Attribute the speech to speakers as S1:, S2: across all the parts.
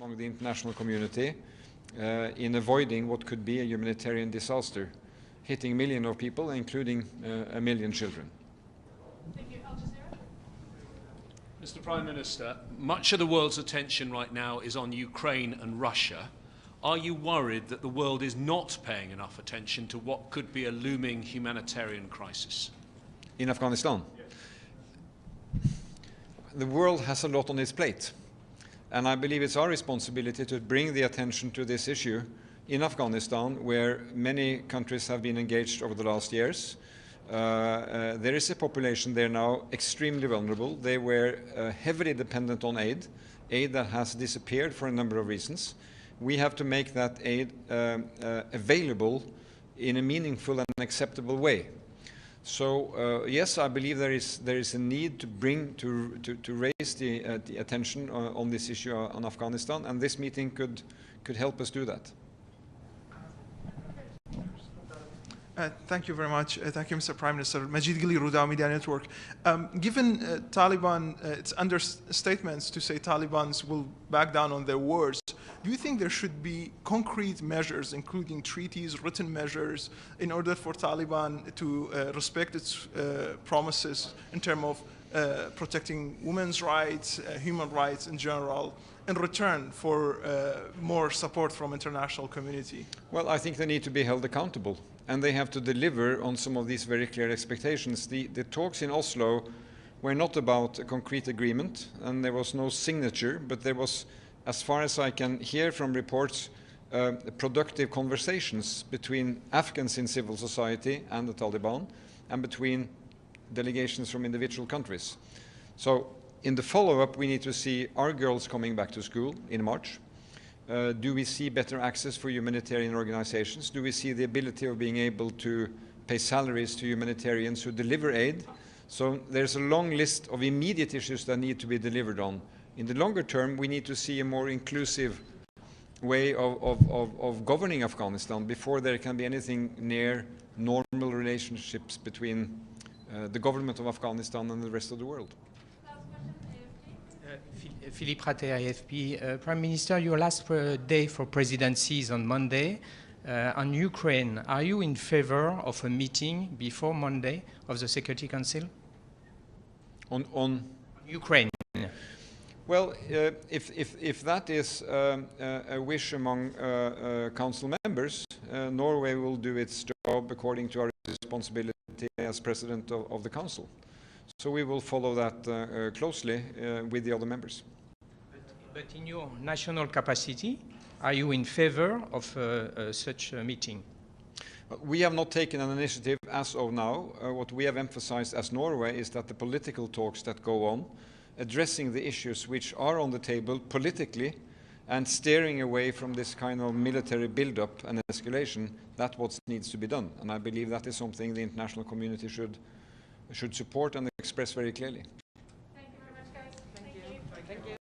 S1: among the international community in avoiding what could be a humanitarian disaster, hitting millions of people, including 1 million children.
S2: Thank you. Al Jazeera.
S3: Mr. Prime Minister, much of the world's attention right now is on Ukraine and Russia. Are you worried that the world is not paying enough attention to what could be a looming humanitarian crisis?
S1: In Afghanistan? Yes. The world has a lot on its plate, and I believe it's our responsibility to bring the attention to this issue in Afghanistan, where many countries have been engaged over the last years. There is a population there now extremely vulnerable. They were heavily dependent on aid that has disappeared for a number of reasons. We have to make that aid available in a meaningful and acceptable way. So yes, I believe there is a need to raise the attention on this issue on Afghanistan, and this meeting could help us do that.
S4: Thank you very much. Thank you, Mr. Prime Minister. Majid Gili, Ruda Media Network. Given Taliban, it's understatements to say Talibans will back down on their words, do you think there should be concrete measures, including treaties, written measures, in order for Taliban to respect its promises in terms of protecting women's rights, human rights in general, in return for more support from international community?
S1: Well, I think they need to be held accountable, and they have to deliver on some of these very clear expectations. The talks in Oslo were not about a concrete agreement, and there was no signature, but there was, as far as I can hear from reports, productive conversations between Afghans in civil society and the Taliban, and between delegations from individual countries. So in the follow-up, we need to see, are girls coming back to school in March? Do we see better access for humanitarian organizations? Do we see the ability of being able to pay salaries to humanitarians who deliver aid? So there's a long list of immediate issues that need to be delivered on. In the longer term, we need to see a more inclusive way of governing Afghanistan before there can be anything near normal relationships between the government of Afghanistan and the rest of the world.
S5: Philippe Raté, AFP. Prime Minister, your last day for presidency is on Monday. On Ukraine, are you in favor of a meeting before Monday of the Security Council?
S1: On
S5: Ukraine.
S1: Well, if that is a wish among council members, Norway will do its job according to our responsibility as president of the council. So we will follow that closely with the other members.
S5: But in your national capacity, are you in favor of such a meeting?
S1: We have not taken an initiative as of now. What we have emphasized as Norway is that the political talks that go on, addressing the issues which are on the table politically and steering away from this kind of military build-up and escalation, that's what needs to be done. And I believe that is something the international community should support and express very clearly.
S2: Thank you very much, guys. Thank you.
S5: Thank you.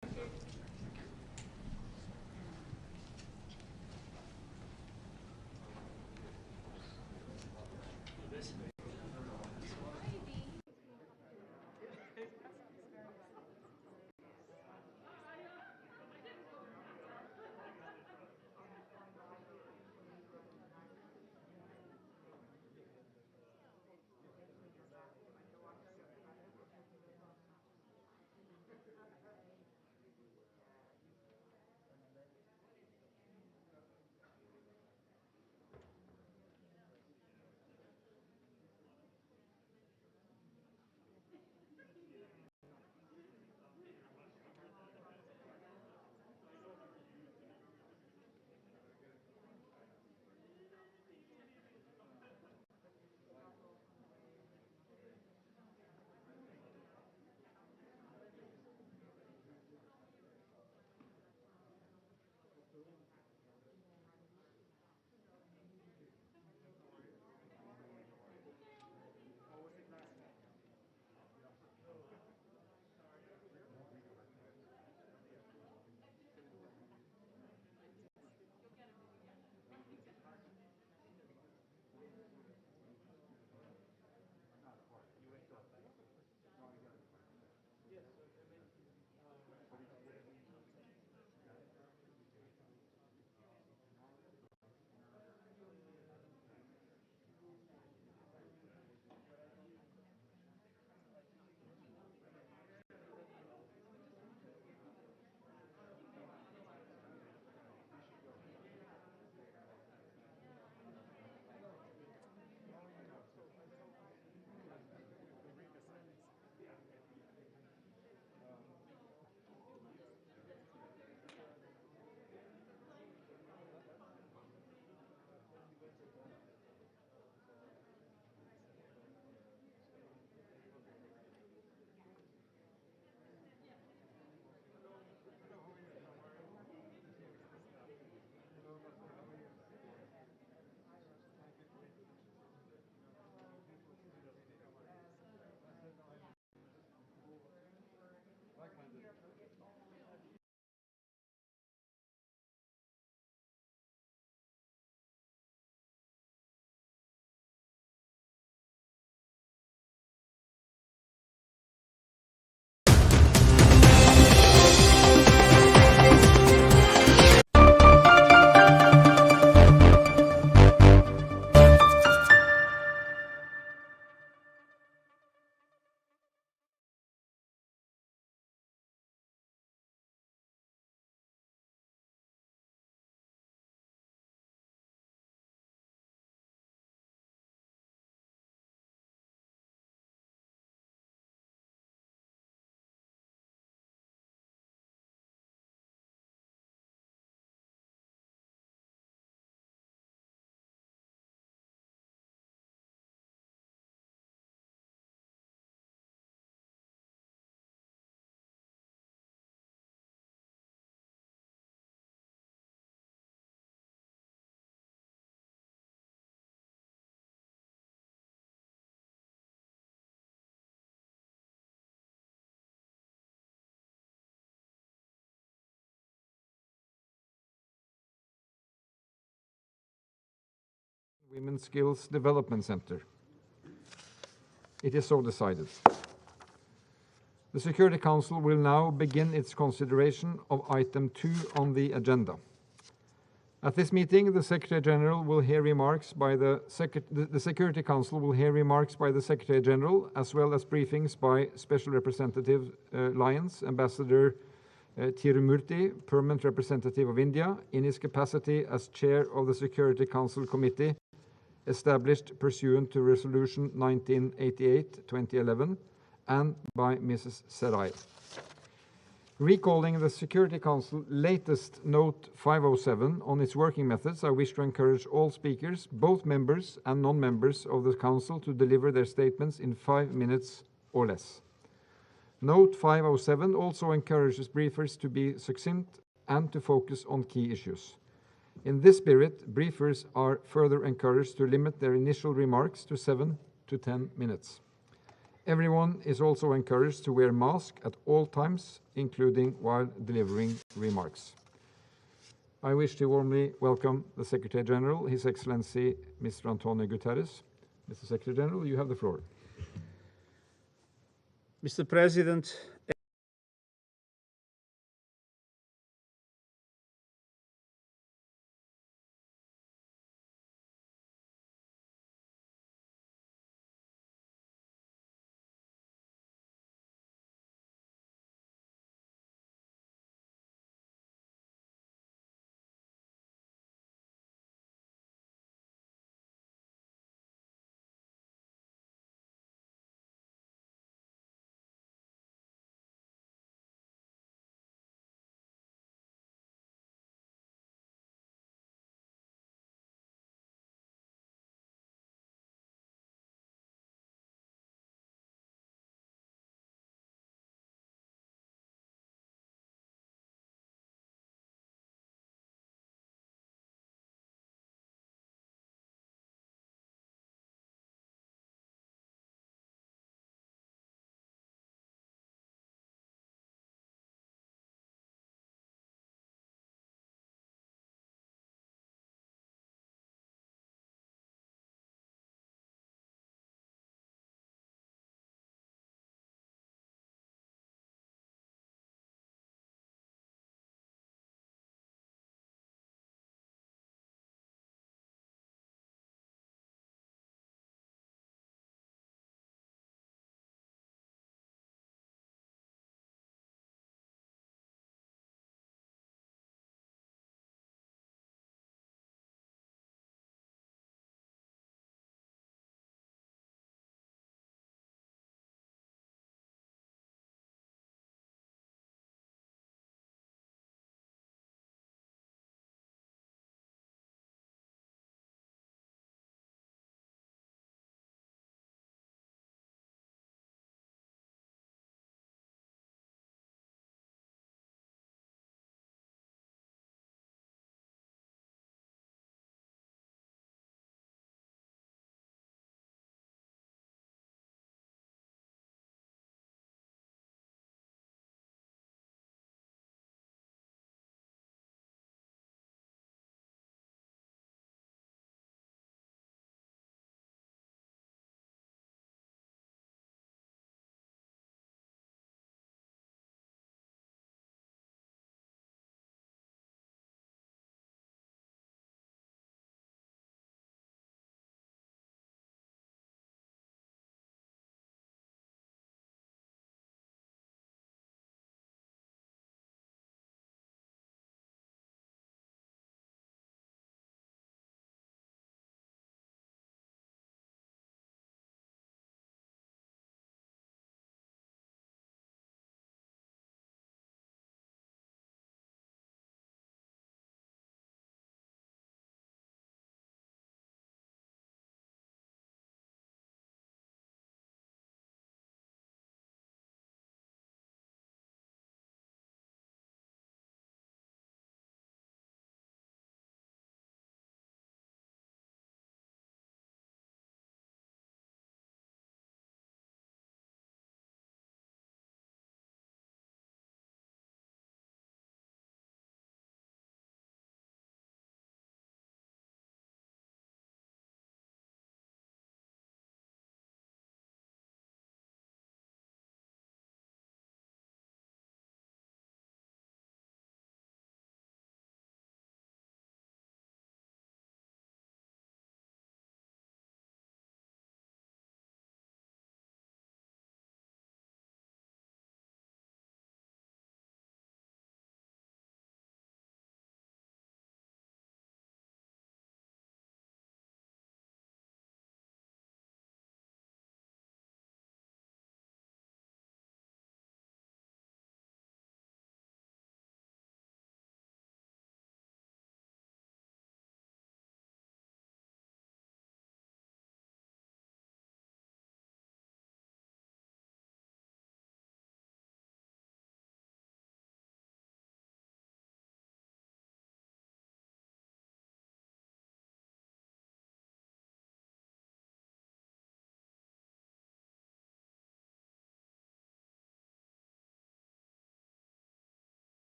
S1: Women's Skills Development Center. It is so decided. The Security Council will now begin its consideration of item 2 on the agenda. At this meeting, the Secretary General will hear remarks by the Security Council will hear remarks by the Secretary General, as well as briefings by Special Representative Lyons, Ambassador Tirumurti, Permanent Representative of India, in his capacity as Chair of the Security Council Committee, established pursuant to Resolution 1988-2011, and by Mrs. Sarai. Recalling the Security Council latest Note 507 on its working methods, I wish to encourage all speakers, both members and non-members of the Council, to deliver their statements in 5 minutes or less. Note 507 also encourages briefers to be succinct and to focus on key issues. In this spirit, briefers are further encouraged to limit their initial remarks to 7 to 10 minutes. Everyone is also encouraged to wear mask at all times, including while delivering remarks. I wish to warmly welcome the Secretary General, His Excellency Mr. Antonio Guterres. Mr. Secretary General, you have the floor.
S6: Mr. President,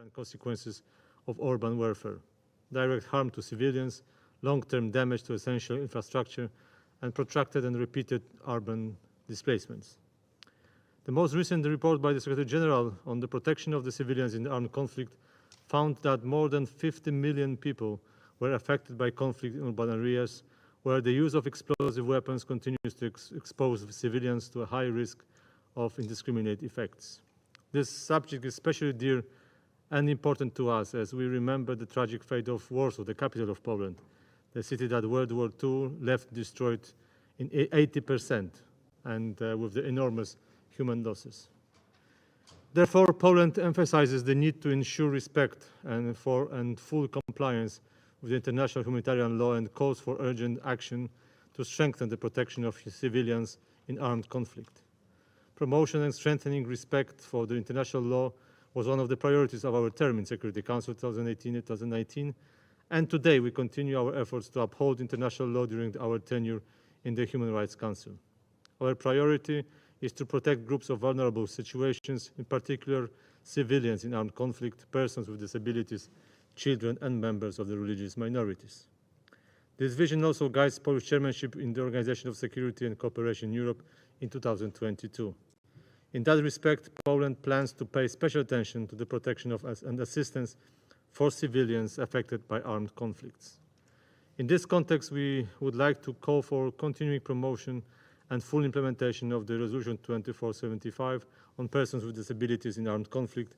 S6: and consequences of urban warfare, direct harm to civilians, long-term damage to essential infrastructure, and protracted and repeated urban displacements. The most recent report by the Secretary General on the protection of the civilians in the armed conflict found that more than 50 million people were affected by conflict in urban areas where the use of explosive weapons continues to expose civilians to a high risk of indiscriminate effects. This subject is especially dear and important to us as we remember the tragic fate of Warsaw, the capital of Poland, the city that World War II left destroyed in 80% and with the enormous human losses. Therefore, Poland emphasizes the need to ensure respect and full compliance with international humanitarian law and calls for urgent action to strengthen the protection of civilians in armed conflict. Promotion and strengthening respect for the international law was one of the priorities of our term in Security Council 2018-2019, and today we continue our efforts to uphold international law during our tenure in the Human Rights Council. Our priority is to protect groups of vulnerable situations, in particular civilians in armed conflict, persons with disabilities, children and members of the religious minorities. This vision also guides Polish chairmanship in the Organization of Security and Cooperation in Europe in 2022. In that respect, Poland plans to pay special attention to the protection of and assistance for civilians affected by armed conflicts. In this context, we would like to call for continuing promotion and full implementation of the Resolution 2475 on persons with disabilities in armed conflict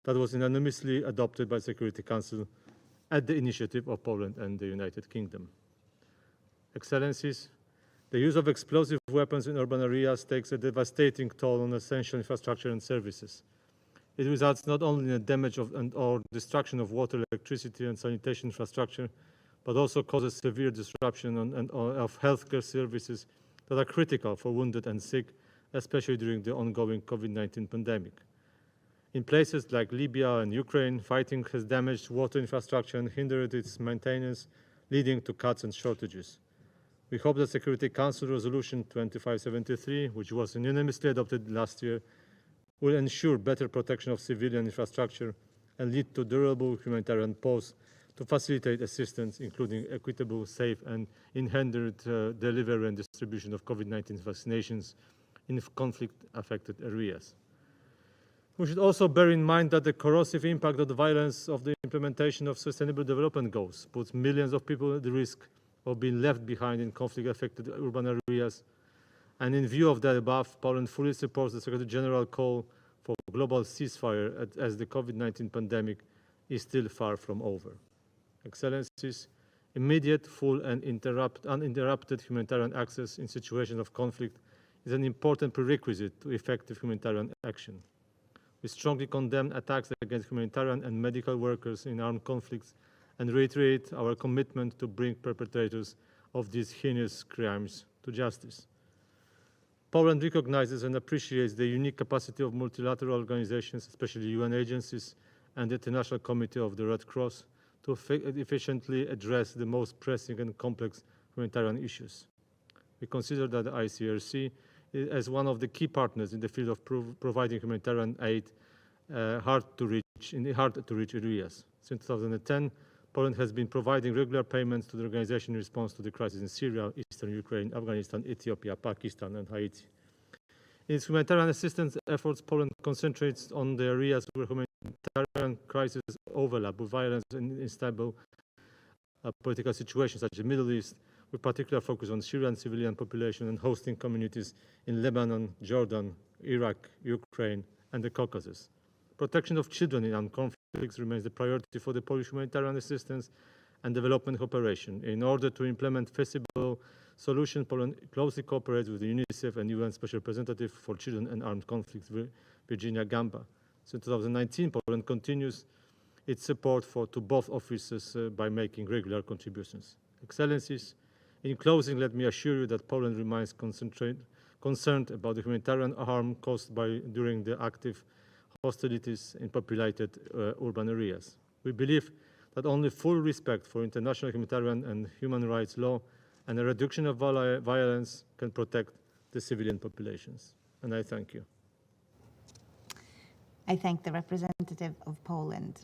S6: that was unanimously adopted by the Security Council at the initiative of Poland and the United Kingdom. Excellencies, the use of explosive weapons in urban areas takes a devastating toll on essential infrastructure and services. It results not only in the damage or destruction of water, electricity, and sanitation infrastructure, but also causes severe disruption of healthcare services that are critical for wounded and sick, especially during the ongoing COVID-19 pandemic. In places like Libya and Ukraine, fighting has damaged water infrastructure and hindered its maintenance, leading to cuts and shortages. We hope that Security Council Resolution 2573, which was unanimously adopted last year, will ensure better protection of civilian infrastructure and lead to durable humanitarian pause to facilitate assistance, including equitable, safe, and unhindered delivery and distribution of COVID-19 vaccinations in conflict-affected areas. We should also bear in mind that the corrosive impact of the violence of the implementation of Sustainable Development Goals puts millions of people at the risk of being left behind in conflict-affected urban areas. And in view of the above, Poland fully supports the Secretary General call for global ceasefire as the COVID-19 pandemic is still far from over. Excellencies, immediate, full, and uninterrupted humanitarian access in situations of conflict is an important prerequisite to effective humanitarian action. We strongly condemn attacks against humanitarian and medical workers in armed conflicts and reiterate our commitment to bring perpetrators of these heinous crimes to justice. Poland recognizes and appreciates the unique capacity of multilateral organizations, especially UN agencies and the International Committee of the Red Cross, to efficiently address the most pressing and complex humanitarian issues. We consider that the ICRC as one of the key partners in the field of providing humanitarian aid in hard-to-reach areas. Since 2010, Poland has been providing regular payments to the organization in response to the crisis in Syria, eastern Ukraine, Afghanistan, Ethiopia, Pakistan, and Haiti. In its humanitarian assistance efforts, Poland concentrates on the areas where humanitarian crises overlap with violence and unstable political situations, such as the Middle East, with particular focus on Syrian civilian population and hosting communities in Lebanon, Jordan, Iraq, Ukraine, and the Caucasus. Protection of children in armed conflicts remains the priority for the Polish humanitarian assistance and development cooperation. In order to implement feasible solutions, Poland closely cooperates with the UNICEF and UN Special Representative for Children and Armed Conflicts, Virginia Gamba. Since 2019, Poland continues its support to both offices by making regular contributions. Excellencies, in closing, let me assure you that Poland remains concerned about the humanitarian harm caused during the active hostilities in populated urban areas. We believe that only full respect for international humanitarian and human rights law and a reduction of violence can protect the civilian populations. And I thank you.
S7: I thank the representative of Poland.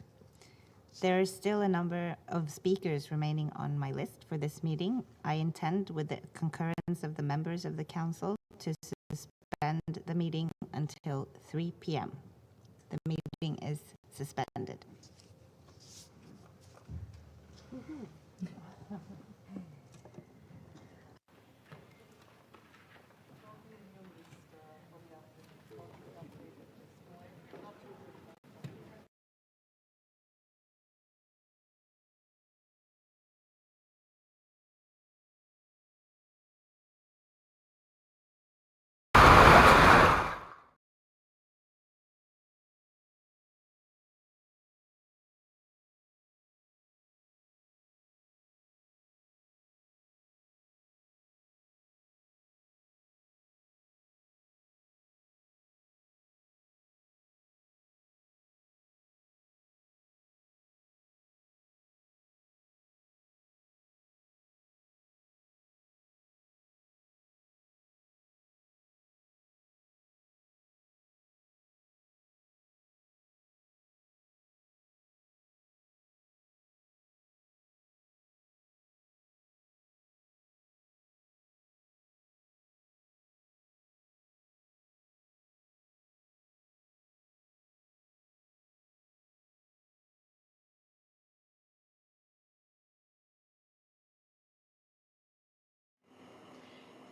S7: There is still a number of speakers remaining on my list for this meeting. I intend, with the concurrence of the members of the Council, to suspend the meeting until 3 p.m. The meeting is suspended.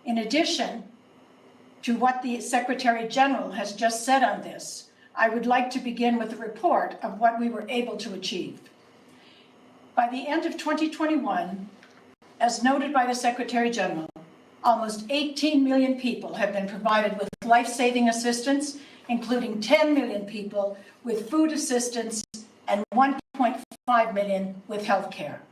S8: In addition to what the Secretary General has just said on this, I would like to begin with a report of what we were able to achieve. By the end of 2021, as noted by the Secretary General, almost 18 million people have been provided with life-saving assistance, including 10 million people with food assistance and 1.5 million with health care.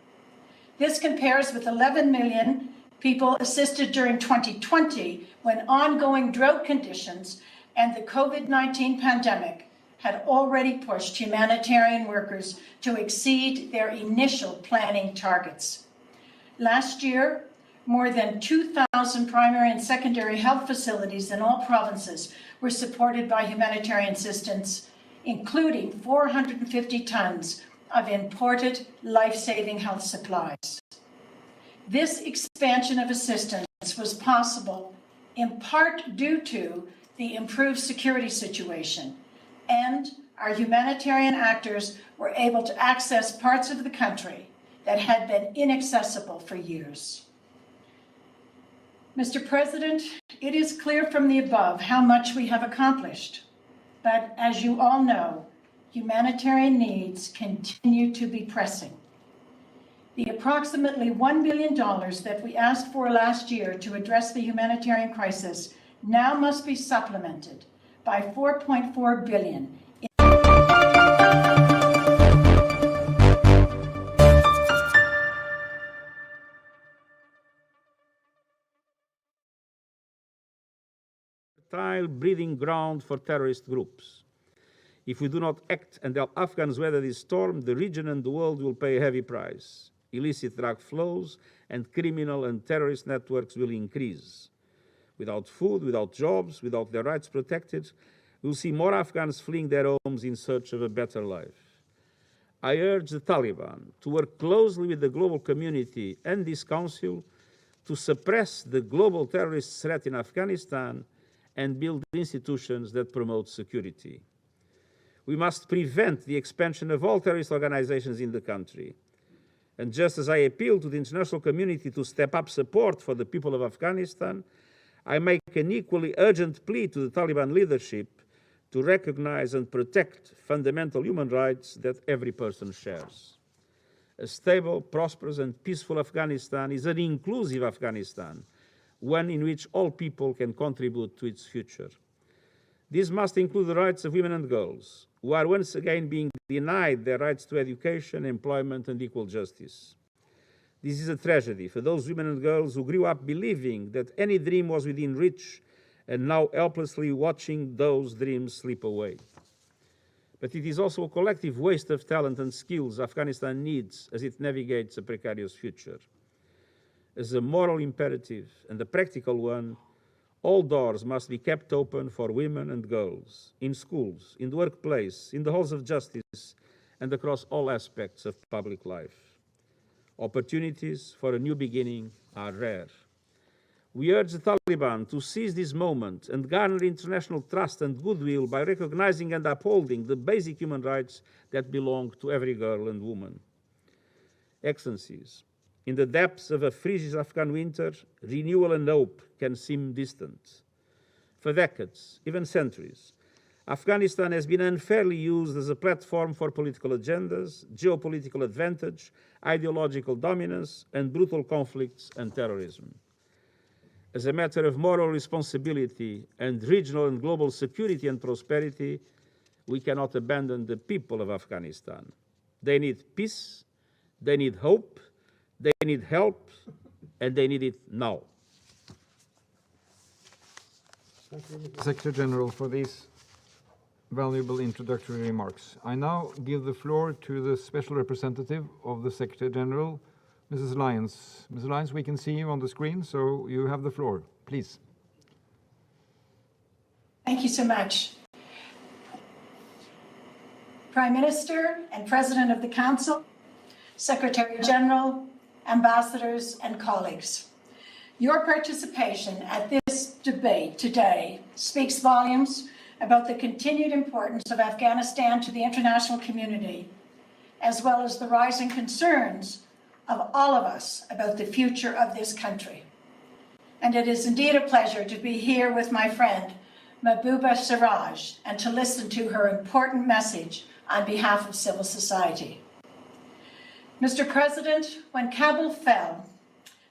S8: This compares with 11 million people assisted during 2020 when ongoing drought conditions and the COVID-19 pandemic had already pushed humanitarian workers to exceed their initial planning targets. Last year, more than 2,000 primary and secondary health facilities in all provinces were supported by humanitarian assistance, including 450 tons of imported life-saving health supplies. This expansion of assistance was possible in part due to the improved security situation, and our humanitarian actors were able to access parts of the country that had been inaccessible for years. Mr. President, it is clear from the above how much we have accomplished, but as you all know, humanitarian needs continue to be pressing. The approximately $1 billion that we asked for last year to address the humanitarian crisis now must be supplemented by $4.4 billion
S9: fertile breeding ground for terrorist groups. If we do not act and help Afghans weather this storm, the region and the world will pay a heavy price. Illicit drug flows and criminal and terrorist networks will increase. Without food, without jobs, without their rights protected, we'll see more Afghans fleeing their homes in search of a better life. I urge the Taliban to work closely with the global community and this Council to suppress the global terrorist threat in Afghanistan and build institutions that promote security. We must prevent the expansion of all terrorist organizations in the country. And just as I appeal to the international community to step up support for the people of Afghanistan, I make an equally urgent plea to the Taliban leadership to recognize and protect fundamental human rights that every person shares. A stable, prosperous, and peaceful Afghanistan is an inclusive Afghanistan, one in which all people can contribute to its future. This must include the rights of women and girls, who are once again being denied their rights to education, employment, and equal justice. This is a tragedy for those women and girls who grew up believing that any dream was within reach and now helplessly watching those dreams slip away. But it is also a collective waste of talent and skills Afghanistan needs as it navigates a precarious future. As a moral imperative and a practical one, All doors must be kept open for women and girls, in schools, in the workplace, in the halls of justice, and across all aspects of public life. Opportunities for a new beginning are rare. We urge the Taliban to seize this moment and garner international trust and goodwill by recognizing and upholding the basic human rights that belong to every girl and woman. Excellencies, in the depths of a frigid Afghan winter, renewal and hope can seem distant. For decades, even centuries, Afghanistan has been unfairly used as a platform for political agendas, geopolitical advantage, ideological dominance, and brutal conflicts and terrorism. As a matter of moral responsibility and regional and global security and prosperity, we cannot abandon the people of Afghanistan. They need peace, they need hope, they need help, and they need it now.
S1: Thank you, Mr. Secretary General, for these valuable introductory remarks. I now give the floor to the Special Representative of the Secretary General, Mrs. Lyons. Mrs. Lyons, we can see you on the screen, so you have the floor. Please.
S8: Thank you so much. Prime Minister and President of the Council, Secretary General, ambassadors, and colleagues. Your participation at this debate today speaks volumes about the continued importance of Afghanistan to the international community, as well as the rising concerns of all of us about the future of this country. And it is indeed a pleasure to be here with my friend, Mahbouba Siraj, and to listen to her important message on behalf of civil society. Mr. President, when Kabul fell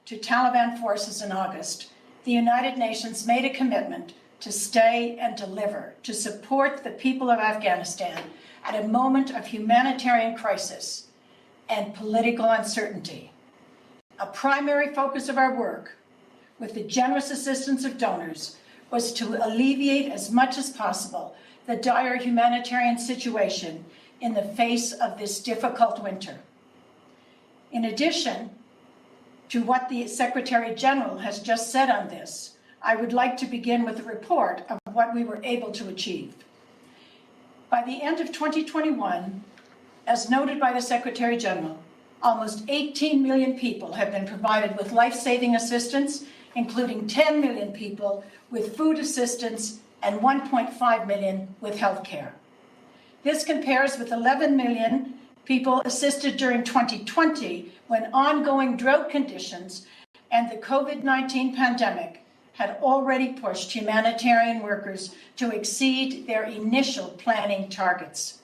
S8: to Taliban forces in August, the United Nations made a commitment to stay and deliver, to support the people of Afghanistan at a moment of humanitarian crisis and political uncertainty. A primary focus of our work, with the generous assistance of donors, was to alleviate as much as possible the dire humanitarian situation in the face of this difficult winter. In addition to what the Secretary General has just said on this, I would like to begin with a report of what we were able to achieve. By the end of 2021, as noted by the Secretary General, almost 18 million people have been provided with life-saving assistance, including 10 million people with food assistance and 1.5 million with health care. This compares with 11 million people assisted during 2020, when ongoing drought conditions and the COVID-19 pandemic had already pushed humanitarian workers to exceed their initial planning targets.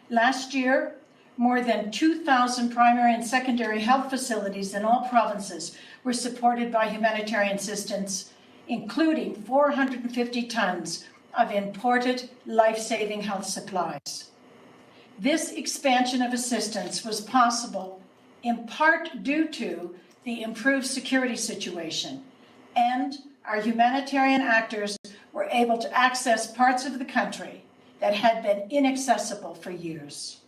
S8: Last year, more than 2,000 primary and secondary health facilities in all provinces were supported by humanitarian assistance, including 450 tons of imported life-saving health supplies. This expansion of assistance was possible in part due to the improved security situation, and our humanitarian actors were able to access parts of the country that had been inaccessible for years.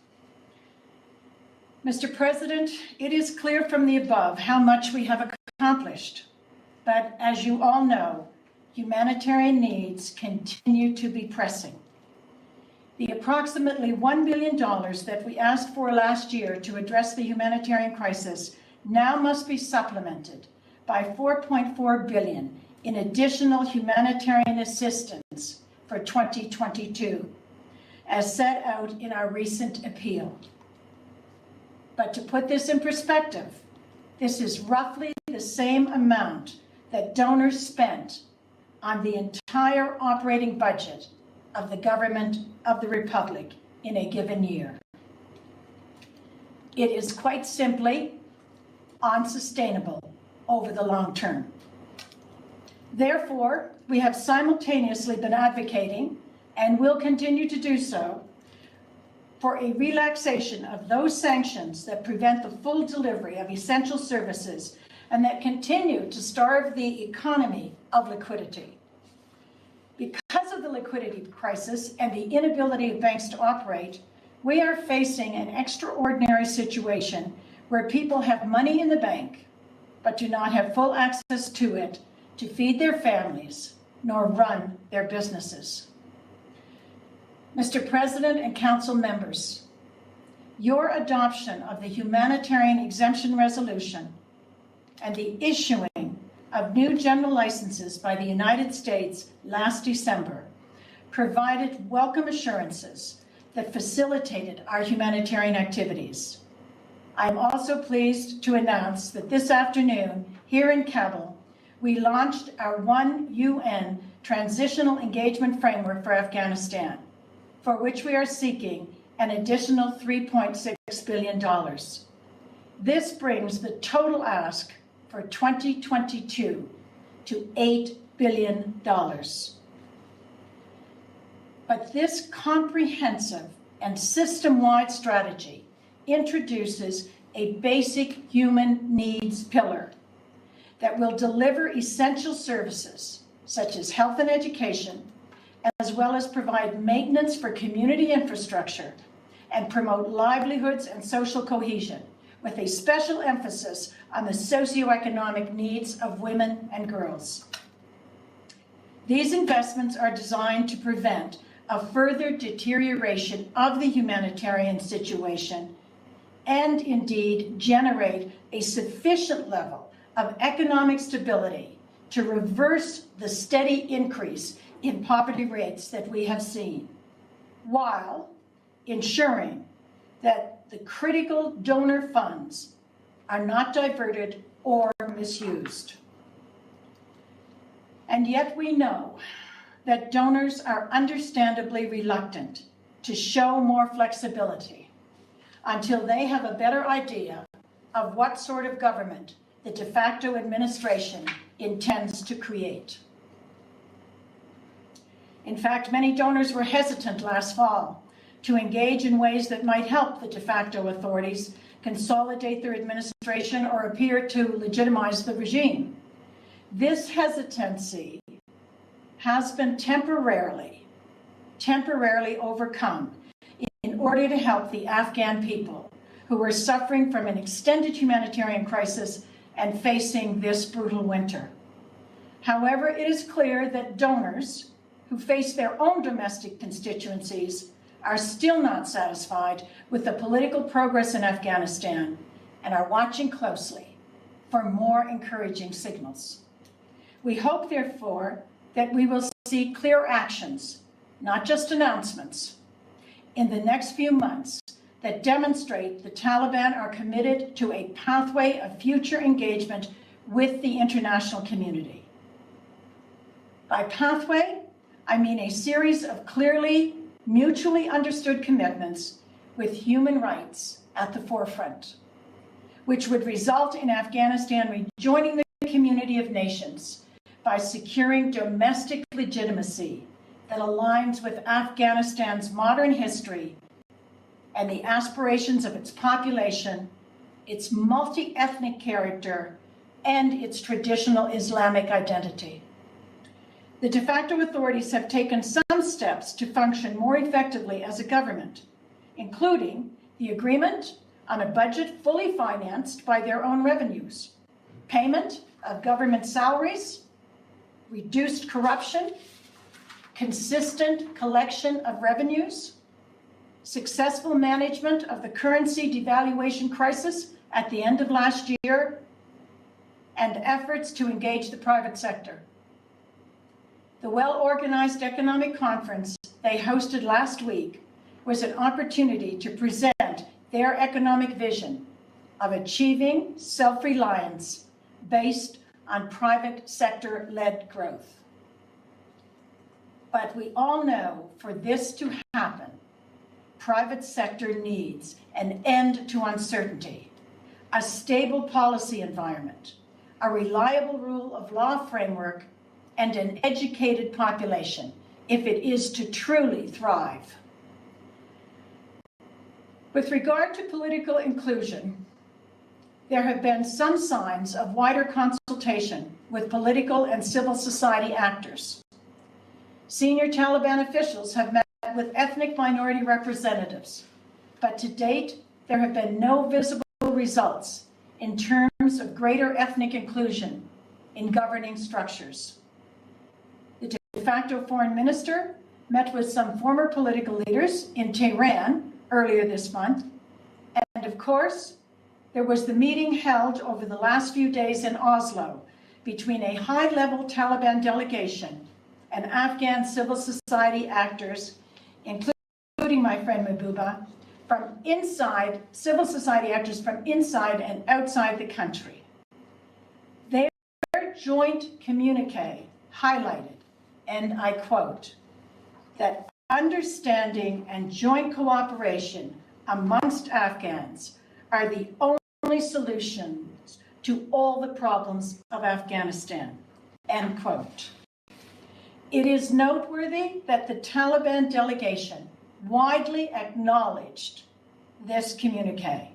S8: Mr. President, it is clear from the above how much we have accomplished, but as you all know, humanitarian needs continue to be pressing. The approximately $1 billion that we asked for last year to address the humanitarian crisis now must be supplemented by $4.4 billion in additional humanitarian assistance for 2022, as set out in our recent appeal. But to put this in perspective, this is roughly the same amount that donors spent on the entire operating budget of the government of the Republic in a given year. It is quite simply unsustainable over the long term. Therefore, we have simultaneously been advocating, and will continue to do so, for a relaxation of those sanctions that prevent the full delivery of essential services and that continue to starve the economy of liquidity. Because of the liquidity crisis and the inability of banks to operate, we are facing an extraordinary situation where people have money in the bank, but do not have full access to it to feed their families, nor run their businesses. Mr. President and Council members, your adoption of the Humanitarian Exemption Resolution and the issuing of new general licenses by the United States last December provided welcome assurances that facilitated our humanitarian activities. I am also pleased to announce that this afternoon, here in Kabul, we launched our One UN Transitional Engagement Framework for Afghanistan, for which we are seeking an additional $3.6 billion. This brings the total ask for 2022 to $8 billion. But this comprehensive and system-wide strategy introduces a basic human needs pillar that will deliver essential services such as health and education, as well as provide maintenance for community infrastructure and promote livelihoods and social cohesion, with a special emphasis on the socioeconomic needs of women and girls. These investments are designed to prevent a further deterioration of the humanitarian situation and indeed generate a sufficient level of economic stability to reverse the steady increase in poverty rates that we have seen, while ensuring that the critical donor funds are not diverted or misused. And yet we know that donors are understandably reluctant to show more flexibility until they have a better idea of what sort of government the de facto administration intends to create. In fact, many donors were hesitant last fall to engage in ways that might help the de facto authorities consolidate their administration or appear to legitimize the regime. This hesitancy has been temporarily overcome in order to help the Afghan people who are suffering from an extended humanitarian crisis and facing this brutal winter. However, it is clear that donors who face their own domestic constituencies are still not satisfied with the political progress in Afghanistan and are watching closely for more encouraging signals. We hope, therefore, that we will see clear actions, not just announcements, in the next few months that demonstrate the Taliban are committed to a pathway of future engagement with the international community. By pathway, I mean a series of clearly mutually understood commitments with human rights at the forefront, which would result in Afghanistan rejoining the community of nations by securing domestic legitimacy that aligns with Afghanistan's modern history and the aspirations of its population, its multi-ethnic character, and its traditional Islamic identity. The de facto authorities have taken some steps to function more effectively as a government, including the agreement on a budget fully financed by their own revenues, payment of government salaries, reduced corruption, consistent collection of revenues, successful management of the currency devaluation crisis at the end of last year, and efforts to engage the private sector. The well-organized economic conference they hosted last week was an opportunity to present their economic vision of achieving self-reliance based on private sector-led growth. But we all know for this to happen, private sector needs an end to uncertainty, a stable policy environment, a reliable rule of law framework, and an educated population if it is to truly thrive. With regard to political inclusion, there have been some signs of wider consultation with political and civil society actors. Senior Taliban officials have met with ethnic minority representatives, but to date, there have been no visible results in terms of greater ethnic inclusion in governing structures. The de facto foreign minister met with some former political leaders in Tehran earlier this month. And of course, there was the meeting held over the last few days in Oslo between a high-level Taliban delegation and Afghan civil society actors, including my friend Mahbouba, from inside, civil society actors from inside and outside the country. Their joint communique highlighted, and I quote, that understanding and joint cooperation amongst Afghans are the only solutions to all the problems of Afghanistan, end quote. It is noteworthy that the Taliban delegation widely acknowledged this communique,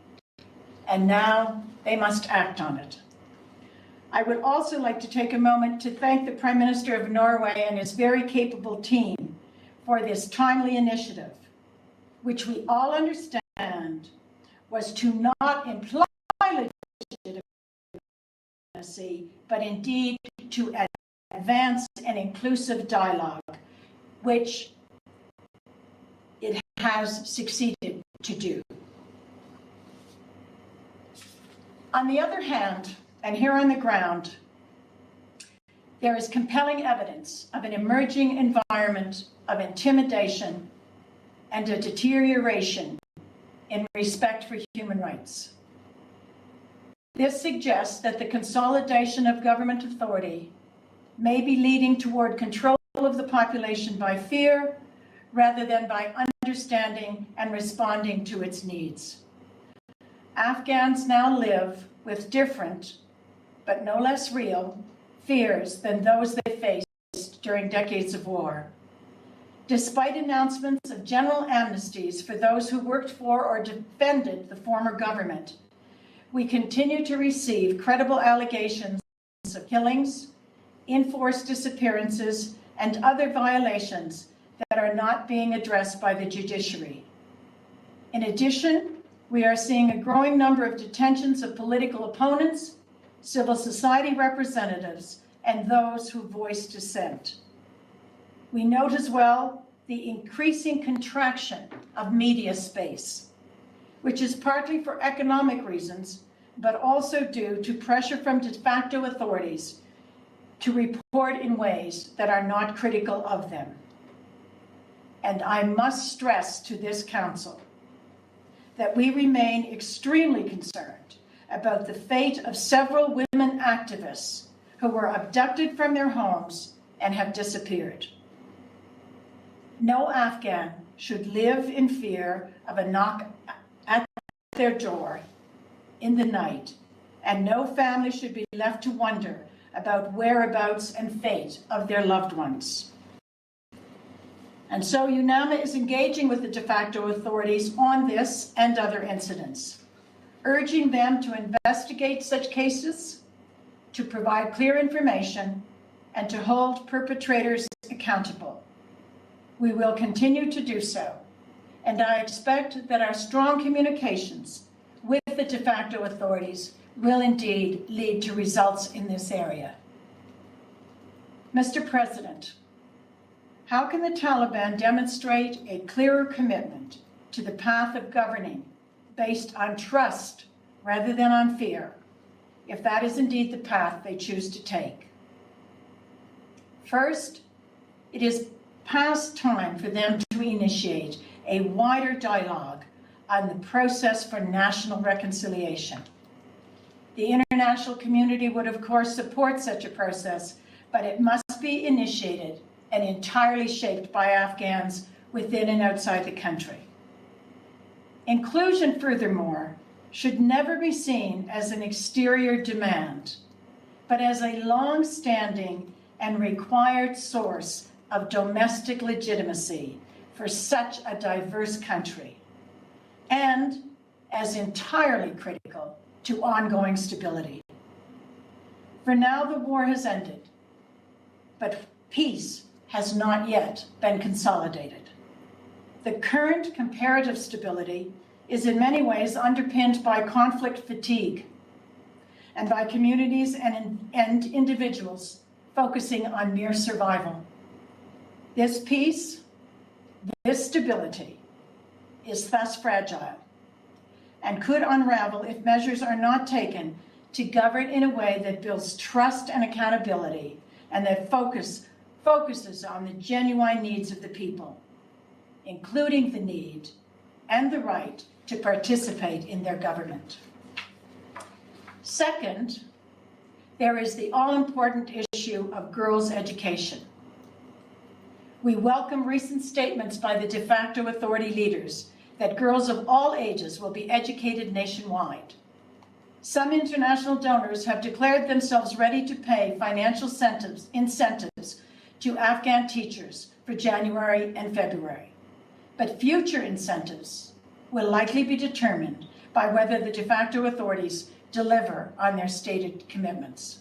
S8: and now they must act on it. I would also like to take a moment to thank the Prime Minister of Norway and his very capable team for this timely initiative, which we all understand was to not imply legitimacy, but indeed to advance an inclusive dialogue, which it has succeeded to do. On the other hand, and here on the ground, there is compelling evidence of an emerging environment of intimidation and a deterioration in respect for human rights. This suggests that the consolidation of government authority may be leading toward control of the population by fear rather than by understanding and responding to its needs. Afghans now live with different, but no less real, fears than those they faced during decades of war. Despite announcements of general amnesties for those who worked for or defended the former government, we continue to receive credible allegations of killings, enforced disappearances, and other violations that are not being addressed by the judiciary. In addition, we are seeing a growing number of detentions of political opponents, civil society representatives, and those who voice dissent. We note as well the increasing contraction of media space, which is partly for economic reasons, but also due to pressure from de facto authorities to report in ways that are not critical of them. And I must stress to this Council that we remain extremely concerned about the fate of several women activists who were abducted from their homes and have disappeared. No Afghan should live in fear of a knock at their door in the night, and no family should be left to wonder about whereabouts and fate of their loved ones. And so UNAMA is engaging with the de facto authorities on this and other incidents, urging them to investigate such cases, to provide clear information, and to hold perpetrators accountable. We will continue to do so, and I expect that our strong communications with the de facto authorities will indeed lead to results in this area. Mr. President, how can the Taliban demonstrate a clearer commitment to the path of governing based on trust rather than on fear, if that is indeed the path they choose to take? First, it is past time for them to initiate a wider dialogue on the process for national reconciliation. The international community would, of course, support such a process, but it must be initiated and entirely shaped by Afghans within and outside the country. Inclusion, furthermore, should never be seen as an exterior demand, but as a long-standing and required source of domestic legitimacy for such a diverse country, and as entirely critical to ongoing stability. For now, the war has ended, but peace has not yet been consolidated. The current comparative stability is in many ways underpinned by conflict fatigue and by communities and individuals focusing on mere survival. This peace, this stability, is thus fragile and could unravel if measures are not taken to govern in a way that builds trust and accountability and that focuses on the genuine needs of the people, including the need and the right to participate in their government. Second, there is the all-important issue of girls' education. We welcome recent statements by the de facto authority leaders that girls of all ages will be educated nationwide. Some international donors have declared themselves ready to pay financial incentives to Afghan teachers for January and February. But future incentives will likely be determined by whether the de facto authorities deliver on their stated commitments.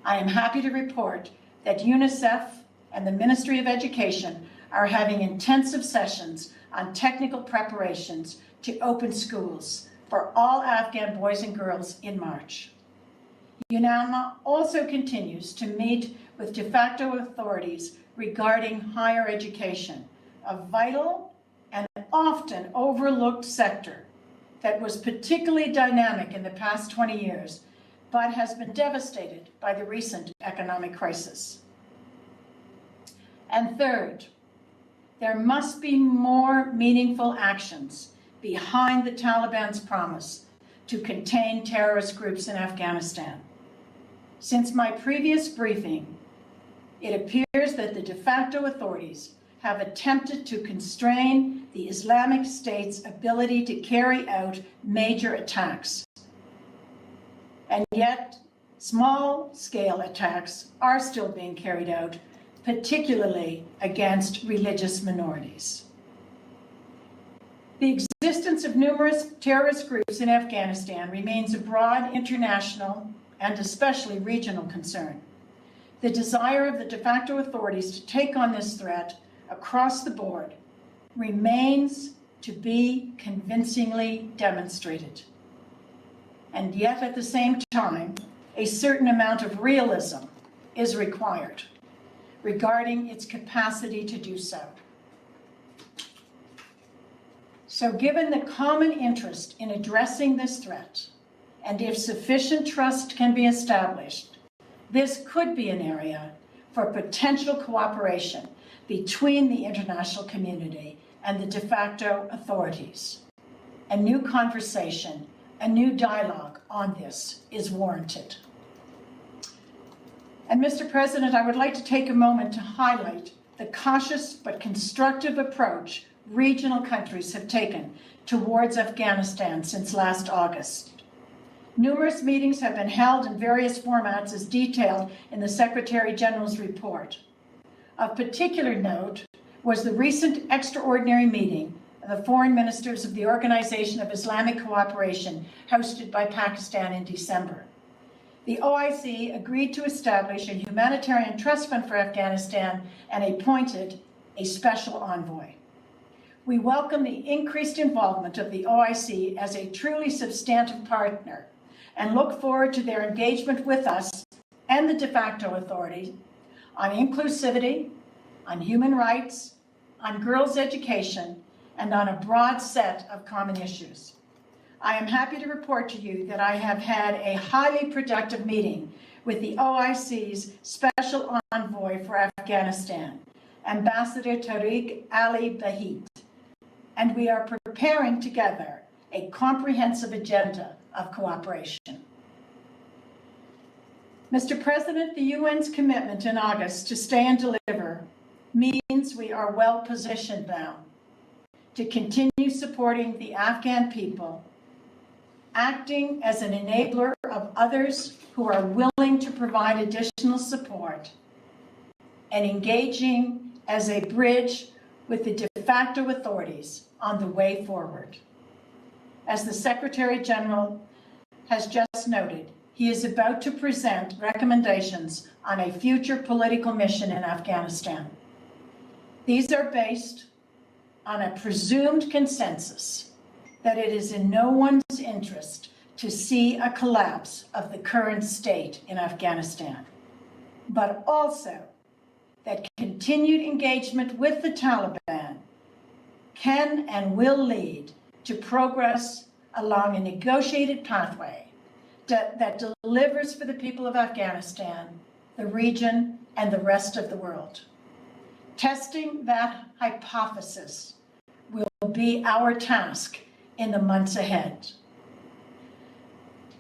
S8: I am happy to report that UNICEF and the Ministry of Education are having intensive sessions on technical preparations to open schools for all Afghan boys and girls in March. UNAMA also continues to meet with de facto authorities regarding higher education, a vital and often overlooked sector that was particularly dynamic in the past 20 years, but has been devastated by the recent economic crisis. And third, there must be more meaningful actions behind the Taliban's promise to contain terrorist groups in Afghanistan. Since my previous briefing, it appears that the de facto authorities have attempted to constrain the Islamic State's ability to carry out major attacks. And yet, small-scale attacks are still being carried out, particularly against religious minorities. The existence of numerous terrorist groups in Afghanistan remains a broad international and especially regional concern. The desire of the de facto authorities to take on this threat across the board remains to be convincingly demonstrated. And yet, at the same time, a certain amount of realism is required regarding its capacity to do so. So given the common interest in addressing this threat, and if sufficient trust can be established, this could be an area for potential cooperation between the international community and the de facto authorities. A new conversation, a new dialogue on this is warranted. And Mr. President, I would like to take a moment to highlight the cautious but constructive approach regional countries have taken towards Afghanistan since last August. Numerous meetings have been held in various formats as detailed in the Secretary General's report. Of particular note was the recent extraordinary meeting of the foreign ministers of the Organization of Islamic Cooperation hosted by Pakistan in December. The OIC agreed to establish a humanitarian trust fund for Afghanistan and appointed a special envoy. We welcome the increased involvement of the OIC as a truly substantive partner and look forward to their engagement with us and the de facto authorities on inclusivity, on human rights, on girls' education, and on a broad set of common issues. I am happy to report to you that I have had a highly productive meeting with the OIC's Special Envoy for Afghanistan, Ambassador Tariq Ali Bahit, and we are preparing together a comprehensive agenda of cooperation. Mr. President, the UN's commitment in August to stay and deliver means we are well positioned now to continue supporting the Afghan people, acting as an enabler of others who are willing to provide additional support, and engaging as a bridge with the de facto authorities on the way forward. As the Secretary General has just noted, he is about to present recommendations on a future political mission in Afghanistan. These are based on a presumed consensus that it is in no one's interest to see a collapse of the current state in Afghanistan, but also that continued engagement with the Taliban can and will lead to progress along a negotiated pathway that delivers for the people of Afghanistan, the region, and the rest of the world. Testing that hypothesis will be our task in the months ahead.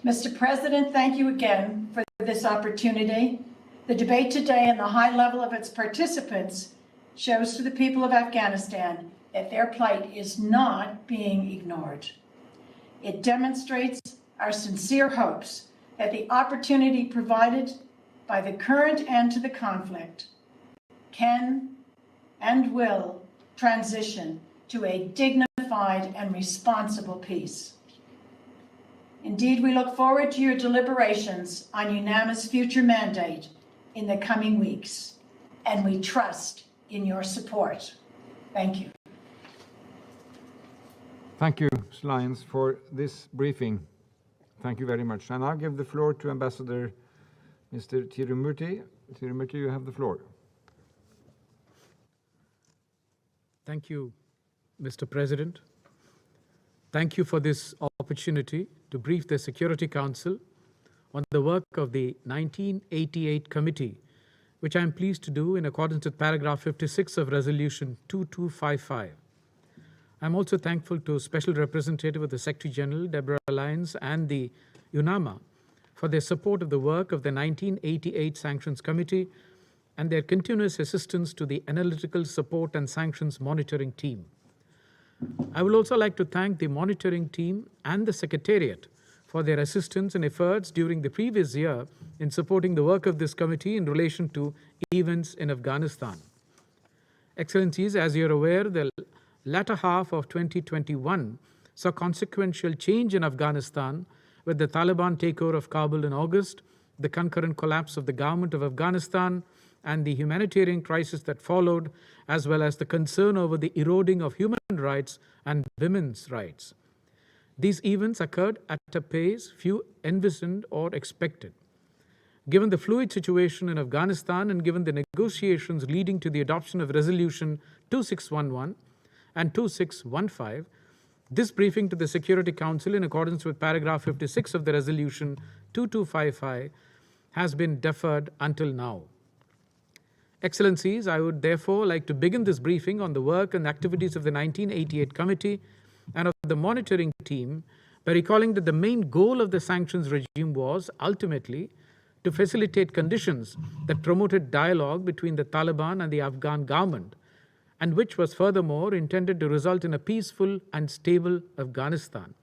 S8: Mr. President, thank you again for this opportunity. The debate today and the high level of its participants shows to the people of Afghanistan that their plight is not being ignored. It demonstrates our sincere hopes that the opportunity provided by the current end to the conflict can and will transition to a dignified and responsible peace. Indeed, we look forward to your deliberations on UNAMA's future mandate in the coming weeks, and we trust in your support. Thank you.
S1: Thank you, Ms. Lyons, for this briefing. Thank you very much. And I'll give the floor to Ambassador Mr. Tirumurti. Tirumurti, you have the floor.
S10: Thank you, Mr. President. Thank you for this opportunity to brief the Security Council on the work of the 1988 Committee, which I am pleased to do in accordance with paragraph 56 of Resolution 2255. I'm also thankful to Special Representative of the Secretary General, Deborah Lyons, and the UNAMA for their support of the work of the 1988 Sanctions Committee and their continuous assistance to the Analytical Support and Sanctions Monitoring Team. I would also like to thank the monitoring team and the Secretariat for their assistance and efforts during the previous year in supporting the work of this committee in relation to events in Afghanistan. Excellencies, as you're aware, the latter half of 2021 saw consequential change in Afghanistan with the Taliban takeover of Kabul in August, the concurrent collapse of the government of Afghanistan, and the humanitarian crisis that followed, as well as the concern over the eroding of human rights and women's rights. These events occurred at a pace few envisioned or expected. Given the fluid situation in Afghanistan and given the negotiations leading to the adoption of Resolution 2611 and 2615, this briefing to the Security Council in accordance with paragraph 56 of the Resolution 2255 has been deferred until now. Excellencies, I would therefore like to begin this briefing on the work and activities of the 1988 Committee and of the monitoring team by recalling that the main goal of the sanctions regime was ultimately to facilitate conditions that promoted dialogue between the Taliban and the Afghan government, and which was furthermore intended to result in a peaceful and stable Afghanistan.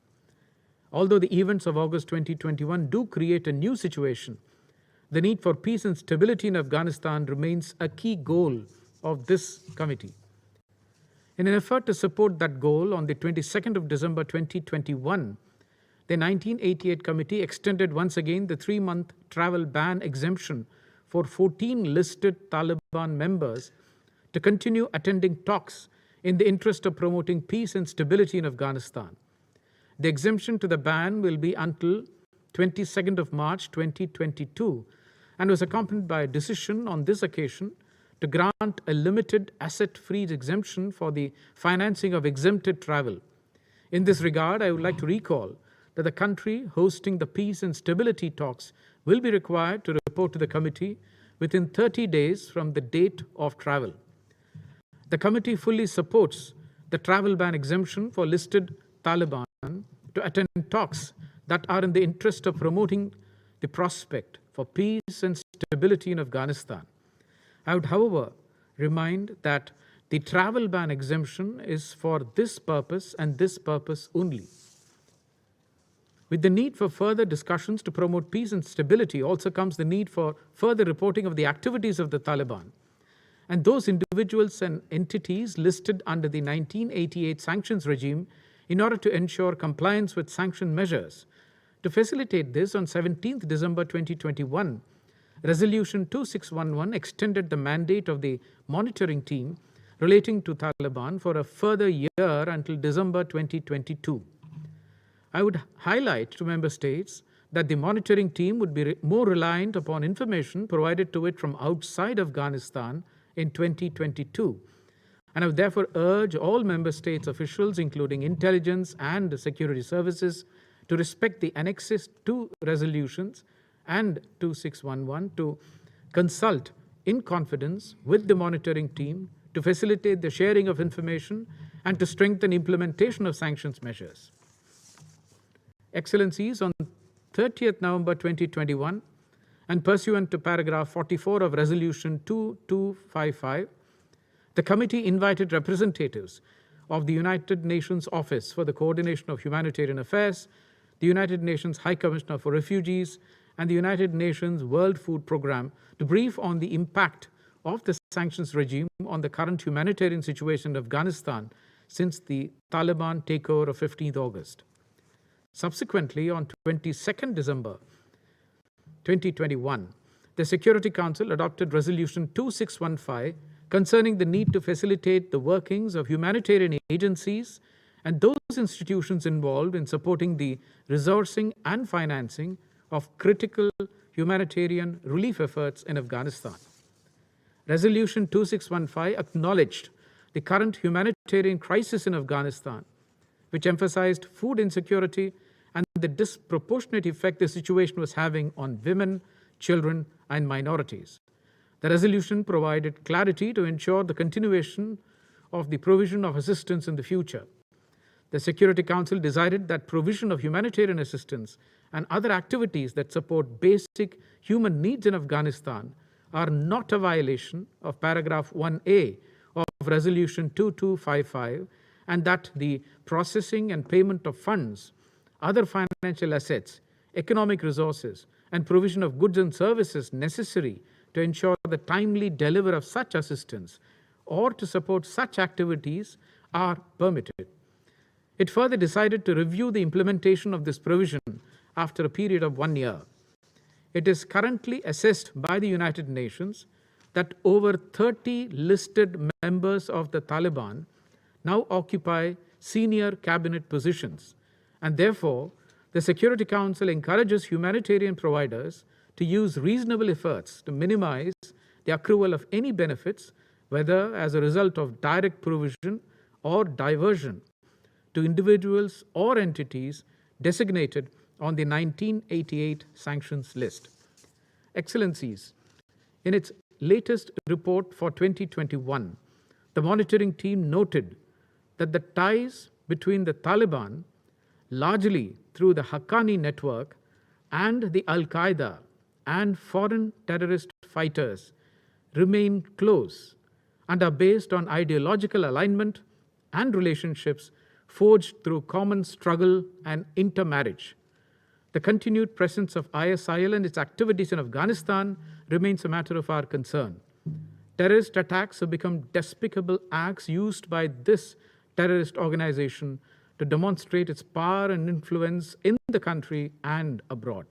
S10: Although the events of August 2021 do create a new situation, the need for peace and stability in Afghanistan remains a key goal of this committee. In an effort to support that goal, on the 22nd of December 2021, the 1988 Committee extended once again the 3-month travel ban exemption for 14 listed Taliban members to continue attending talks in the interest of promoting peace and stability in Afghanistan. The exemption to the ban will be until 22nd of March 2022 and was accompanied by a decision on this occasion to grant a limited asset-free exemption for the financing of exempted travel. In this regard, I would like to recall that the country hosting the peace and stability talks will be required to report to the committee within 30 days from the date of travel. The committee fully supports the travel ban exemption for listed Taliban to attend talks that are in the interest of promoting the prospect for peace and stability in Afghanistan. I would, however, remind that the travel ban exemption is for this purpose and this purpose only. With the need for further discussions to promote peace and stability also comes the need for further reporting of the activities of the Taliban and those individuals and entities listed under the 1988 sanctions regime in order to ensure compliance with sanction measures. To facilitate this, on 17th December 2021, Resolution 2611 extended the mandate of the monitoring team relating to Taliban for a further year until December 2022. I would highlight to member states that the monitoring team would be more reliant upon information provided to it from outside Afghanistan in 2022. And I would therefore urge all member states officials, including intelligence and security services, to respect the annexes to resolutions and 2611, to consult in confidence with the monitoring team to facilitate the sharing of information and to strengthen implementation of sanctions measures. Excellencies, on 30th November 2021, and pursuant to paragraph 44 of Resolution 2255, the committee invited representatives of the United Nations Office for the Coordination of Humanitarian Affairs, the United Nations High Commissioner for Refugees, and the United Nations World Food Programme to brief on the impact of the sanctions regime on the current humanitarian situation in Afghanistan since the Taliban takeover of 15th August. Subsequently, on 22nd December 2021, the Security Council adopted Resolution 2615 concerning the need to facilitate the workings of humanitarian agencies and those institutions involved in supporting the resourcing and financing of critical humanitarian relief efforts in Afghanistan. Resolution 2615 acknowledged the current humanitarian crisis in Afghanistan, which emphasized food insecurity and the disproportionate effect the situation was having on women, children, and minorities. The resolution provided clarity to ensure the continuation of the provision of assistance in the future. The Security Council decided that provision of humanitarian assistance and other activities that support basic human needs in Afghanistan are not a violation of paragraph 1A of Resolution 2255, and that the processing and payment of funds, other financial assets, economic resources, and provision of goods and services necessary to ensure the timely delivery of such assistance or to support such activities are permitted. It further decided to review the implementation of this provision after a period of 1 year. It is currently assessed by the United Nations that over 30 listed members of the Taliban now occupy senior cabinet positions, and therefore the Security Council encourages humanitarian providers to use reasonable efforts to minimize the accrual of any benefits, whether as a result of direct provision or diversion, to individuals or entities designated on the 1988 sanctions list. Excellencies, in its latest report for 2021, the monitoring team noted that the ties between the Taliban, largely through the Haqqani network, and the Al-Qaeda and foreign terrorist fighters remain close and are based on ideological alignment and relationships forged through common struggle and intermarriage. The continued presence of ISIL and its activities in Afghanistan remains a matter of our concern. Terrorist attacks have become despicable acts used by this terrorist organization to demonstrate its power and influence in the country and abroad.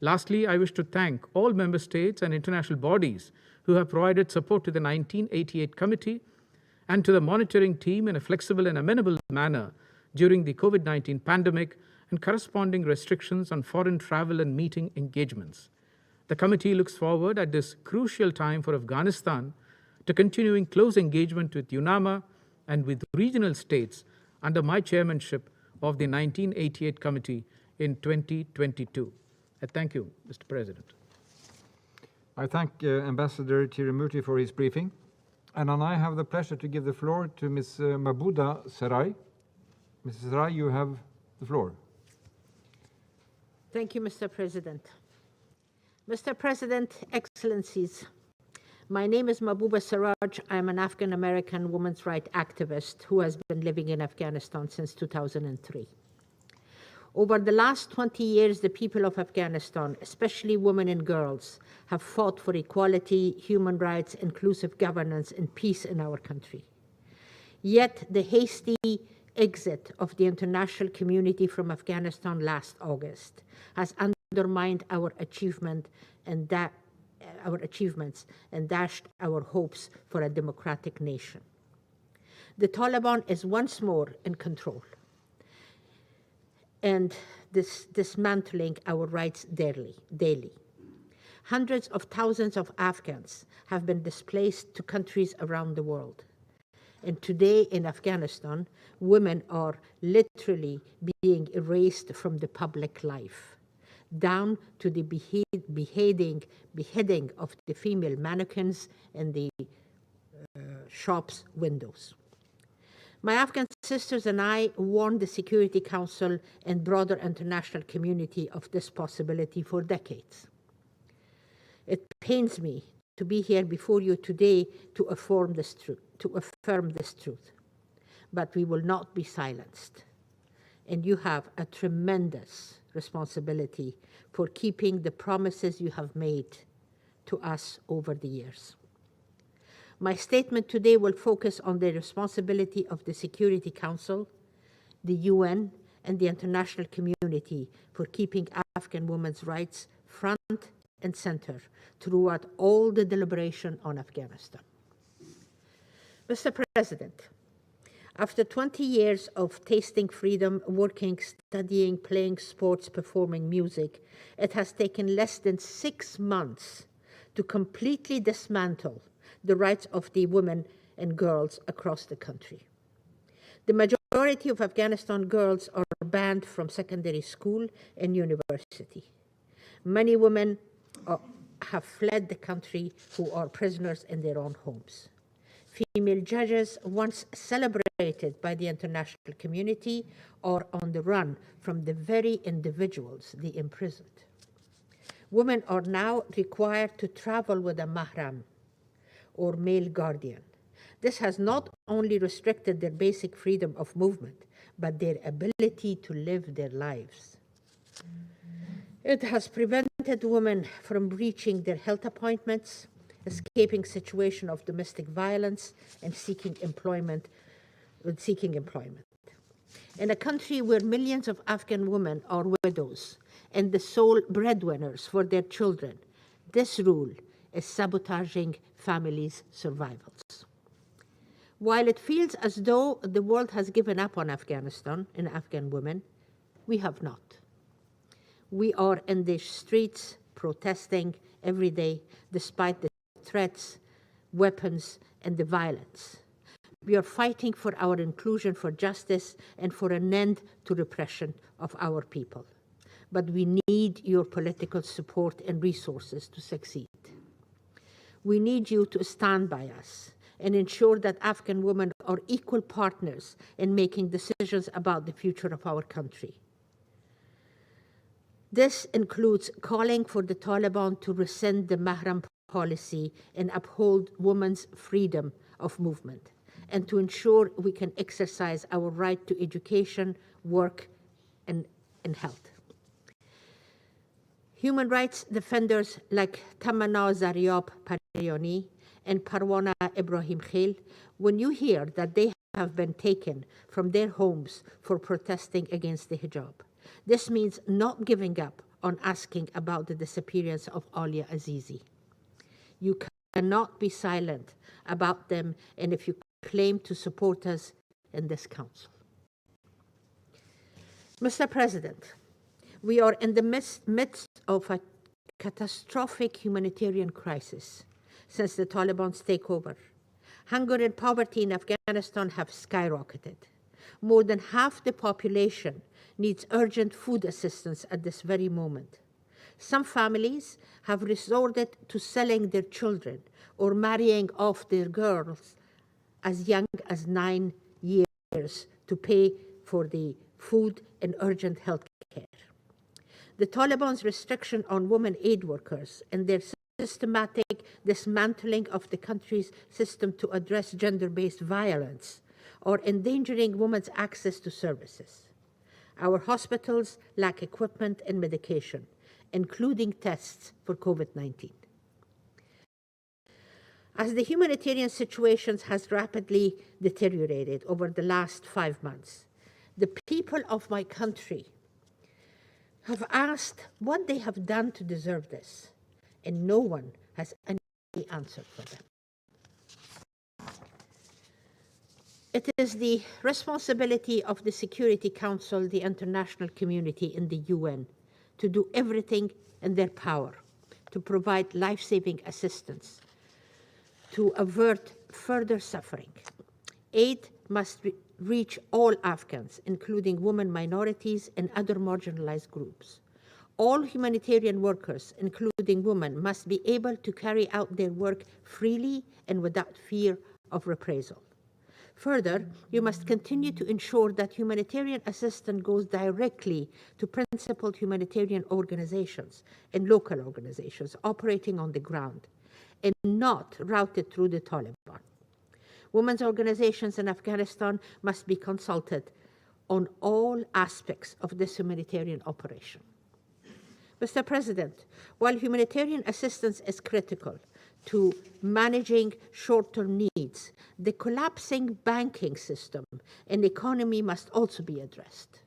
S10: Lastly, I wish to thank all member states and international bodies who have provided support to the 1988 committee and to the monitoring team in a flexible and amenable manner during the COVID-19 pandemic and corresponding restrictions on foreign travel and meeting engagements. The committee looks forward at this crucial time for Afghanistan to continuing close engagement with UNAMA and with regional states under my chairmanship of the 1988 committee in 2022. I thank you, Mr. President.
S1: I thank Ambassador Tirumuti for his briefing. And I have the pleasure to give the floor to Ms. Mabuda Sarai. Mrs. Sarai, you have the floor.
S11: Thank you, Mr. President. Mr. President, Excellencies, my name is Mabuba Siraj. I'm an Afghan-American women's rights activist who has been living in Afghanistan since 2003. Over the last 20 years, the people of Afghanistan, especially women and girls, have fought for equality, human rights, inclusive governance, and peace in our country. Yet the hasty exit of the international community from Afghanistan last August has undermined our achievements and dashed our hopes for a democratic nation. The Taliban is once more in control and dismantling our rights daily. Hundreds of thousands of Afghans have been displaced to countries around the world. And today in Afghanistan, women are literally being erased from the public life, down to the beheading of the female mannequins in the shops' windows. My Afghan sisters and I warned the Security Council and broader international community of this possibility for decades. It pains me to be here before you today to affirm this truth. But we will not be silenced. And you have a tremendous responsibility for keeping the promises you have made to us over the years. My statement today will focus on the responsibility of the Security Council, the UN, and the international community for keeping Afghan women's rights front and center throughout all the deliberation on Afghanistan. Mr. President, after 20 years of tasting freedom, working, studying, playing sports, performing music, it has taken less than 6 months to completely dismantle the rights of the women and girls across the country. The majority of Afghanistan girls are banned from secondary school and university. Many women have fled the country who are prisoners in their own homes. Female judges, once celebrated by the international community, are on the run from the very individuals they imprisoned. Women are now required to travel with a mahram or male guardian. This has not only restricted their basic freedom of movement, but their ability to live their lives. It has prevented women from reaching their health appointments, escaping situation of domestic violence, and seeking employment. In a country where millions of Afghan women are widows and the sole breadwinners for their children, this rule is sabotaging families' survivals. While it feels as though the world has given up on Afghanistan and Afghan women, we have not. We are in the streets protesting every day despite the threats, weapons, and the violence. We are fighting for our inclusion, for justice, and for an end to repression of our people. But we need your political support and resources to succeed. We need you to stand by us and ensure that Afghan women are equal partners in making decisions about the future of our country. This includes calling for the Taliban to rescind the Mahram policy and uphold women's freedom of movement, and to ensure we can exercise our right to education, work, and health. Human rights defenders like Tamana Zaryab Pariani and Parwana Ibrahim Khail, when you hear that they have been taken from their homes for protesting against the hijab, this means not giving up on asking about the disappearance of Alia Azizi. You cannot be silent about them, and if you claim to support us in this council. Mr. President, we are in the midst of a catastrophic humanitarian crisis since the Taliban's takeover. Hunger and poverty in Afghanistan have skyrocketed. More than half the population needs urgent food assistance at this very moment. Some families have resorted to selling their children or marrying off their girls as young as 9 years to pay for the food and urgent health care. The Taliban's restriction on women aid workers and their systematic dismantling of the country's system to address gender-based violence are endangering women's access to services. Our hospitals lack equipment and medication, including tests for COVID-19. As the humanitarian situation has rapidly deteriorated over the last 5 months, the people of my country have asked what they have done to deserve this, and no one has any answer for them. It is the responsibility of the Security Council, the international community, and the UN to do everything in their power to provide life-saving assistance to avert further suffering. Aid must reach all Afghans, including women, minorities, and other marginalized groups. All humanitarian workers, including women, must be able to carry out their work freely and without fear of reprisal. Further, you must continue to ensure that humanitarian assistance goes directly to principled humanitarian organizations and local organizations operating on the ground, and not routed through the Taliban. Women's organizations in Afghanistan must be consulted on all aspects of this humanitarian operation. Mr. President, while humanitarian assistance is critical to managing short-term needs, the collapsing banking system and economy must also be addressed.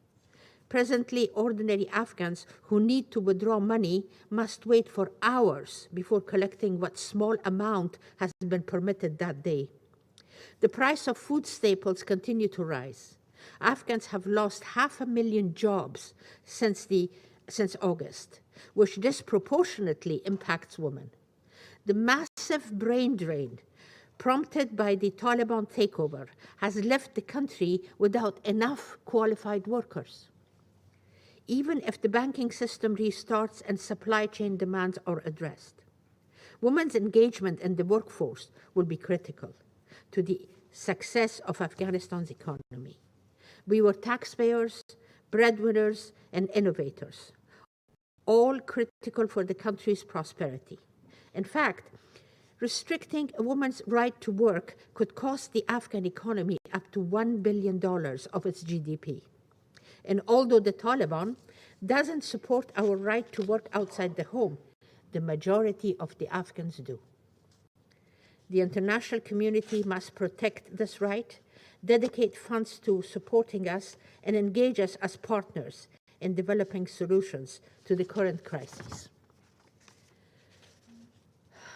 S11: Presently, ordinary Afghans who need to withdraw money must wait for hours before collecting what small amount has been permitted that day. The price of food staples continue to rise. Afghans have lost 500,000 jobs since August, which disproportionately impacts women. The massive brain drain prompted by the Taliban takeover has left the country without enough qualified workers. Even if the banking system restarts and supply chain demands are addressed, women's engagement in the workforce will be critical to the success of Afghanistan's economy. We were taxpayers, breadwinners, and innovators, all critical for the country's prosperity. In fact, restricting a woman's right to work could cost the Afghan economy up to $1 billion of its GDP. And although the Taliban doesn't support our right to work outside the home, the majority of the Afghans do. The international community must protect this right, dedicate funds to supporting us, and engage us as partners in developing solutions to the current crisis.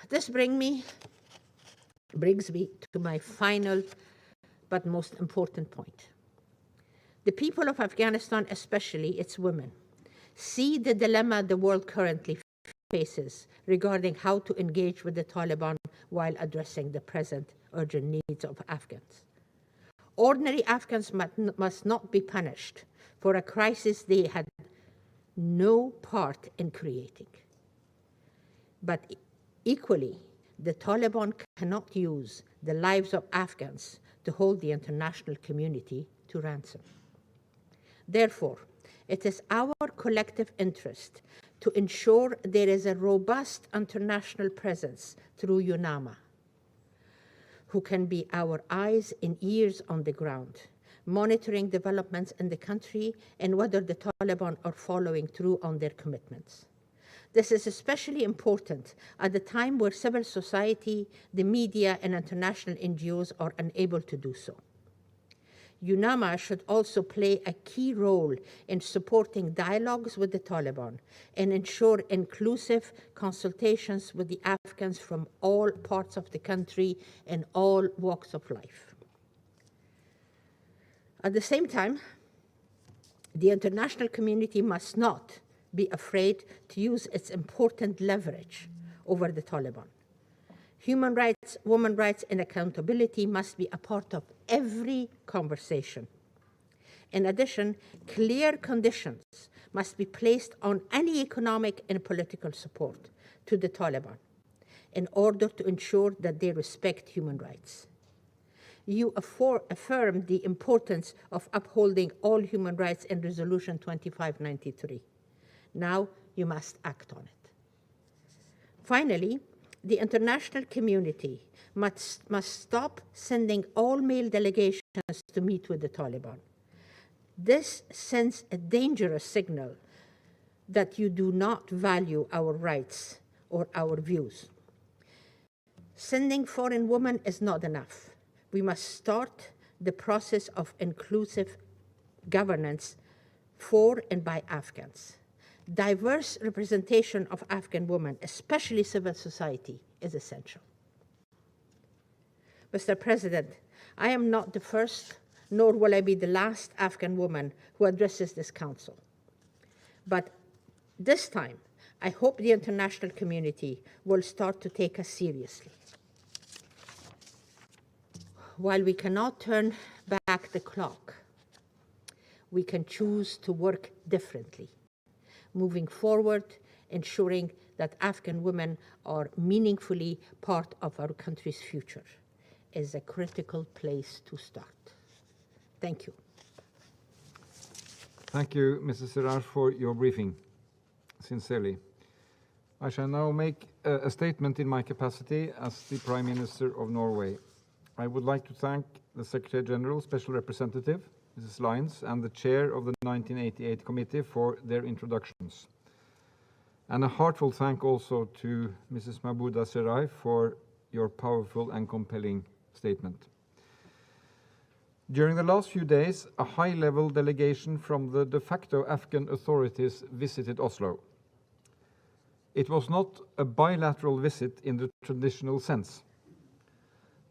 S11: This brings me to my final but most important point. The people of Afghanistan, especially its women, see the dilemma the world currently faces regarding how to engage with the Taliban while addressing the present urgent needs of Afghans. Ordinary Afghans must not be punished for a crisis they had no part in creating. But equally, the Taliban cannot use the lives of Afghans to hold the international community to ransom. Therefore, it is our collective interest to ensure there is a robust international presence through UNAMA, who can be our eyes and ears on the ground, monitoring developments in the country and whether the Taliban are following through on their commitments. This is especially important at the time where civil society, the media, and international NGOs are unable to do so. UNAMA should also play a key role in supporting dialogues with the Taliban and ensure inclusive consultations with the Afghans from all parts of the country and all walks of life. At the same time, the international community must not be afraid to use its important leverage over the Taliban. Human rights, women's rights, and accountability must be a part of every conversation. In addition, clear conditions must be placed on any economic and political support to the Taliban in order to ensure that they respect human rights. You affirmed the importance of upholding all human rights in Resolution 2593. Now you must act on it. Finally, the international community must stop sending all male delegations to meet with the Taliban. This sends a dangerous signal that you do not value our rights or our views. Sending foreign women is not enough. We must start the process of inclusive governance for and by Afghans. Diverse representation of Afghan women, especially civil society, is essential. Mr. President, I am not the first, nor will I be the last Afghan woman who addresses this council. But this time, I hope the international community will start to take us seriously. While we cannot turn back the clock, we can choose to work differently, moving forward, ensuring that Afghan women are meaningfully part of our country's future is a critical place to start. Thank you.
S1: Thank you, Mrs. Siraj, for your briefing, sincerely. I shall now make a statement in my capacity as the Prime Minister of Norway. I would like to thank the Secretary General, Special Representative, Mrs. Lyons, and the Chair of the 1988 Committee for their introductions. And a heartfelt thank also to Mrs. Mahbouba Serraj for your powerful and compelling statement. During the last few days, a high-level delegation from the de facto Afghan authorities visited Oslo. It was not a bilateral visit in the traditional sense.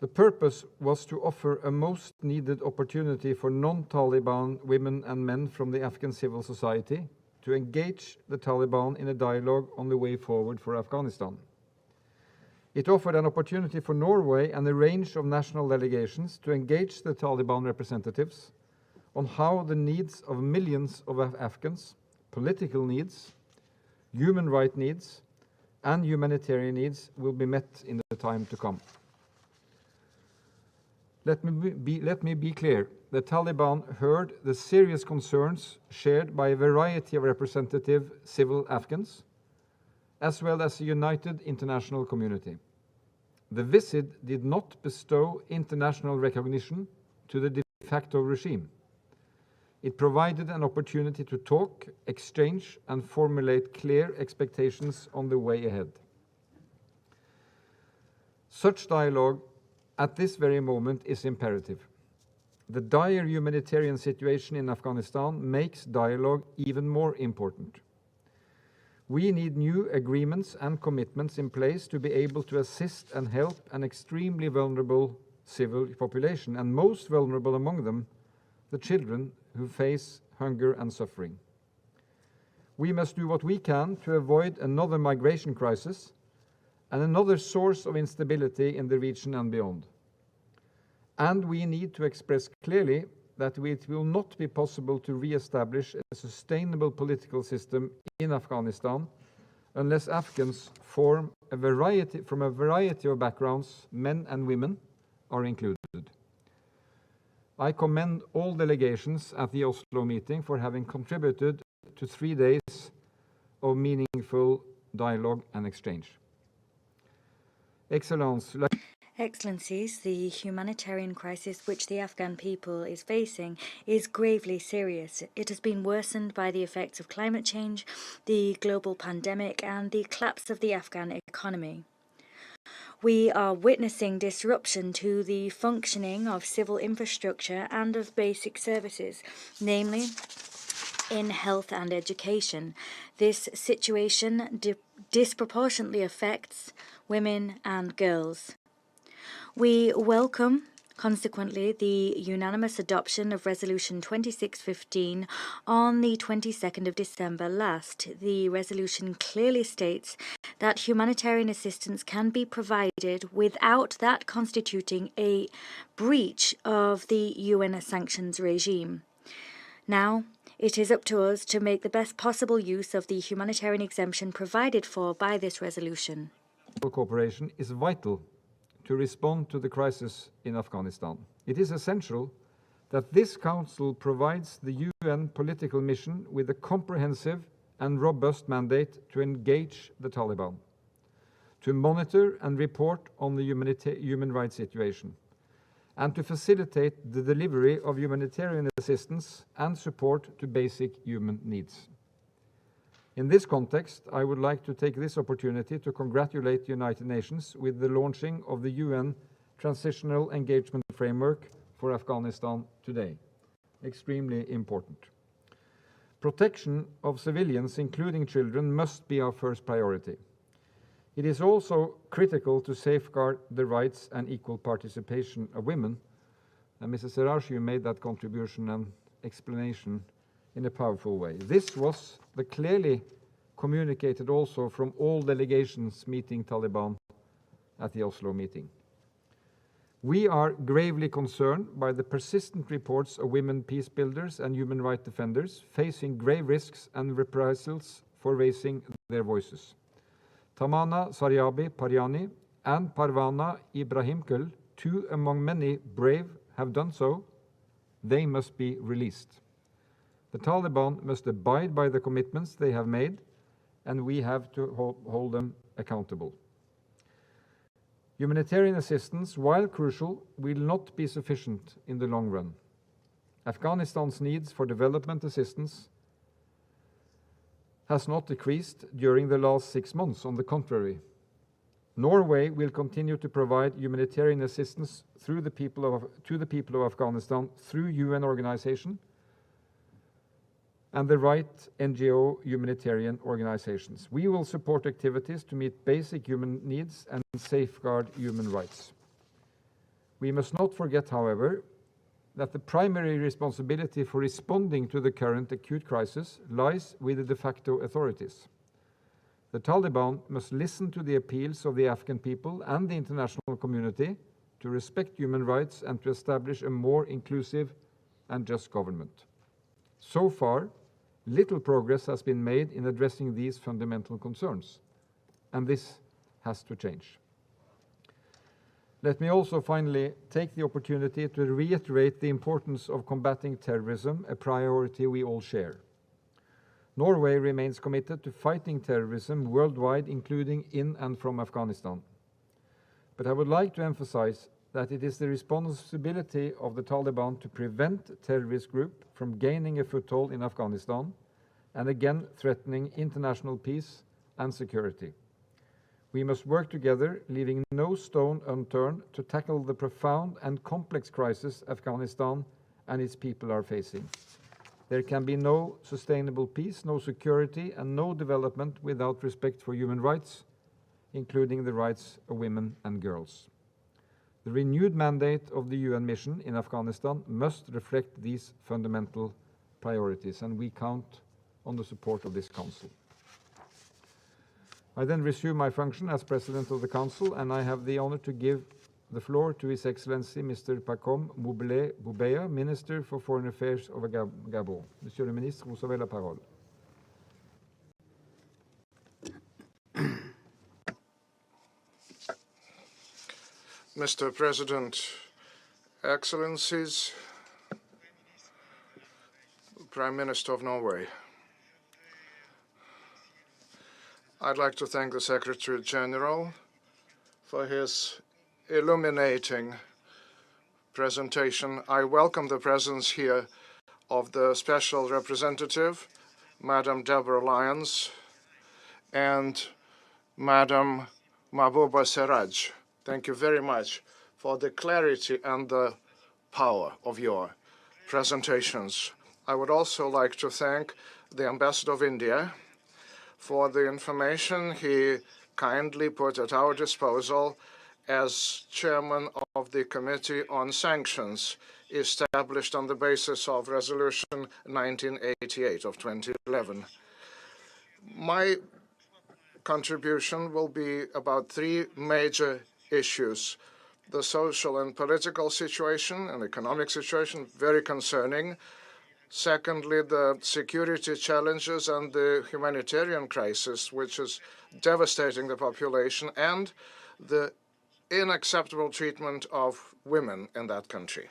S1: The purpose was to offer a most needed opportunity for non-Taliban women and men from the Afghan civil society to engage the Taliban in a dialogue on the way forward for Afghanistan. It offered an opportunity for Norway and a range of national delegations to engage the Taliban representatives on how the needs of millions of Afghans, political needs, human rights needs, and humanitarian needs will be met in the time to come. Let me be clear. The Taliban heard the serious concerns shared by a variety of representative civil Afghans, as well as a united international community. The visit did not bestow international recognition to the de facto regime. It provided an opportunity to talk, exchange, and formulate clear expectations on the way ahead. Such dialogue at this very moment is imperative. The dire humanitarian situation in Afghanistan makes dialogue even more important. We need new agreements and commitments in place to be able to assist and help an extremely vulnerable civil population, and most vulnerable among them, the children who face hunger and suffering. We must do what we can to avoid another migration crisis and another source of instability in the region and beyond. And we need to express clearly that it will not be possible to re-establish a sustainable political system in Afghanistan unless Afghans from a variety of backgrounds, men and women, are included. I commend all delegations at the Oslo meeting for having contributed to 3 days of meaningful dialogue and exchange.
S12: Excellencies, the humanitarian crisis which the Afghan people is facing is gravely serious. It has been worsened by the effects of climate change, the global pandemic, and the collapse of the Afghan economy. We are witnessing disruption to the functioning of civil infrastructure and of basic services, namely in health and education. This situation disproportionately affects women and girls. We welcome, consequently, the unanimous adoption of Resolution 2615 on the 22nd of December last. The resolution clearly states that humanitarian assistance can be provided without that constituting a breach of the UN sanctions regime. Now, it is up to us to make the best possible use of the humanitarian exemption provided for by this resolution.
S1: Cooperation is vital to respond to the crisis in Afghanistan. It is essential that this Council provides the UN political mission with a comprehensive and robust mandate to engage the Taliban, to monitor and report on the human rights situation, and to facilitate the delivery of humanitarian assistance and support to basic human needs. In this context, I would like to take this opportunity to congratulate the United Nations with the launching of the UN Transitional Engagement Framework for Afghanistan today. Extremely important. Protection of civilians, including children, must be our first priority. It is also critical to safeguard the rights and equal participation of women. And Mrs. Siraj, you made that contribution and explanation in a powerful way. This was the clearly communicated also from all delegations meeting Taliban at the Oslo meeting. We are gravely concerned by the persistent reports of women peace builders and human rights defenders facing grave risks and reprisals for raising their voices. Tamana Saryabi Paryani and Parvana Ibrahimkul, two among many brave, have done so. They must be released. The Taliban must abide by the commitments they have made, and we have to hold them accountable. Humanitarian assistance, while crucial, will not be sufficient in the long run. Afghanistan's needs for development assistance has not decreased during the last 6 months. On the contrary, Norway will continue to provide humanitarian assistance to the people of Afghanistan through UN organizations and the right NGO humanitarian organizations. We will support activities to meet basic human needs and safeguard human rights. We must not forget, however, that the primary responsibility for responding to the current acute crisis lies with the de facto authorities. The Taliban must listen to the appeals of the Afghan people and the international community to respect human rights and to establish a more inclusive and just government. So far, little progress has been made in addressing these fundamental concerns, and this has to change. Let me also finally take the opportunity to reiterate the importance of combating terrorism, a priority we all share. Norway remains committed to fighting terrorism worldwide, including in and from Afghanistan. But I would like to emphasize that it is the responsibility of the Taliban to prevent a terrorist group from gaining a foothold in Afghanistan and again threatening international peace and security. We must work together, leaving no stone unturned to tackle the profound and complex crisis Afghanistan and its people are facing. There can be no sustainable peace, no security, and no development without respect for human rights, including the rights of women and girls. The renewed mandate of the UN mission in Afghanistan must reflect these fundamental priorities, and we count on the support of this Council. I then resume my function as President of the Council, and I have the honor to give the floor to His Excellency Mr. Pacom Moublé Boubeya, Minister for Foreign Affairs of Gabon. Monsieur le Ministre, vous avez la parole.
S13: Mr. President, Excellencies, Prime Minister of Norway, I'd like to thank the Secretary General for his illuminating presentation. I welcome the presence here of the Special Representative, Madam Deborah Lyons, and Madam Mahbouba Seraj. Thank you very much for the clarity and the power of your presentations. I would also like to thank the Ambassador of India for the information he kindly put at our disposal as chairman of the Committee on Sanctions, established on the basis of Resolution 1988 of 2011. My contribution will be about three major issues: the social and political situation and economic situation, very concerning. Secondly, the security challenges and the humanitarian crisis, which is devastating the population, and the unacceptable treatment of women in that country.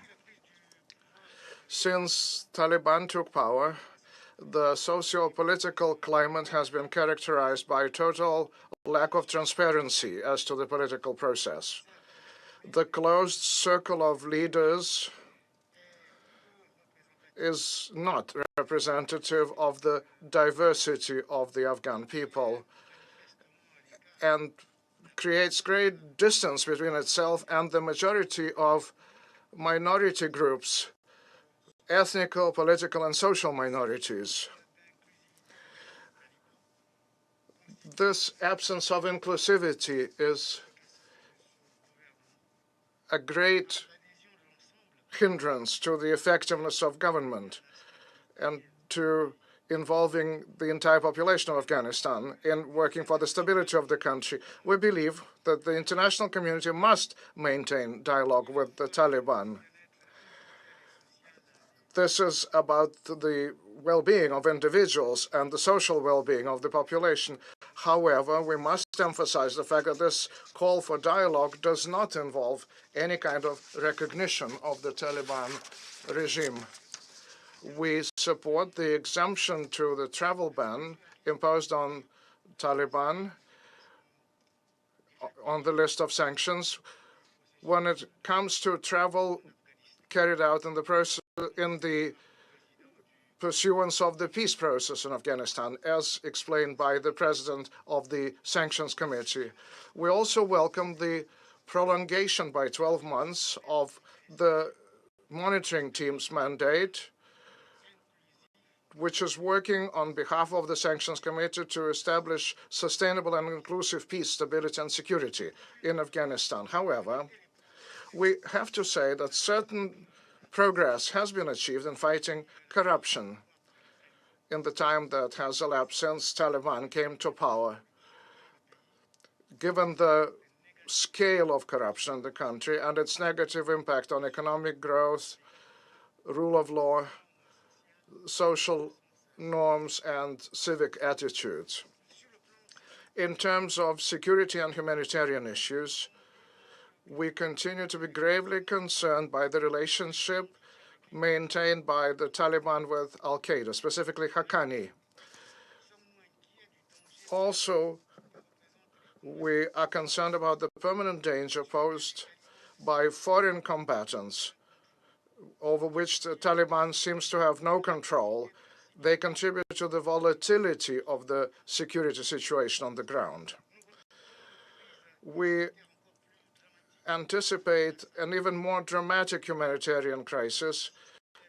S13: Since Taliban took power, the socio-political climate has been characterized by total lack of transparency as to the political process. The closed circle of leaders is not representative of the diversity of the Afghan people and creates great distance between itself and the majority of minority groups, ethnic, political, and social minorities. This absence of inclusivity is a great hindrance to the effectiveness of government and to involving the entire population of Afghanistan in working for the stability of the country. We believe that the international community must maintain dialogue with the Taliban. This is about the well-being of individuals and the social well-being of the population. However, we must emphasize the fact that this call for dialogue does not involve any kind of recognition of the Taliban regime. We support the exemption to the travel ban imposed on Taliban on the list of sanctions when it comes to travel carried out in the pursuance of the peace process in Afghanistan, as explained by the president of the Sanctions Committee. We also welcome the prolongation by 12 months of the monitoring team's mandate, which is working on behalf of the Sanctions Committee to establish sustainable and inclusive peace, stability, and security in Afghanistan. However, we have to say that certain progress has been achieved in fighting corruption in the time that has elapsed since Taliban came to power. Given the scale of corruption in the country and its negative impact on economic growth, rule of law, social norms, and civic attitudes. In terms of security and humanitarian issues, we continue to be gravely concerned by the relationship maintained by the Taliban with Al-Qaeda, specifically Haqqani. Also, we are concerned about the permanent danger posed by foreign combatants over which the Taliban seems to have no control. They contribute to the volatility of the security situation on the ground. We anticipate an even more dramatic humanitarian crisis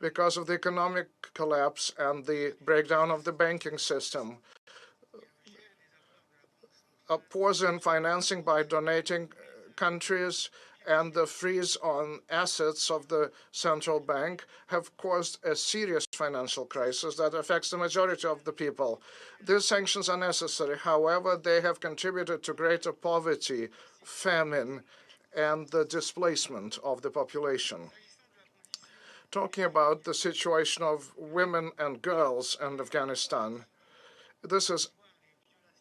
S13: because of the economic collapse and the breakdown of the banking system. A pause in financing by donating countries and the freeze on assets of the central bank have caused a serious financial crisis that affects the majority of the people. These sanctions are necessary. However, they have contributed to greater poverty, famine, and the displacement of the population. Talking about the situation of women and girls in Afghanistan, this is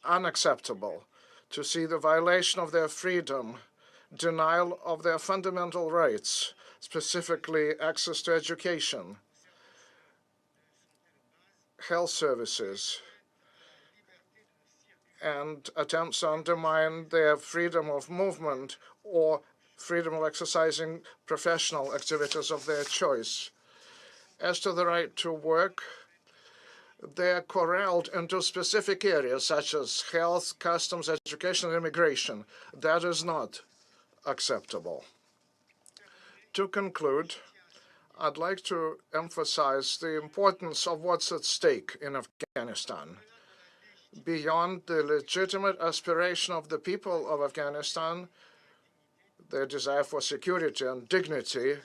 S13: unacceptable to see the violation of their freedom, denial of their fundamental rights, specifically access to education, health services, and attempts to undermine their freedom of movement or freedom of exercising professional activities of their choice. As to the right to work, they are corralled into specific areas such as health, customs, education, and immigration. That is not acceptable. To conclude, I'd like to emphasize the importance of what's at stake in Afghanistan. Beyond the legitimate aspiration of the people of Afghanistan, their desire for security and dignity,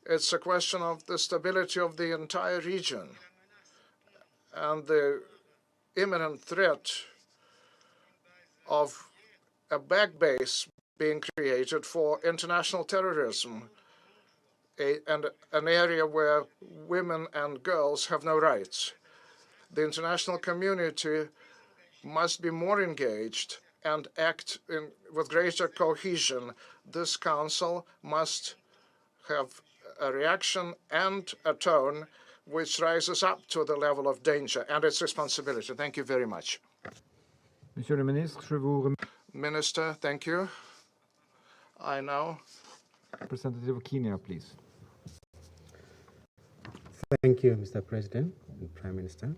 S13: it's a question of the stability of the entire region and the imminent threat of a back base being created for international terrorism, and an area where women and girls have no rights. The international community must be more engaged and act with greater cohesion. This Council must have a reaction and a tone which rises up to the level of danger and its responsibility. Thank you very much.
S1: Monsieur le Ministre, je vous remercie.
S13: Minister, thank you. I now.
S1: Representative of Kenya, please.
S14: Thank you, Mr. President and Prime Minister.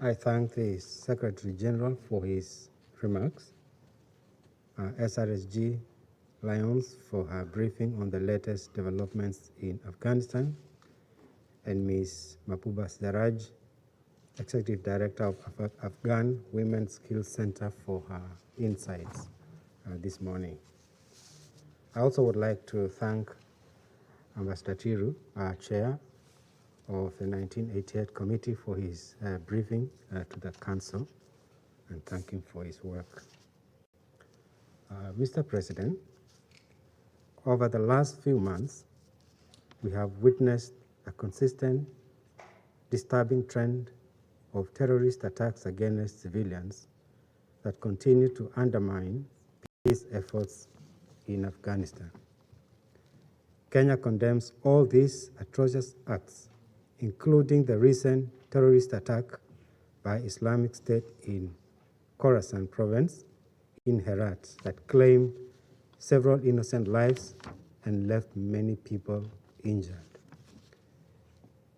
S14: I thank the Secretary General for his remarks, SRSG Lyons for her briefing on the latest developments in Afghanistan, and Ms. Mahbooba Siraj, Executive Director of Afghan Women's Skills Center, for her insights this morning. I also would like to thank Ambassador Tiru, our Chair of the 1988 committee for his briefing to the Council and thank him for his work. Mr. President, over the last few months, we have witnessed a consistent, disturbing trend of terrorist attacks against civilians that continue to undermine peace efforts in Afghanistan. Kenya condemns all these atrocious acts, including the recent terrorist attack by Islamic State in Khorasan province in Herat that claimed several innocent lives and left many people injured.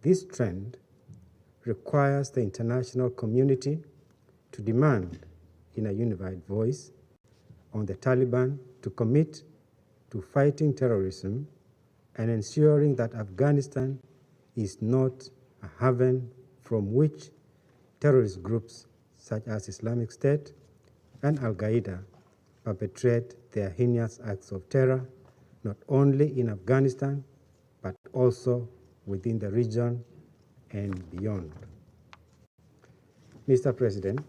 S14: This trend requires the international community to demand in a unified voice on the Taliban to commit to fighting terrorism and ensuring that Afghanistan is not a haven from which terrorist groups such as Islamic State and Al-Qaeda perpetrate their heinous acts of terror, not only in Afghanistan, but also within the region and beyond. Mr. President,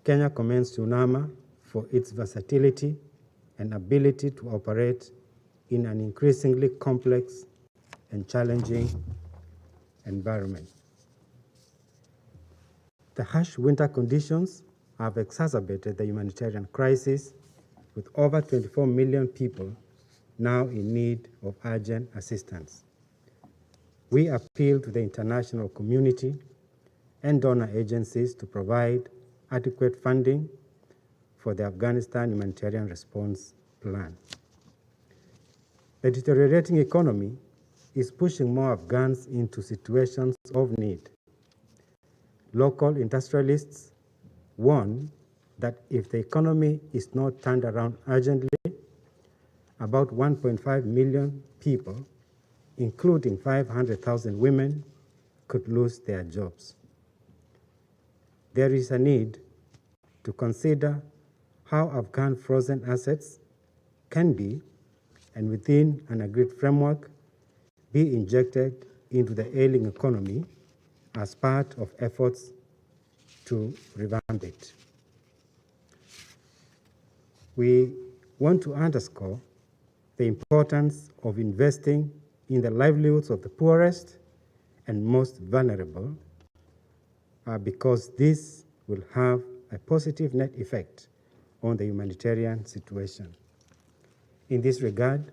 S14: Kenya commends UNAMA for its versatility and ability to operate in an increasingly complex and challenging environment. The harsh winter conditions have exacerbated the humanitarian crisis, with over 24 million people now in need of urgent assistance. We appeal to the international community and donor agencies to provide adequate funding for the Afghanistan humanitarian response plan. The deteriorating economy is pushing more Afghans into situations of need. Local industrialists warn that if the economy is not turned around urgently, about 1.5 million people, including 500,000 women, could lose their jobs. There is a need to consider how Afghan frozen assets can be, and within an agreed framework, be injected into the ailing economy as part of efforts to revamp it. We want to underscore the importance of investing in the livelihoods of the poorest and most vulnerable, because this will have a positive net effect on the humanitarian situation. In this regard,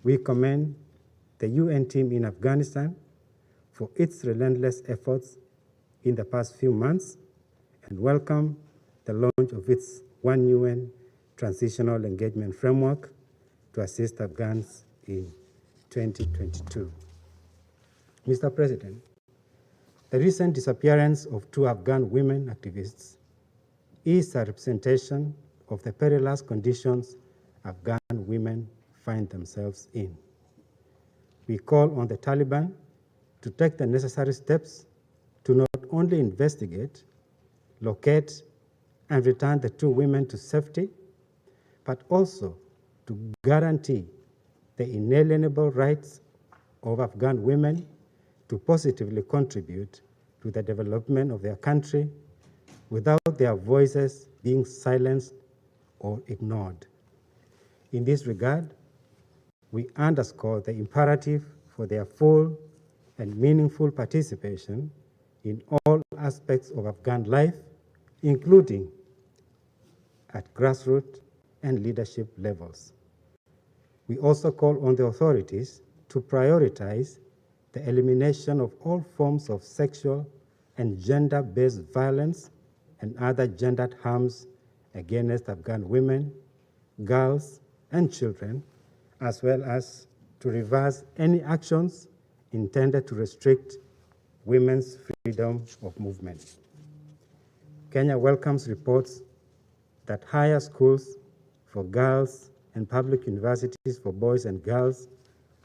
S14: we commend the UN team in Afghanistan for its relentless efforts in the past few months and welcome the launch of its One UN Transitional Engagement Framework to assist Afghans in 2022. Mr. President, the recent disappearance of 2 Afghan women activists is a representation of the perilous conditions Afghan women find themselves in. We call on the Taliban to take the necessary steps to not only investigate, locate, and return the 2 women to safety, but also to guarantee the inalienable rights of Afghan women to positively contribute to the development of their country without their voices being silenced or ignored. In this regard, we underscore the imperative for their full and meaningful participation in all aspects of Afghan life, including at grassroots and leadership levels. We also call on the authorities to prioritize the elimination of all forms of sexual and gender-based violence and other gendered harms against Afghan women, girls, and children, as well as to reverse any actions intended to restrict women's freedom of movement. Kenya welcomes reports that higher schools for girls and public universities for boys and girls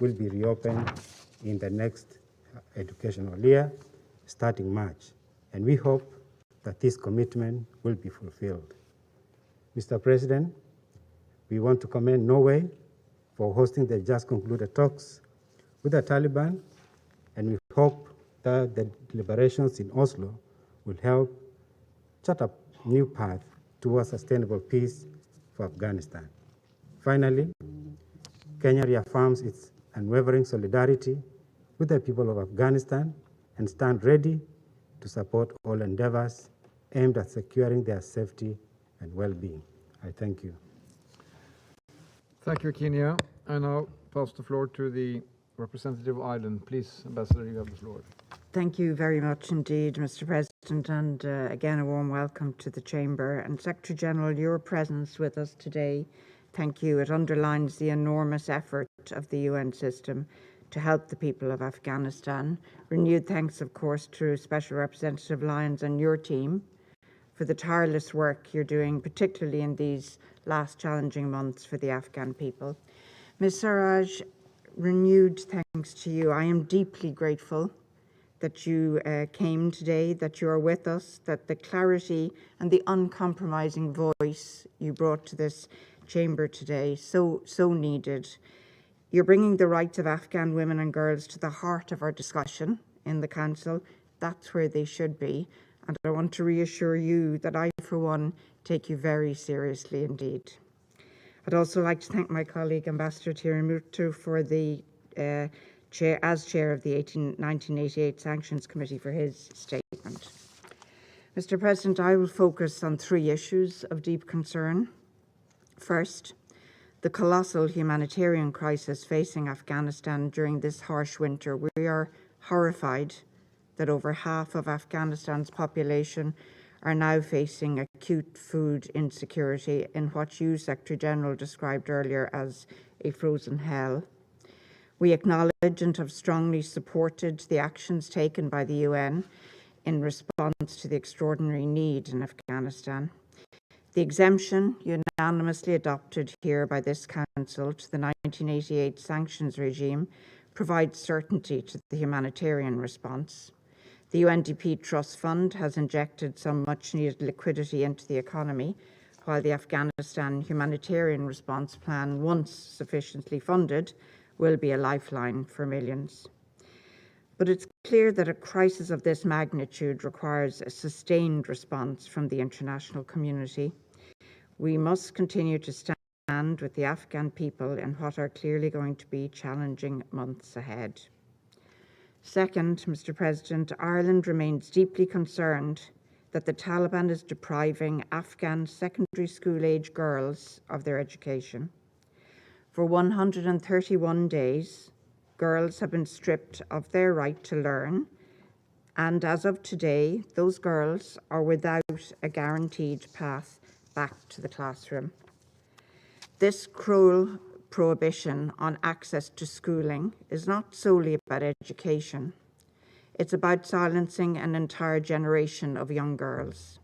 S14: will be reopened in the next educational year, starting March, and we hope that this commitment will be fulfilled. Mr. President, we want to commend Norway for hosting the just concluded talks with the Taliban, and we hope that the deliberations in Oslo will help chart a new path towards sustainable peace for Afghanistan. Finally, Kenya reaffirms its unwavering solidarity with the people of Afghanistan and stand ready to support all endeavors aimed at securing their safety and well-being. I thank you.
S1: Thank you, Kenya. I now pass the floor to the representative of Ireland. Please, Ambassador, you have the floor.
S15: Thank you very much indeed, Mr. President, and again a warm welcome to the Chamber. And Secretary General, your presence with us today, thank you. It underlines the enormous effort of the UN system to help the people of Afghanistan. Renewed thanks, of course, to Special Representative Lyons and your team for the tireless work you're doing, particularly in these last challenging months for the Afghan people. Ms. Sarraj, renewed thanks to you. I am deeply grateful that you came today, that you are with us, that the clarity and the uncompromising voice you brought to this chamber today, so needed. You're bringing the rights of Afghan women and girls to the heart of our discussion in the Council. That's where they should be. And I want to reassure you that I, for one, take you very seriously indeed. I'd also like to thank my colleague, Ambassador Tiramurtu, for the as chair of the 1988 Sanctions Committee, for his statement. Mr. President, I will focus on three issues of deep concern. First, the colossal humanitarian crisis facing Afghanistan during this harsh winter. We are horrified that over half of Afghanistan's population are now facing acute food insecurity in what you, Secretary General, described earlier as a frozen hell. We acknowledge and have strongly supported the actions taken by the UN in response to the extraordinary need in Afghanistan. The exemption unanimously adopted here by this Council to the 1988 sanctions regime provides certainty to the humanitarian response. The UNDP Trust Fund has injected some much-needed liquidity into the economy, while the Afghanistan Humanitarian Response Plan, once sufficiently funded, will be a lifeline for millions. But it's clear that a crisis of this magnitude requires a sustained response from the international community. We must continue to stand with the Afghan people in what are clearly going to be challenging months ahead. Second, Mr. President, Ireland remains deeply concerned that the Taliban is depriving Afghan secondary school-age girls of their education. For 131 days, girls have been stripped of their right to learn, and as of today, those girls are without a guaranteed path back to the classroom. This cruel prohibition on access to schooling is not solely about education. It's about silencing an entire generation of young girls.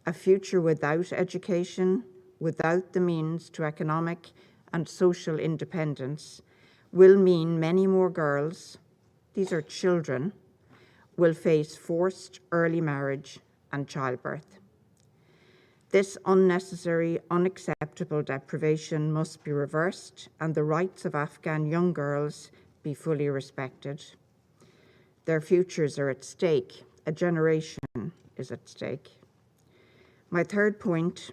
S15: A future without education, without the means to economic and social independence, will mean many more girls, these are children, will face forced early marriage and childbirth. This unnecessary, unacceptable deprivation must be reversed and the rights of Afghan young girls be fully respected. Their futures are at stake. A generation is at stake. My third point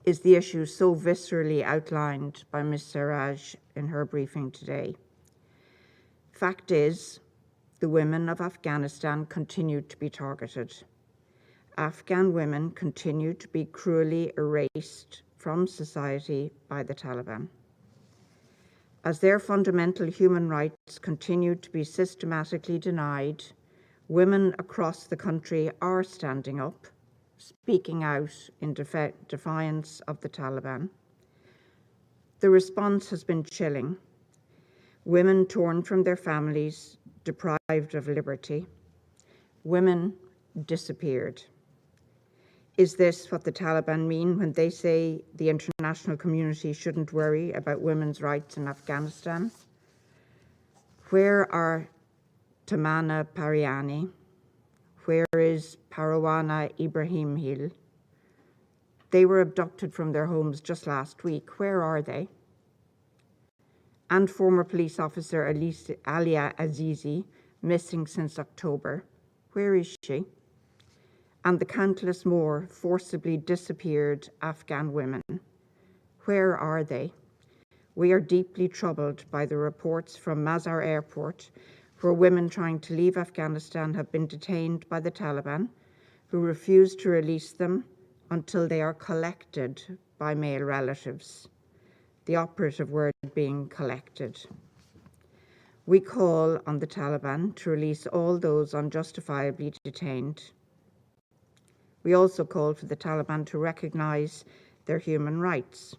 S15: is the issue so viscerally outlined by Ms. Sarraj in her briefing today. Fact is, the women of Afghanistan continue to be targeted. Afghan women continue to be cruelly erased from society by the Taliban. As their fundamental human rights continue to be systematically denied, women across the country are standing up, speaking out in defiance of the Taliban. The response has been chilling. Women torn from their families, deprived of liberty. Women disappeared. Is this what the Taliban mean when they say the international community shouldn't worry about women's rights in Afghanistan? Where are Tamana Pariani? Where is Parawana Ibrahim Hill? They were abducted from their homes just last week. Where are they? and former police officer Alia Azizi, missing since October. Where is she? And the countless more forcibly disappeared Afghan women. Where are they? We are deeply troubled by the reports from Mazar Airport, where women trying to leave Afghanistan have been detained by the Taliban, who refuse to release them until they are collected by male relatives. The operative word being collected. We call on the Taliban to release all those unjustifiably detained. We also call for the Taliban to recognize their human rights.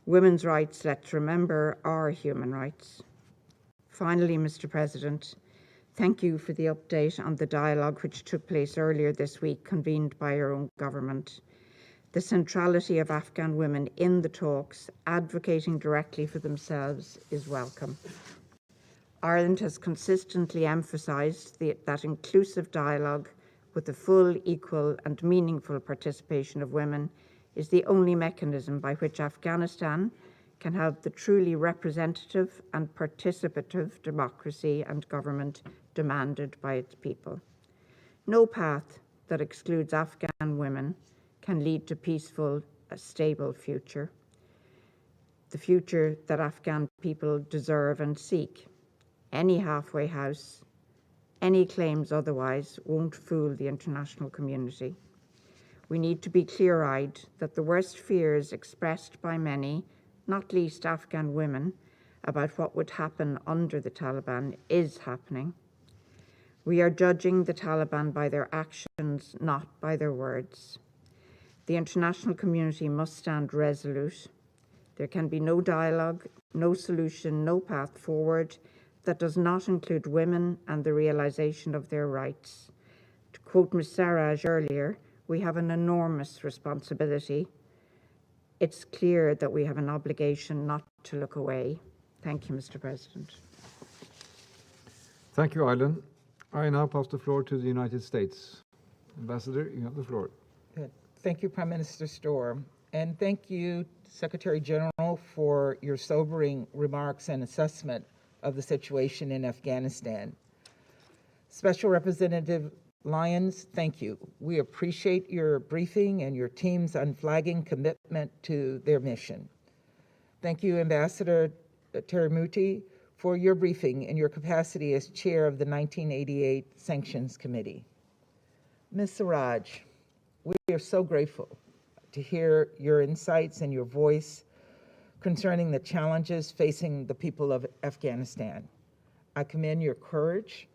S15: Women's rights, let's remember, are human rights. Finally, Mr. President, thank you for the update on the dialogue which took place earlier this week, convened by your own government. The centrality of Afghan women in the talks, advocating directly for themselves, is welcome. Ireland has consistently emphasised that inclusive dialogue with the full, equal and meaningful participation of women is the only mechanism by which Afghanistan can have the truly representative and participative democracy and government demanded by its people. No path that excludes Afghan women can lead to peaceful, a stable future, the future that Afghan people deserve and seek. Any halfway house, any claims otherwise won't fool the international community. We need to be clear-eyed that the worst fears expressed by many, not least Afghan women, about what would happen under the Taliban is happening. We are judging the Taliban by their actions, not by their words. The international community must stand resolute. There can be no dialogue, no solution, no path forward that does not include women and the realization of their rights. To quote Ms. Sarraj earlier, we have an enormous responsibility. It's clear that we have an obligation not to look away. Thank you, Mr. President.
S16: Thank you, Ireland. I now pass the floor to the United States. Ambassador, you have the floor.
S17: Good. Thank you, Prime Minister Storr. And thank you, Secretary General, for your sobering remarks and assessment of the situation in Afghanistan. Special Representative Lyons, thank you. We appreciate your briefing and your team's unflagging commitment to their mission. Thank you, Ambassador Teramuti, for your briefing in your capacity as chair of the 1988 Sanctions Committee. Ms. Siraj, we are so grateful to hear your insights and your voice concerning the challenges facing the people of Afghanistan. I commend your courage.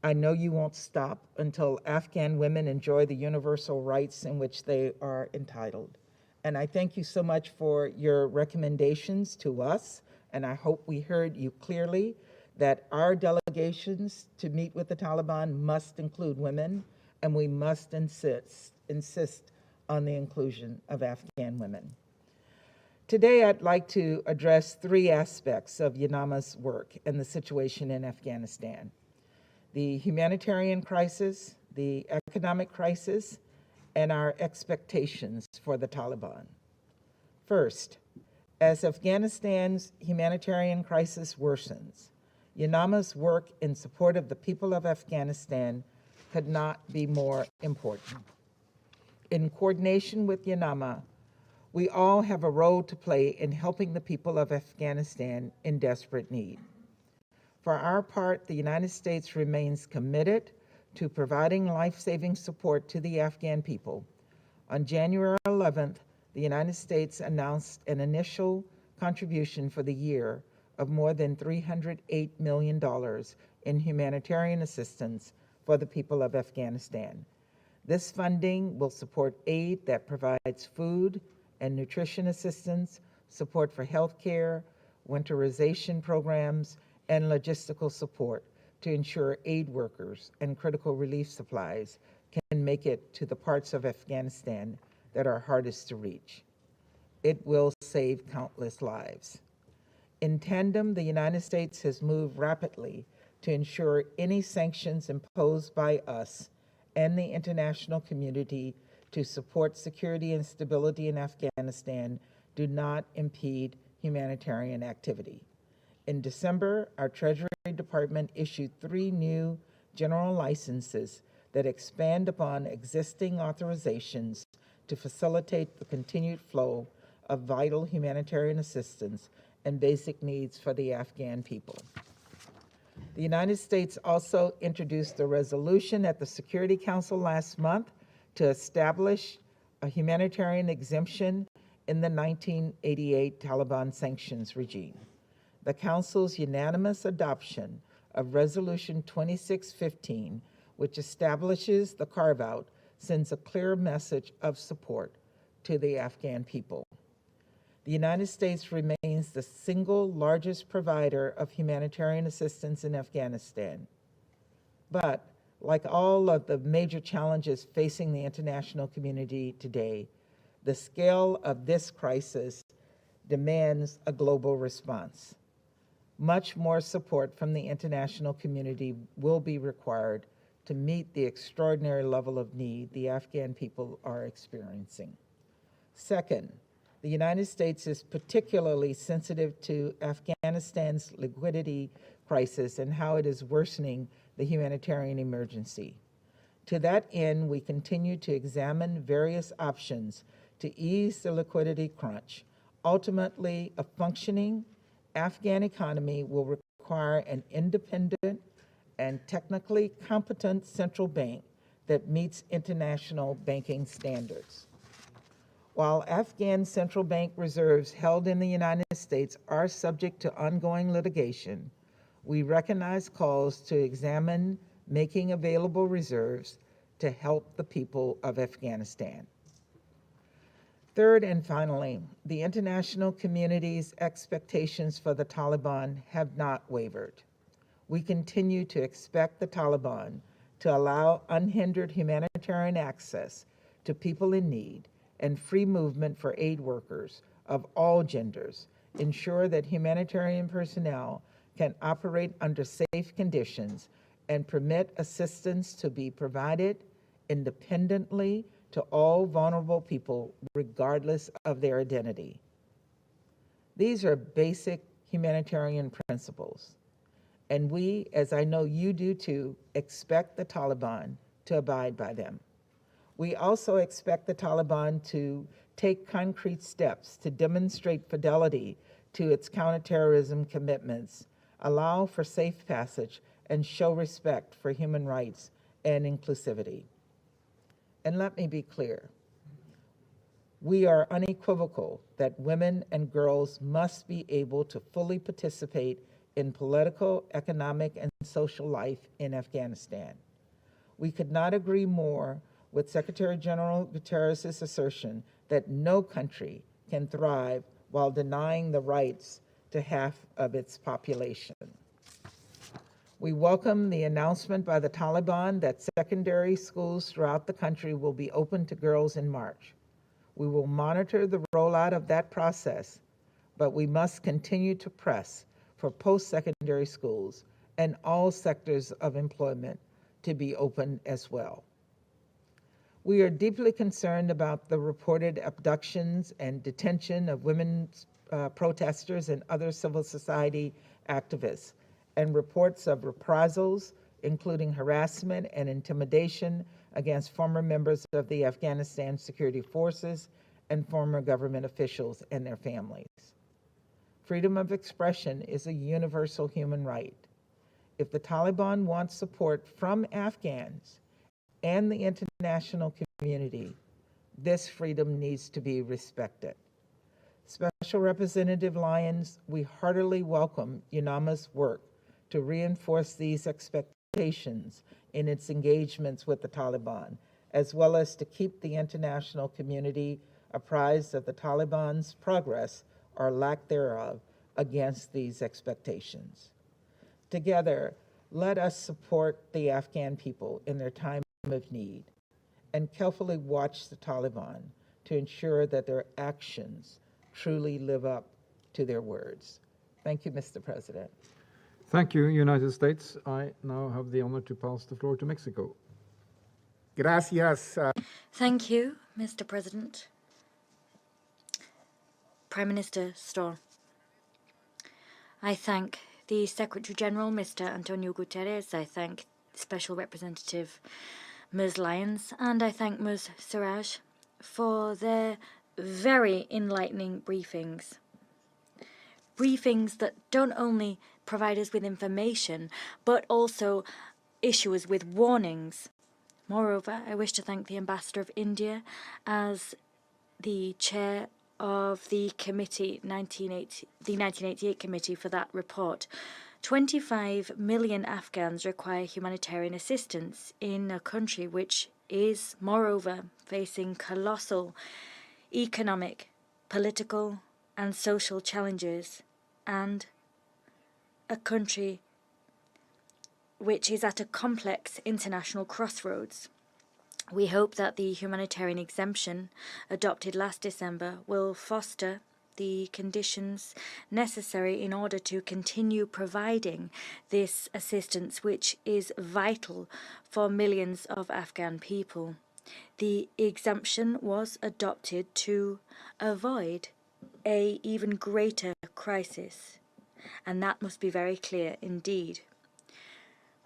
S17: I know you won't stop until Afghan women enjoy the universal rights in which they are entitled. And I thank you so much for your recommendations to us, and I hope we heard you clearly that our delegations to meet with the Taliban must include women, and we must insist on the inclusion of Afghan women. Today, I'd like to address three aspects of UNAMA's work and the situation in Afghanistan: the humanitarian crisis, the economic crisis, and our expectations for the Taliban. First, as Afghanistan's humanitarian crisis worsens, UNAMA's work in support of the people of Afghanistan could not be more important. In coordination with UNAMA, we all have a role to play in helping the people of Afghanistan in desperate need. For our part, the United States remains committed to providing life-saving support to the Afghan people. On January 11th, the United States announced an initial contribution for the year of more than $308 million in humanitarian assistance for the people of Afghanistan. This funding will support aid that provides food and nutrition assistance, support for health care, winterization programs, and logistical support to ensure aid workers and critical relief supplies can make it to the parts of Afghanistan that are hardest to reach. It will save countless lives. In tandem, the United States has moved rapidly to ensure any sanctions imposed by us and the international community to support security and stability in Afghanistan do not impede humanitarian activity. In December, our Treasury Department issued 3 new general licenses that expand upon existing authorizations to facilitate the continued flow of vital humanitarian assistance and basic needs for the Afghan people. The United States also introduced a resolution at the Security Council last month to establish a humanitarian exemption in the 1988 Taliban sanctions regime. The Council's unanimous adoption of Resolution 2615, which establishes the carve-out, sends a clear message of support to the Afghan people. The United States remains the single largest provider of humanitarian assistance in Afghanistan. But, like all of the major challenges facing the international community today, the scale of this crisis demands a global response. Much more support from the international community will be required to meet the extraordinary level of need the Afghan people are experiencing. Second, the United States is particularly sensitive to Afghanistan's liquidity crisis and how it is worsening the humanitarian emergency. To that end, we continue to examine various options to ease the liquidity crunch. Ultimately, a functioning Afghan economy will require an independent and technically competent central bank that meets international banking standards. While Afghan central bank reserves held in the United States are subject to ongoing litigation, we recognize calls to examine making available reserves to help the people of Afghanistan. Third and finally, the international community's expectations for the Taliban have not wavered. We continue to expect the Taliban to allow unhindered humanitarian access to people in need and free movement for aid workers of all genders, ensure that humanitarian personnel can operate under safe conditions, and permit assistance to be provided independently to all vulnerable people, regardless of their identity. These are basic humanitarian principles, and we, as I know you do too, expect the Taliban to abide by them. We also expect the Taliban to take concrete steps to demonstrate fidelity to its counterterrorism commitments, allow for safe passage, and show respect for human rights and inclusivity. And let me be clear, we are unequivocal that women and girls must be able to fully participate in political, economic, and social life in Afghanistan. We could not agree more with Secretary General Guterres' assertion that no country can thrive while denying the rights to half of its population. We welcome the announcement by the Taliban that secondary schools throughout the country will be open to girls in March. We will monitor the rollout of that process, but we must continue to press for post-secondary schools and all sectors of employment to be open as well. We are deeply concerned about the reported abductions and detention of women protesters and other civil society activists, and reports of reprisals, including harassment and intimidation against former members of the Afghanistan security forces and former government officials and their families. Freedom of expression is a universal human right. If the Taliban wants support from Afghans and the international community, this freedom needs to be respected. Special Representative Lyons, we heartily welcome UNAMA's work to reinforce these expectations in its engagements with the Taliban, as well as to keep the international community apprised of the Taliban's progress or lack thereof against these expectations. Together, let us support the Afghan people in their time of need and carefully watch the Taliban to ensure that their actions truly live up to their words. Thank you, Mr. President.
S16: Thank you, United States. I now have the honor to pass the floor to Mexico.
S18: Gracias.
S12: Thank you, Mr. President. Prime Minister Storr. I thank the Secretary General, Mr. Antonio Guterres. I thank Special Representative Ms. Lyons, and I thank Ms. Siraj for their very enlightening briefings. Briefings that don't only provide us with information, but also issue us with warnings. Moreover, I wish to thank the Ambassador of India as the chair of the committee, the 1988 committee, for that report. 25 million Afghans require humanitarian assistance in a country which is, moreover, facing colossal economic, political, and social challenges, and a country which is at a complex international crossroads. We hope that the humanitarian exemption adopted last December will foster the conditions necessary in order to continue providing this assistance, which is vital for millions of Afghan people. The exemption was adopted to avoid an even greater crisis, and that must be very clear indeed.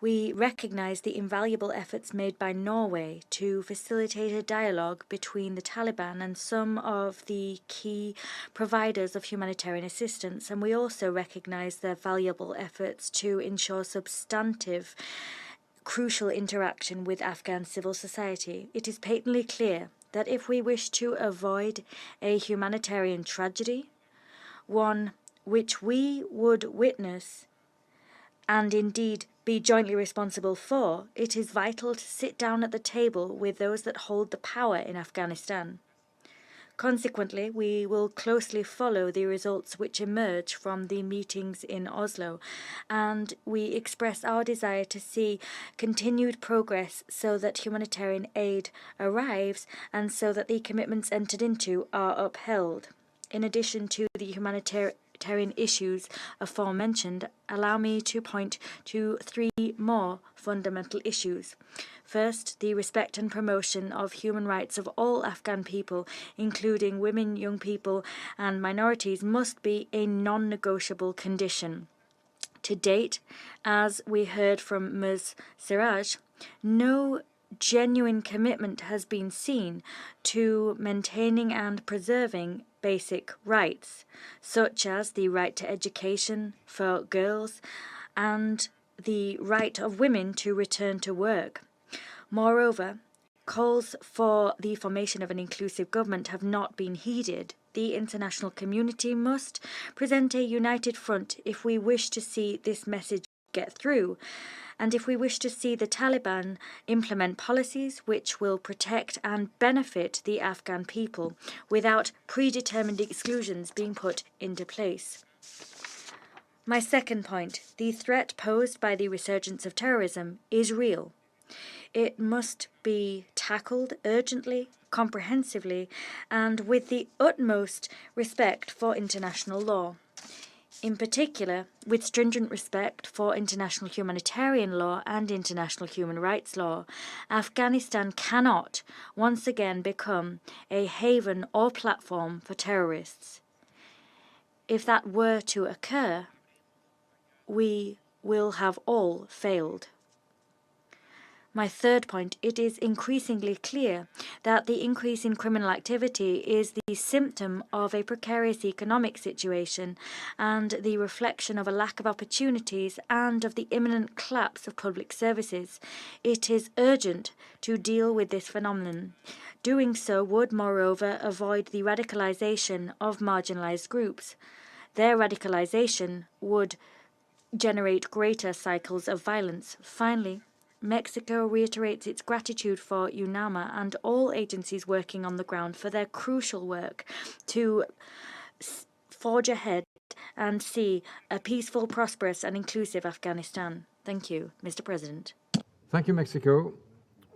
S12: We recognise the invaluable efforts made by Norway to facilitate a dialogue between the Taliban and some of the key providers of humanitarian assistance, and we also recognise their valuable efforts to ensure substantive, crucial interaction with Afghan civil society. It is patently clear that if we wish to avoid a humanitarian tragedy, one which we would witness and indeed be jointly responsible for, it is vital to sit down at the table with those that hold the power in Afghanistan. Consequently, we will closely follow the results which emerge from the meetings in Oslo, and we express our desire to see continued progress so that humanitarian aid arrives and so that the commitments entered into are upheld. In addition to the humanitarian issues aforementioned, allow me to point to three more fundamental issues. First, the respect and promotion of human rights of all Afghan people, including women, young people, and minorities, must be a non-negotiable condition. To date, as we heard from Ms. Siraj, no genuine commitment has been seen to maintaining and preserving basic rights, such as the right to education for girls and the right of women to return to work. Moreover, calls for the formation of an inclusive government have not been heeded. The international community must present a united front if we wish to see this message get through, and if we wish to see the Taliban implement policies which will protect and benefit the Afghan people without predetermined exclusions being put into place. My second point, the threat posed by the resurgence of terrorism is real. It must be tackled urgently, comprehensively, and with the utmost respect for international law. In particular, with stringent respect for international humanitarian law and international human rights law, Afghanistan cannot once again become a haven or platform for terrorists. If that were to occur, we will have all failed. My third point, it is increasingly clear that the increase in criminal activity is the symptom of a precarious economic situation and the reflection of a lack of opportunities and of the imminent collapse of public services. It is urgent to deal with this phenomenon. Doing so would, moreover, avoid the radicalization of marginalized groups. Their radicalization would generate greater cycles of violence. Finally, Mexico reiterates its gratitude for UNAMA and all agencies working on the ground for their crucial work to forge ahead and see a peaceful, prosperous and inclusive Afghanistan. Thank you, Mr. President.
S16: Thank you, Mexico.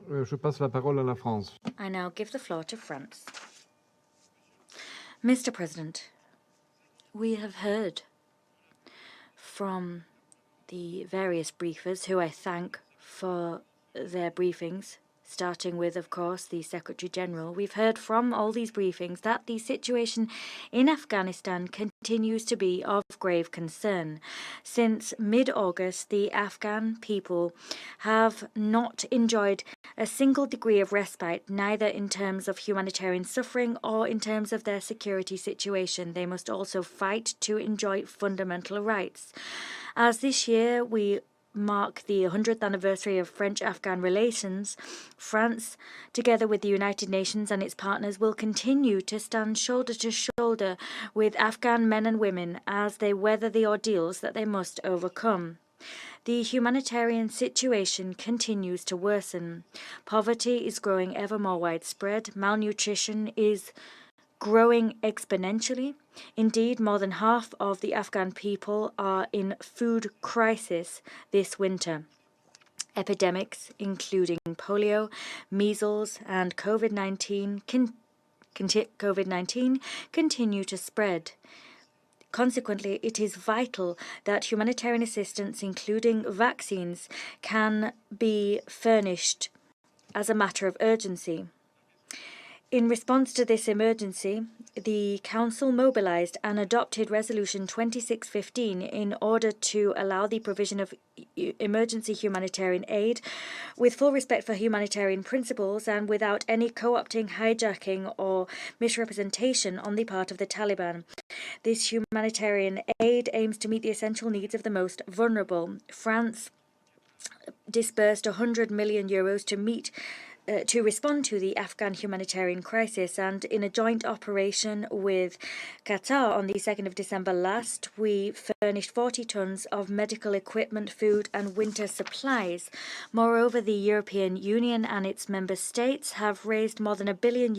S16: Je passe la parole à la France.
S12: I now give the floor to France. Mr. President, we have heard from the various briefers, who I thank for their briefings, starting with, of course, the Secretary General. We've heard from all these briefings that the situation in Afghanistan continues to be of grave concern. Since mid-August, the Afghan people have not enjoyed a single degree of respite, neither in terms of humanitarian suffering or in terms of their security situation. They must also fight to enjoy fundamental rights. As this year we mark the 100th anniversary of French-Afghan relations, France, together with the United Nations and its partners, will continue to stand shoulder to shoulder with Afghan men and women as they weather the ordeals that they must overcome. The humanitarian situation continues to worsen. Poverty is growing ever more widespread. Malnutrition is growing exponentially. Indeed, more than half of the Afghan people are in food crisis this winter. Epidemics, including polio, measles, and COVID-19 continue to spread. Consequently, it is vital that humanitarian assistance, including vaccines, can be furnished as a matter of urgency. In response to this emergency, the Council mobilized and adopted Resolution 2615 in order to allow the provision of emergency humanitarian aid with full respect for humanitarian principles and without any co-opting, hijacking or misrepresentation on the part of the Taliban. This humanitarian aid aims to meet the essential needs of the most vulnerable. France disbursed €100 million to respond to the Afghan humanitarian crisis, and in a joint operation with Qatar on the 2nd of December last, we furnished 40 tons of medical equipment, food and winter supplies. Moreover, the European Union and its member states have raised more than €1 billion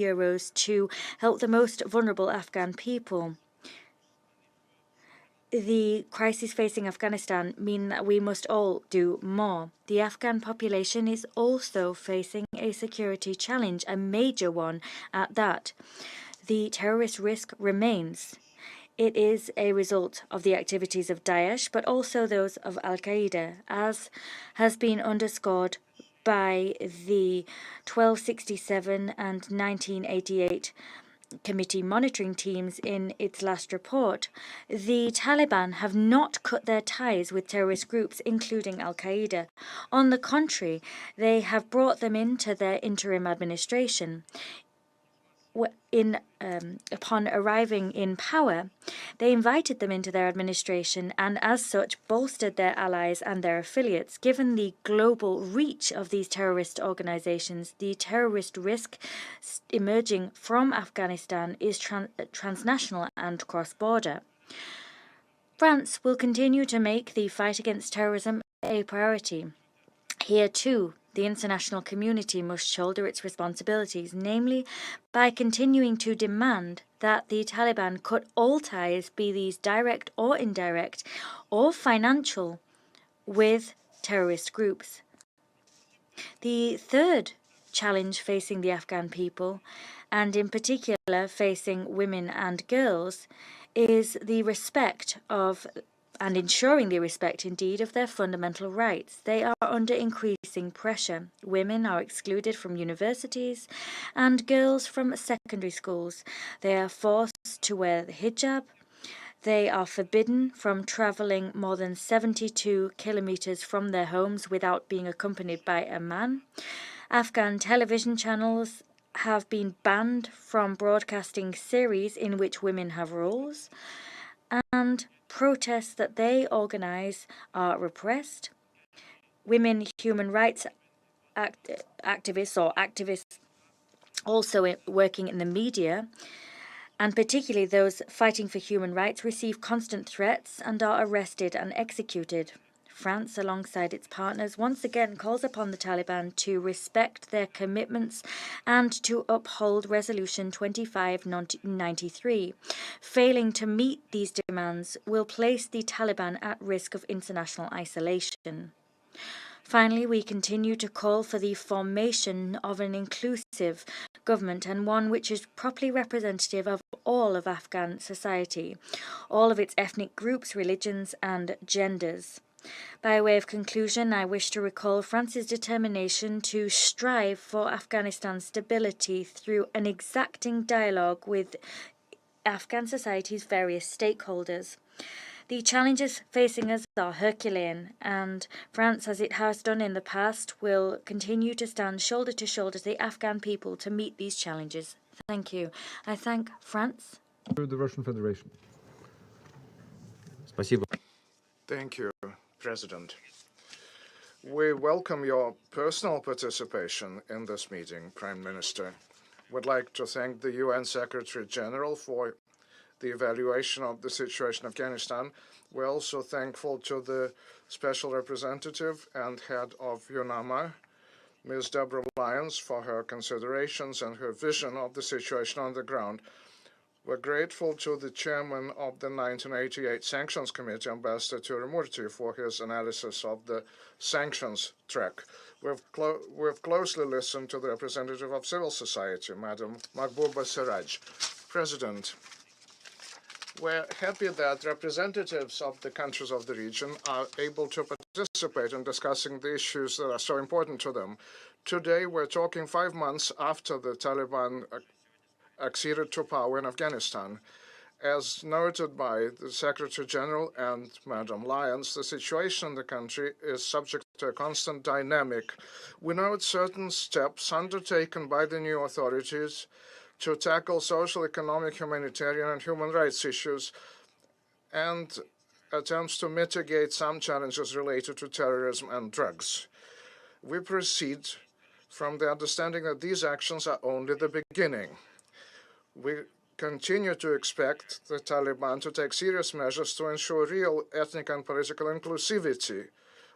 S12: to help the most vulnerable Afghan people. The crisis facing Afghanistan mean that we must all do more. The Afghan population is also facing a security challenge, a major one at that. The terrorist risk remains. It is a result of the activities of Daesh, but also those of Al-Qaeda, as has been underscored by the 1267 and 1988 committee monitoring teams in its last report. The Taliban have not cut their ties with terrorist groups, including Al-Qaeda. On the contrary, they have brought them into their interim administration. Upon arriving in power, they invited them into their administration and as such bolstered their allies and their affiliates. Given the global reach of these terrorist organizations, the terrorist risk emerging from Afghanistan is transnational and cross-border. France will continue to make the fight against terrorism a priority. Here too, the international community must shoulder its responsibilities, namely by continuing to demand that the Taliban cut all ties, be these direct or indirect, or financial, with terrorist groups. The third challenge facing the Afghan people, and in particular facing women and girls, is the respect of and ensuring the respect, indeed, of their fundamental rights. They are under increasing pressure. Women are excluded from universities and girls from secondary schools. They are forced to wear the hijab. They are forbidden from traveling more than 72 kilometers from their homes without being accompanied by a man. Afghan television channels have been banned from broadcasting series in which women have roles, and protests that they organize are repressed. Women human rights activists also working in the media, and particularly those fighting for human rights, receive constant threats and are arrested and executed. France, alongside its partners, once again calls upon the Taliban to respect their commitments and to uphold Resolution 2593. Failing to meet these demands will place the Taliban at risk of international isolation. Finally, we continue to call for the formation of an inclusive government and one which is properly representative of all of Afghan society, all of its ethnic groups, religions and genders. By way of conclusion, I wish to recall France's determination to strive for Afghanistan's stability through an exacting dialogue with Afghan society's various stakeholders. The challenges facing us are Herculean, and France, as it has done in the past, will continue to stand shoulder to shoulder with the Afghan people to meet these challenges. Thank you. I thank France.
S16: The Russian Federation.
S13: Thank you, President. We welcome your personal participation in this meeting, Prime Minister. Would like to thank the UN Secretary General for the evaluation of the situation in Afghanistan. We're also thankful to the Special Representative and Head of UNAMA, Ms. Deborah Lyons, for her considerations and her vision of the situation on the ground. We're grateful to the Chairman of the 1988 Sanctions Committee, Ambassador Tirumourti, for his analysis of the sanctions track. We've closely listened to the representative of civil society, Madam Mahbouba Siraj. President, we're happy that representatives of the countries of the region are able to participate in discussing the issues that are so important to them. Today, we're talking 5 months after the Taliban acceded to power in Afghanistan. As noted by the Secretary General and Madam Lyons, the situation in the country is subject to a constant dynamic. We note certain steps undertaken by the new authorities to tackle social, economic, humanitarian, and human rights issues, and attempts to mitigate some challenges related to terrorism and drugs. We proceed from the understanding that these actions are only the beginning. We continue to expect the Taliban to take serious measures to ensure real ethnic and political inclusivity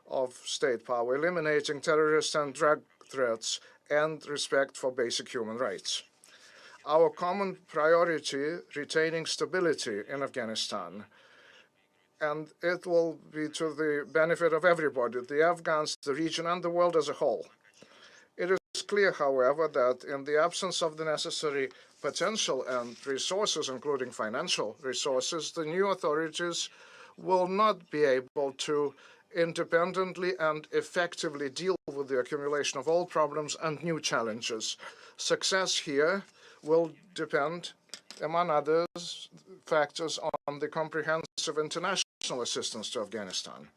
S13: of state power, eliminating terrorist and drug threats, and respect for basic human rights. Our common priority, retaining stability in Afghanistan, and it will be to the benefit of everybody, the Afghans, the region, and the world as a whole. It is clear, however, that in the absence of the necessary potential and resources, including financial resources, the new authorities will not be able to independently and effectively deal with the accumulation of old problems and new challenges. Success here will depend, among other factors, on the comprehensive international assistance to Afghanistan.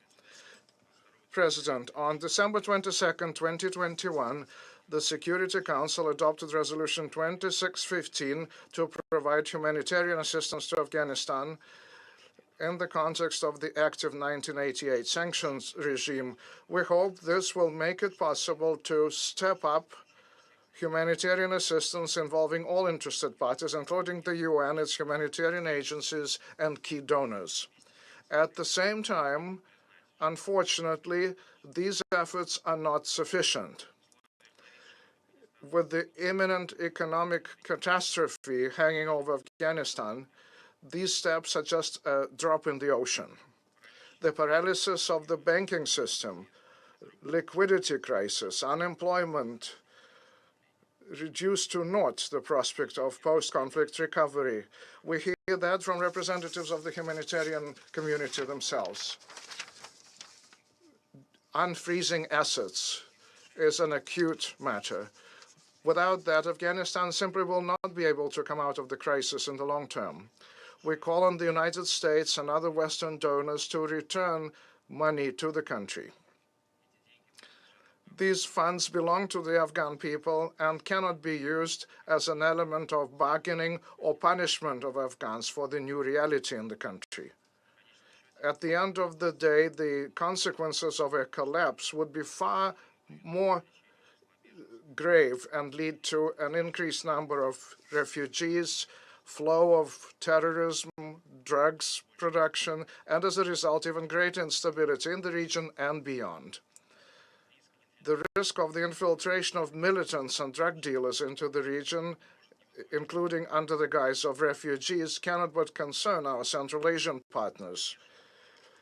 S13: President, on December 22nd, 2021, the Security Council adopted Resolution 2615 to provide humanitarian assistance to Afghanistan in the context of the active 1988 sanctions regime. We hope this will make it possible to step up humanitarian assistance involving all interested parties, including the UN, its humanitarian agencies, and key donors. At the same time, unfortunately, these efforts are not sufficient. With the imminent economic catastrophe hanging over Afghanistan, these steps are just a drop in the ocean. The paralysis of the banking system, liquidity crisis, unemployment, reduced to naught the prospect of post-conflict recovery. We hear that from representatives of the humanitarian community themselves. Unfreezing assets is an acute matter. Without that, Afghanistan simply will not be able to come out of the crisis in the long term. We call on the United States and other Western donors to return money to the country. These funds belong to the Afghan people and cannot be used as an element of bargaining or punishment of Afghans for the new reality in the country. At the end of the day, the consequences of a collapse would be far more grave and lead to an increased number of refugees, flow of terrorism, drugs production, and as a result, even greater instability in the region and beyond. The risk of the infiltration of militants and drug dealers into the region, including under the guise of refugees, cannot but concern our Central Asian partners.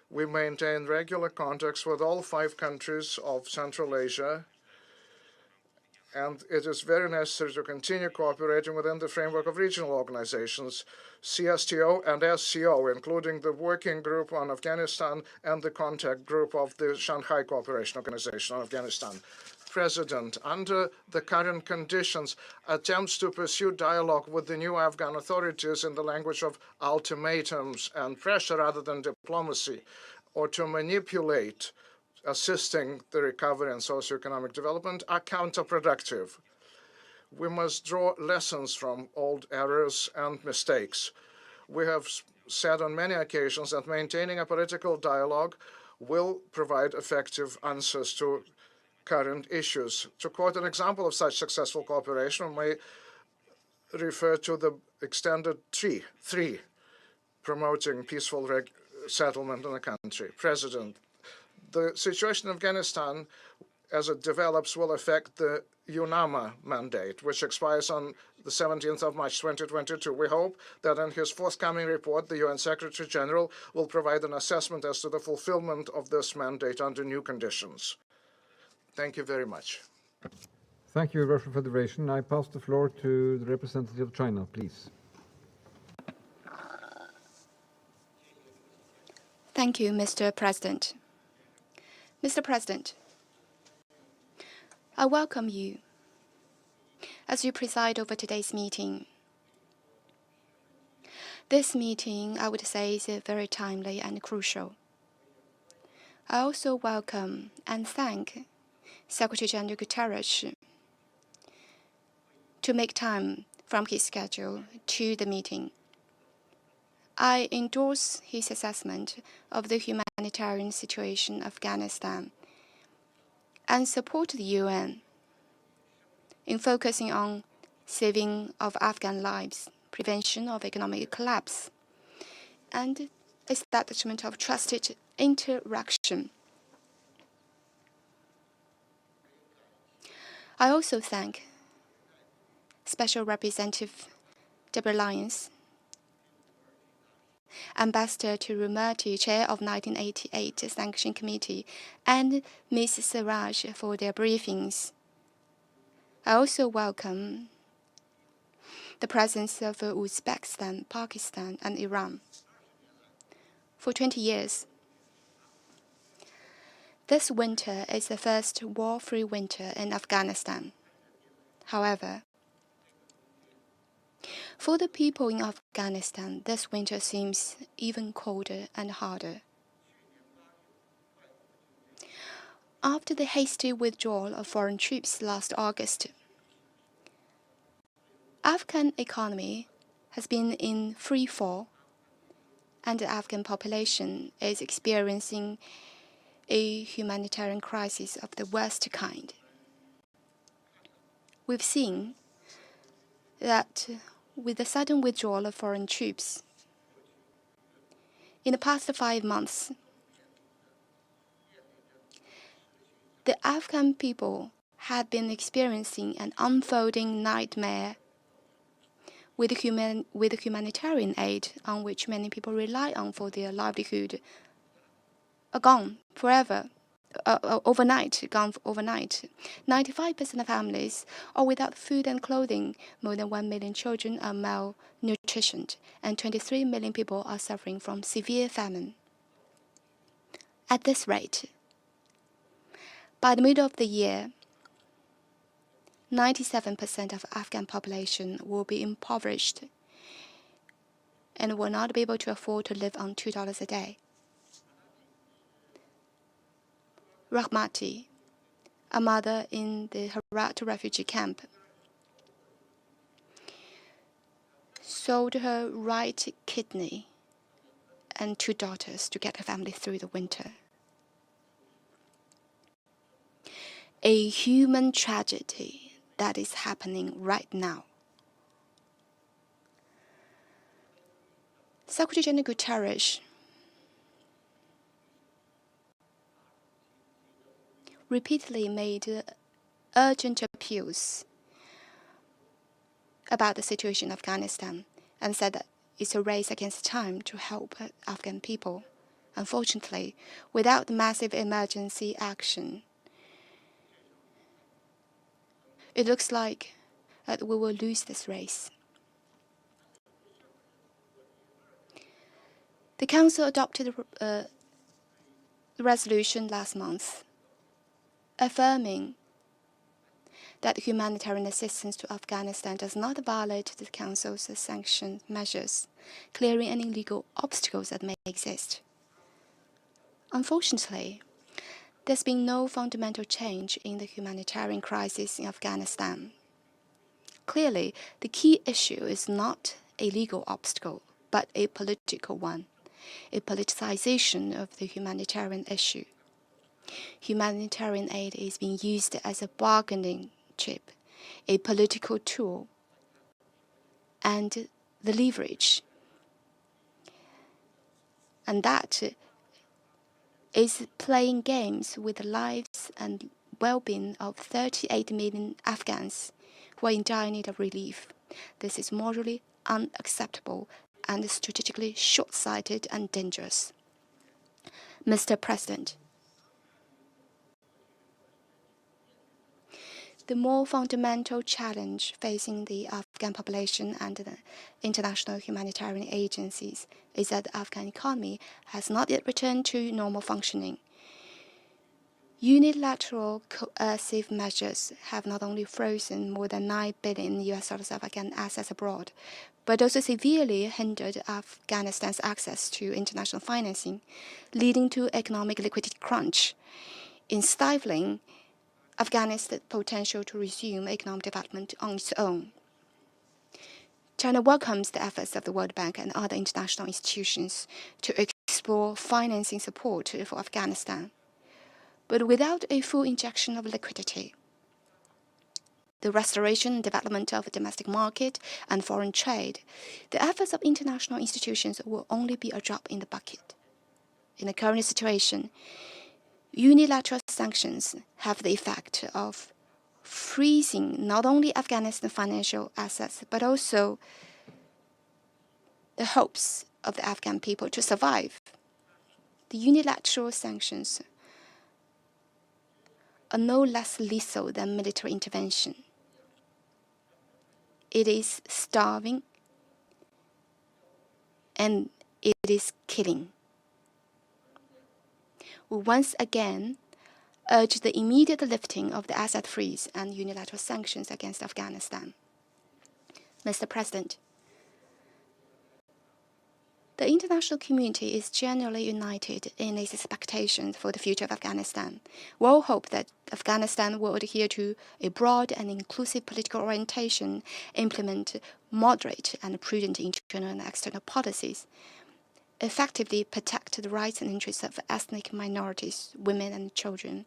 S13: We maintain regular contacts with all 5 countries of Central Asia And it is very necessary to continue cooperating within the framework of regional organizations, CSTO and SCO, including the Working Group on Afghanistan and the Contact Group of the Shanghai Cooperation Organization on Afghanistan. President, under the current conditions, attempts to pursue dialogue with the new Afghan authorities in the language of ultimatums and pressure rather than diplomacy, or to manipulate assisting the recovery and socioeconomic development are counterproductive. We must draw lessons from old errors and mistakes. We have said on many occasions that maintaining a political dialogue will provide effective answers to current issues. To quote an example of such successful cooperation, we may refer to the extended three promoting peaceful settlement in the country. President, the situation in Afghanistan, as it develops, will affect the UNAMA mandate, which expires on the 17th of March 2022. We hope that in his forthcoming report, the UN Secretary General will provide an assessment as to the fulfillment of this mandate under new conditions. Thank you very much.
S16: Thank you, Russian Federation. I pass the floor to the representative of China, please.
S18: Thank you, Mr. President. Mr. President, I welcome you as you preside over today's meeting. This meeting, I would say, is very timely and crucial. I also welcome and thank Secretary General Guterres to make time from his schedule to the meeting. I endorse his assessment of the humanitarian situation in Afghanistan and support the UN in focusing on saving of Afghan lives, prevention of economic collapse, and establishment of trusted interaction. I also thank Special Representative Deborah Lyons, Ambassador to Rumati, Chair of 1988 Sanction Committee, and Ms. Siraj for their briefings. I also welcome the presence of Uzbekistan, Pakistan, and Iran. For 20 years, this winter is the first war-free winter in Afghanistan. However, for the people in Afghanistan, this winter seems even colder and harder. After the hasty withdrawal of foreign troops last August, Afghan economy has been in free fall, and the Afghan population is experiencing a humanitarian crisis of the worst kind. We've seen that with the sudden withdrawal of foreign troops, in the past 5 months, the Afghan people have been experiencing an unfolding nightmare with the humanitarian aid on which many people rely on for their livelihood are gone forever. Gone overnight. 95% of families are without food and clothing. More than 1 million children are malnutritioned, and 23 million people are suffering from severe famine. At this rate, by the middle of the year, 97% of Afghan population will be impoverished and will not be able to afford to live on $2 a day. Rahmati, a mother in the Herat refugee camp, sold her right kidney and 2 daughters to get her family through the winter. A human tragedy that is happening right now. Secretary General Guterres repeatedly made urgent appeals about the situation in Afghanistan and said that it's a race against time to help Afghan people. Unfortunately, without massive emergency action, it looks like that we will lose this race. The Council adopted a resolution last month affirming that humanitarian assistance to Afghanistan does not violate the Council's sanction measures, clearing any legal obstacles that may exist. Unfortunately, there's been no fundamental change in the humanitarian crisis in Afghanistan. Clearly, the key issue is not a legal obstacle, but a political one, a politicization of the humanitarian issue. Humanitarian aid is being used as a bargaining chip, a political tool, and the leverage. And that is playing games with the lives and well-being of 38 million Afghans who are in dire need of relief. This is morally unacceptable and strategically short-sighted and dangerous. Mr. President, the more fundamental challenge facing the Afghan population and the international humanitarian agencies is that the Afghan economy has not yet returned to normal functioning. Unilateral coercive measures have not only frozen more than $9 billion of Afghan assets abroad, but also severely hindered Afghanistan's access to international financing, leading to economic liquidity crunch, in stifling Afghanistan's potential to resume economic development on its own. China welcomes the efforts of the World Bank and other international institutions to explore financing support for Afghanistan. But without a full injection of liquidity, the restoration and development of the domestic market and foreign trade, the efforts of international institutions will only be a drop in the bucket. In the current situation, unilateral sanctions have the effect of freezing not only Afghanistan's financial assets, but also the hopes of the Afghan people to survive. The unilateral sanctions are no less lethal than military intervention. It is starving and it is killing. We once again urge the immediate lifting of the asset freeze and unilateral sanctions against Afghanistan. Mr. President, the international community is generally united in its expectations for the future of Afghanistan. We all hope that Afghanistan will adhere to a broad and inclusive political orientation, implement moderate and prudent internal and external policies, effectively protect the rights and interests of ethnic minorities, women and children,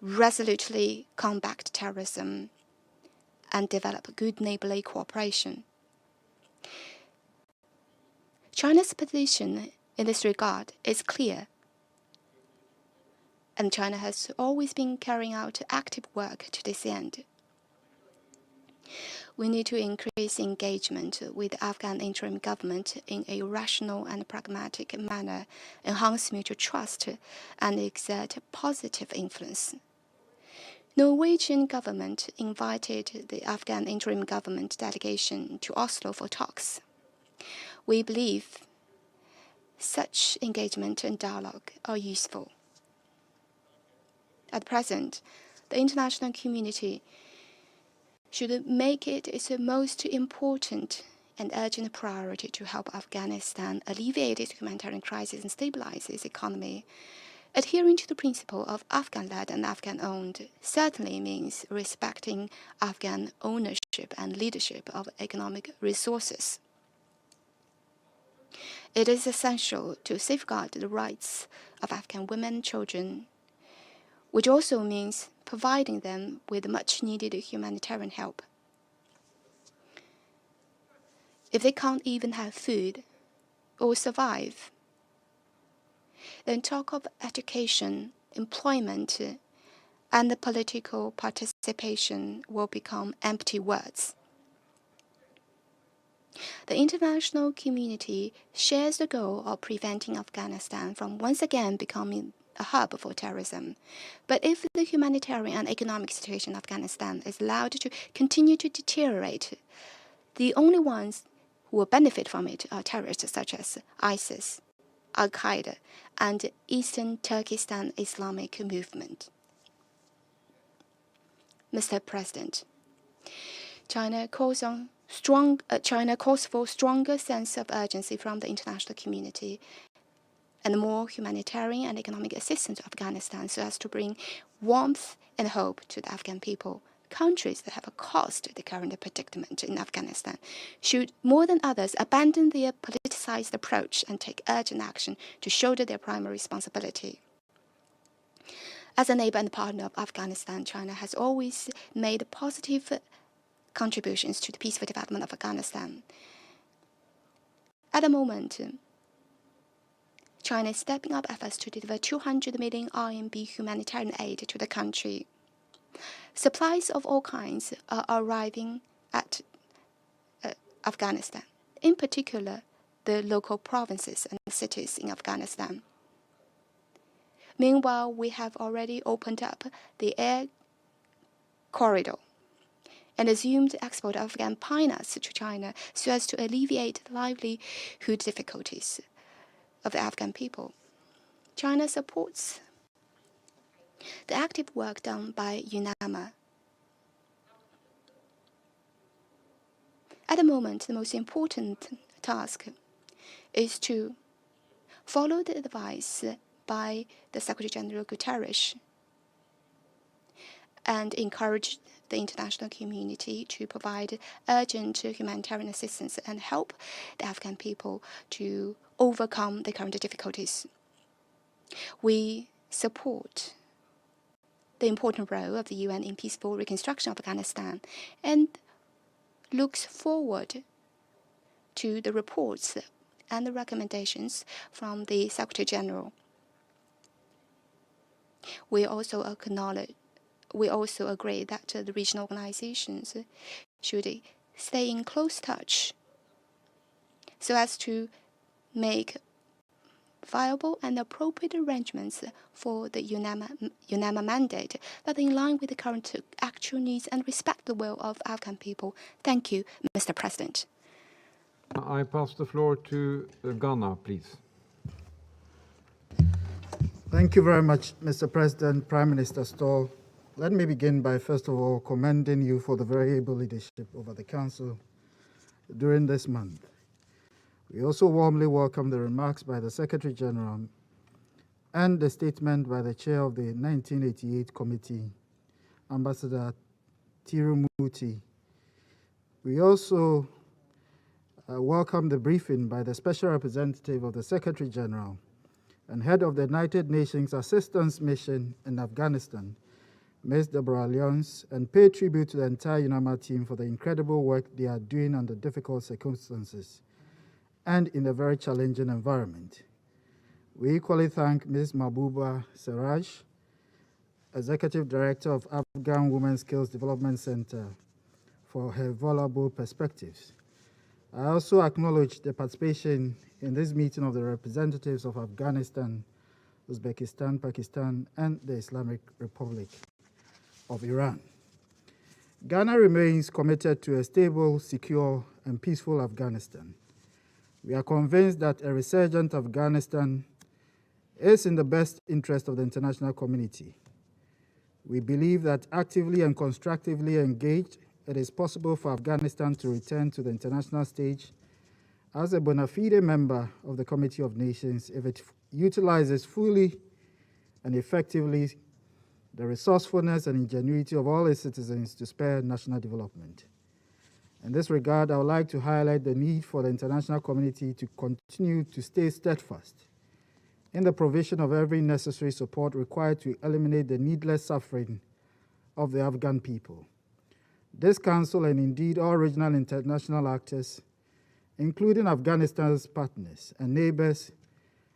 S18: resolutely combat terrorism, and develop good neighborly cooperation. China's position in this regard is clear, and China has always been carrying out active work to this end. We need to increase engagement with the Afghan interim government in a rational and pragmatic manner, enhance mutual trust, and exert positive influence. Norwegian government invited the Afghan interim government delegation to Oslo for talks. We believe such engagement and dialogue are useful. At present, the international community should make it its most important and urgent priority to help Afghanistan alleviate its humanitarian crisis and stabilize its economy. Adhering to the principle of Afghan-led and Afghan-owned certainly means respecting Afghan ownership and leadership of economic resources. It is essential to safeguard the rights of Afghan women and children, which also means providing them with much-needed humanitarian help. If they can't even have food or survive, then talk of education, employment, and the political participation will become empty words. The international community shares the goal of preventing Afghanistan from once again becoming a hub for terrorism. But if the humanitarian and economic situation in Afghanistan is allowed to continue to deteriorate, the only ones who will benefit from it are terrorists such as ISIS, Al-Qaeda, and Eastern Turkestan Islamic Movement. Mr. President, China calls for stronger sense of urgency from the international community and more humanitarian and economic assistance to Afghanistan so as to bring warmth and hope to the Afghan people. Countries that have caused the current predicament in Afghanistan should, more than others, abandon their politicized approach and take urgent action to shoulder their primary responsibility. As a neighbor and partner of Afghanistan, China has always made positive contributions to the peaceful development of Afghanistan. At the moment, China is stepping up efforts to deliver 200 million RMB humanitarian aid to the country. Supplies of all kinds are arriving at Afghanistan, in particular the local provinces and cities in Afghanistan. Meanwhile, we have already opened up the air corridor and assumed export of Afghan pine nuts to China so as to alleviate the livelihood difficulties of the Afghan people. China supports the active work done by UNAMA. At the moment, the most important task is to follow the advice by the Secretary General Guterres and encourage the international community to provide urgent humanitarian assistance and help the Afghan people to overcome the current difficulties. We support the important role of the UN in peaceful reconstruction of Afghanistan and looks forward to the reports and the recommendations from the Secretary General. We also agree that the regional organizations should stay in close touch so as to make viable and appropriate arrangements for the UNAMA mandate that are in line with the current actual needs and respect the will of Afghan people. Thank you, Mr. President.
S16: I pass the floor to Ghana, please.
S19: Thank you very much, Mr. President, Prime Minister Stoll. Let me begin by, first of all, commending you for the very able leadership over the Council during this month. We also warmly welcome the remarks by the Secretary General and the statement by the Chair of the 1988 Committee, Ambassador Tirumuti. We also welcome the briefing by the Special Representative of the Secretary General and Head of the United Nations Assistance Mission in Afghanistan, Ms. Deborah Lyons, and pay tribute to the entire UNAMA team for the incredible work they are doing under difficult circumstances and in a very challenging environment. We equally thank Ms. Mahbouba Seraj, Executive Director of Afghan Women's Skills Development Center, for her valuable perspectives. I also acknowledge the participation in this meeting of the representatives of Afghanistan, Uzbekistan, Pakistan, and the Islamic Republic of Iran. Ghana remains committed to a stable, secure, and peaceful Afghanistan. We are convinced that a resurgent Afghanistan is in the best interest of the international community. We believe that actively and constructively engaged, it is possible for Afghanistan to return to the international stage as a bona fide member of the Committee of Nations if it utilizes fully and effectively the resourcefulness and ingenuity of all its citizens to spur national development. In this regard, I would like to highlight the need for the international community to continue to stay steadfast in the provision of every necessary support required to eliminate the needless suffering of the Afghan people. This Council, and indeed all regional international actors, including Afghanistan's partners and neighbors,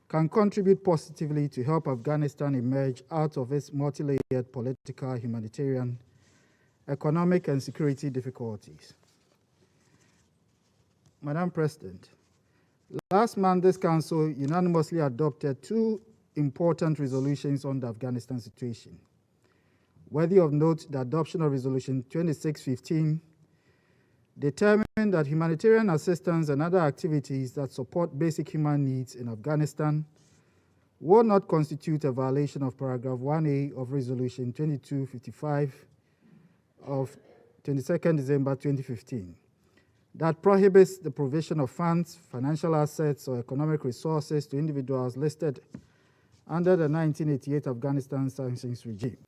S19: can contribute positively to help Afghanistan emerge out of its multi-layered political, humanitarian, economic, and security difficulties. Madam President, last month this Council unanimously adopted two important resolutions on the Afghanistan situation. Worthy of note, the adoption of Resolution 2615 determined that humanitarian assistance and other activities that support basic human needs in Afghanistan will not constitute a violation of paragraph 1A of Resolution 2255 of 22nd December 2015 that prohibits the provision of funds, financial assets, or economic resources to individuals listed under the 1988 Afghanistan sanctions regime.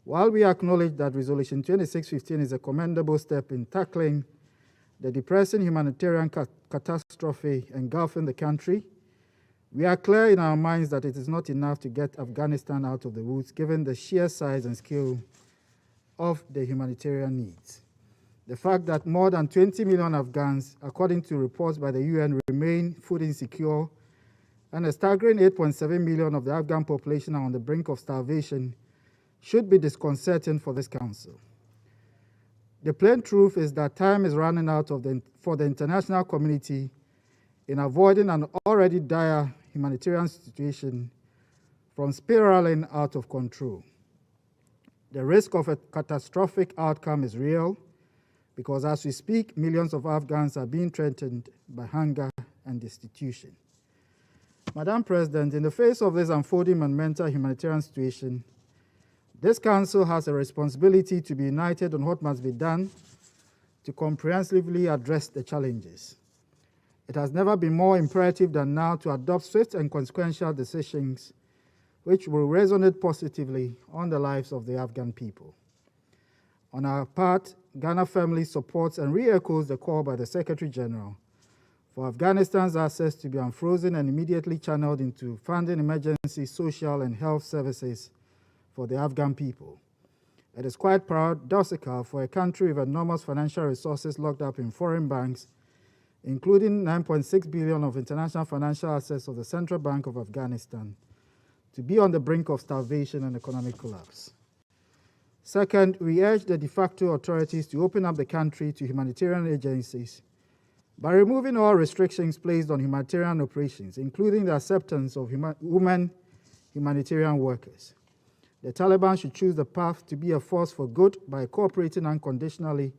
S19: While we acknowledge that Resolution 2615 is a commendable step in tackling the depressing humanitarian catastrophe engulfing the country, we are clear in our minds that it is not enough to get Afghanistan out of the woods given the sheer size and scale of the humanitarian needs. The fact that more than 20 million Afghans, according to reports by the UN, remain food insecure, and a staggering 8.7 million of the Afghan population are on the brink of starvation should be disconcerting for this Council. The plain truth is that time is running out for the international community in avoiding an already dire humanitarian situation from spiraling out of control. The risk of a catastrophic outcome is real because as we speak, millions of Afghans are being threatened by hunger and destitution. Madam President, in the face of this unfolding monumental humanitarian situation, this Council has a responsibility to be united on what must be done to comprehensively address the challenges. It has never been more imperative than now to adopt swift and consequential decisions which will resonate positively on the lives of the Afghan people. On our part, Ghana firmly supports and re-echoes the call by the Secretary General for Afghanistan's assets to be unfrozen and immediately channeled into funding emergency social and health services for the Afghan people. It is quite paradoxical for a country with enormous financial resources locked up in foreign banks, including 9.6 billion of international financial assets of the Central Bank of Afghanistan, to be on the brink of starvation and economic collapse. Second, we urge the de facto authorities to open up the country to humanitarian agencies by removing all restrictions placed on humanitarian operations, including the acceptance of women humanitarian workers. The Taliban should choose the path to be a force for good by cooperating unconditionally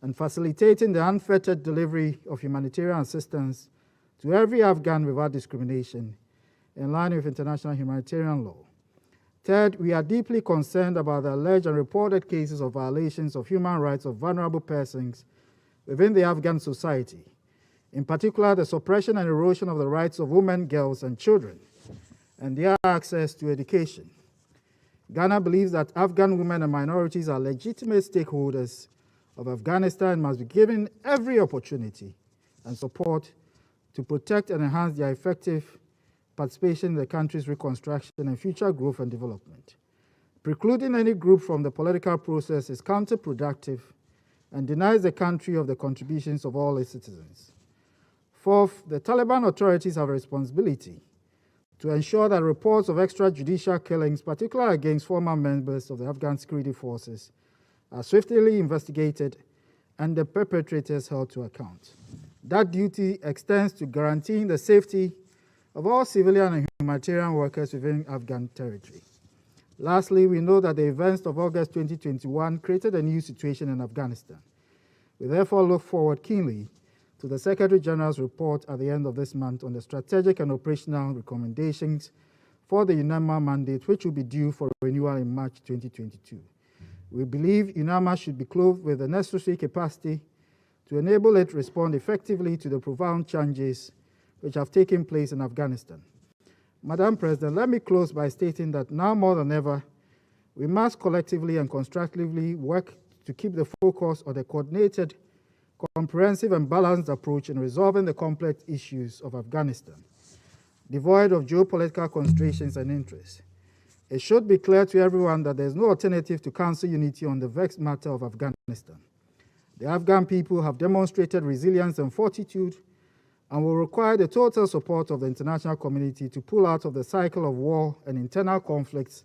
S19: and facilitating the unfettered delivery of humanitarian assistance to every Afghan without discrimination, in line with international humanitarian law. Third, we are deeply concerned about the alleged and reported cases of violations of human rights of vulnerable persons within the Afghan society, in particular the suppression and erosion of the rights of women, girls, and children, and their access to education. Ghana believes that Afghan women and minorities are legitimate stakeholders of Afghanistan and must be given every opportunity and support to protect and enhance their effective participation in the country's reconstruction and future growth and development. Precluding any group from the political process is counterproductive and denies the country of the contributions of all its citizens. Fourth, the Taliban authorities have a responsibility to ensure that reports of extrajudicial killings, particularly against former members of the Afghan security forces, are swiftly investigated and the perpetrators held to account. That duty extends to guaranteeing the safety of all civilian and humanitarian workers within Afghan territory. Lastly, we know that the events of August 2021 created a new situation in Afghanistan. We therefore look forward keenly to the Secretary General's report at the end of this month on the strategic and operational recommendations for the UNAMA mandate, which will be due for renewal in March 2022. We believe UNAMA should be clothed with the necessary capacity to enable it to respond effectively to the profound changes which have taken place in Afghanistan. Madam President, let me close by stating that now more than ever, we must collectively and constructively work to keep the focus on the coordinated, comprehensive and balanced approach in resolving the complex issues of Afghanistan, devoid of geopolitical considerations and interests. It should be clear to everyone that there is no alternative to Council unity on the vexed matter of Afghanistan. The Afghan people have demonstrated resilience and fortitude and will require the total support of the international community to pull out of the cycle of war and internal conflicts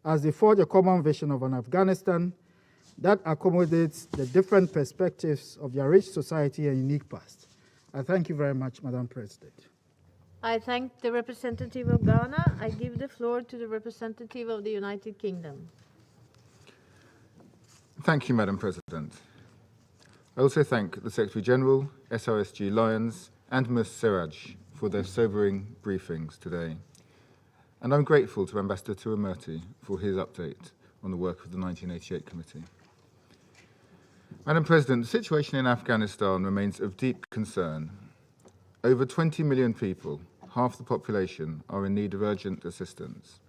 S19: as they forge a common vision of an Afghanistan that accommodates the different perspectives of their rich society and unique past. I thank you very much, Madam President.
S11: I thank the representative of Ghana. I give the floor to the representative of the United Kingdom.
S20: Thank you, Madam President. I also thank the Secretary-General, SRSG Lions, and Ms. Siraj for their sobering briefings today. And I'm grateful to Ambassador Tirumurti for his update on the work of the 1988 Committee. Madam President, the situation in Afghanistan remains of deep concern. Over 20 million people, half the population, are in need of urgent assistance.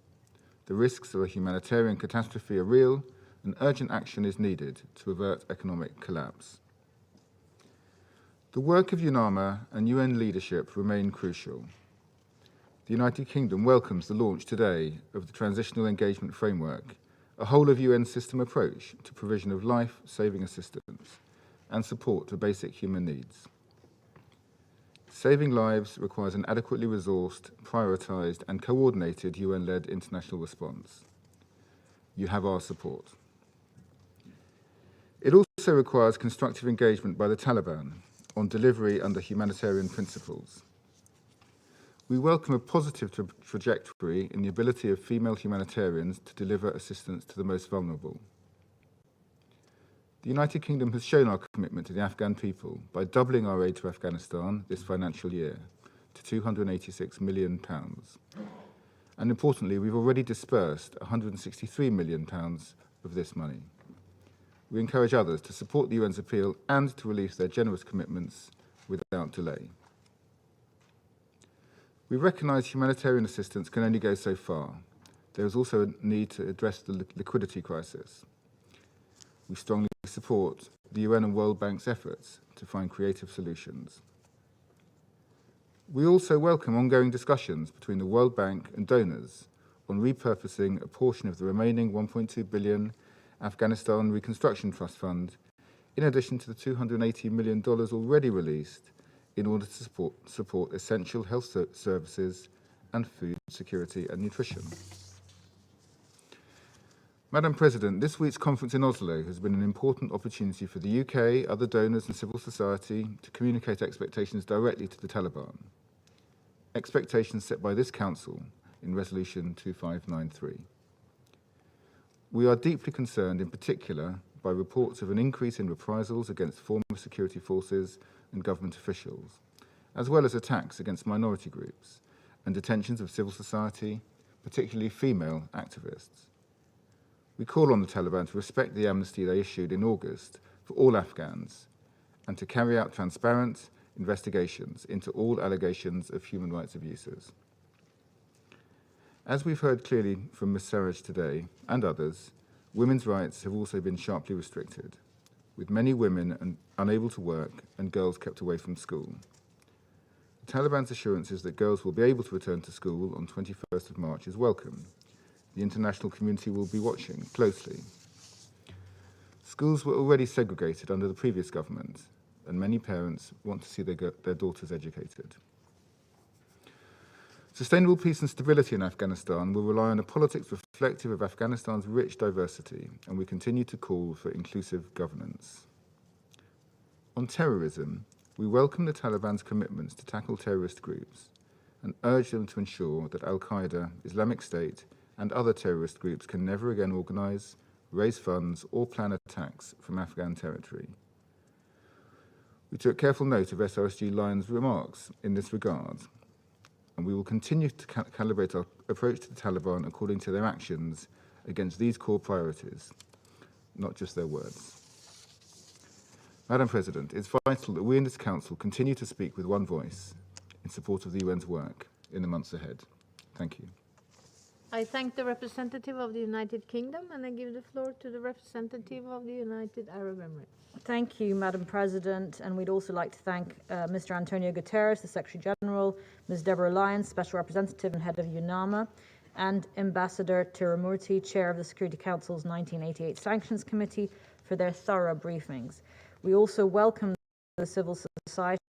S20: The risks of a humanitarian catastrophe are real, and urgent action is needed to avert economic collapse. The work of UNAMA and UN leadership remain crucial. The United Kingdom welcomes the launch today of the Transitional Engagement Framework, a whole-of-UN system approach to provision of life-saving assistance and support to basic human needs. Saving lives requires an adequately resourced, prioritised and coordinated UN-led international response. You have our support. It also requires constructive engagement by the Taliban on delivery under humanitarian principles. We welcome a positive trajectory in the ability of female humanitarians to deliver assistance to the most vulnerable. The United Kingdom has shown our commitment to the Afghan people by doubling our aid to Afghanistan this financial year to £286 million. And importantly, we've already dispersed £163 million of this money. We encourage others to support the UN's appeal and to release their generous commitments without delay. We recognise humanitarian assistance can only go so far. There is also a need to address the liquidity crisis. We strongly support the UN and World Bank's efforts to find creative solutions. We also welcome ongoing discussions between the World Bank and donors on repurposing a portion of the remaining $1.2 billion Afghanistan Reconstruction Trust Fund, in addition to the $280 million already released, in order to support essential health services and food security and nutrition. Madam President, this week's conference in Oslo has been an important opportunity for the UK, other donors and civil society to communicate expectations directly to the Taliban. Expectations set by this Council in Resolution 2593. We are deeply concerned in particular by reports of an increase in reprisals against former security forces and government officials, as well as attacks against minority groups and detentions of civil society, particularly female activists. We call on the Taliban to respect the amnesty they issued in August for all Afghans and to carry out transparent investigations into all allegations of human rights abuses. As we've heard clearly from Ms. Sarraj today and others, women's rights have also been sharply restricted, with many women unable to work and girls kept away from school. The Taliban's assurances that girls will be able to return to school on 21st of March is welcome. The international community will be watching closely. Schools were already segregated under the previous government, and many parents want to see their daughters educated. Sustainable peace and stability in Afghanistan will rely on a politics reflective of Afghanistan's rich diversity, and we continue to call for inclusive governance. On terrorism, we welcome the Taliban's commitments to tackle terrorist groups and urge them to ensure that Al-Qaeda, Islamic State, and other terrorist groups can never again organise, raise funds, or plan attacks from Afghan territory. We took careful note of SRSG Lions' remarks in this regard, and we will continue to calibrate our approach to the Taliban according to their actions against these core priorities, not just their words. Madam President, it's vital that we in this Council continue to speak with one voice in support of the UN's work in the months ahead. Thank you.
S11: I thank the representative of the United Kingdom, and I give the floor to the representative of the United Arab Emirates.
S21: Thank you, Madam President, and we'd also like to thank Mr. Antonio Guterres, the Secretary General, Ms. Deborah Lyons, Special Representative and Head of UNAMA, and Ambassador Tirumurti, Chair of the Security Council's 1988 Sanctions Committee, for their thorough briefings. We also welcome the civil society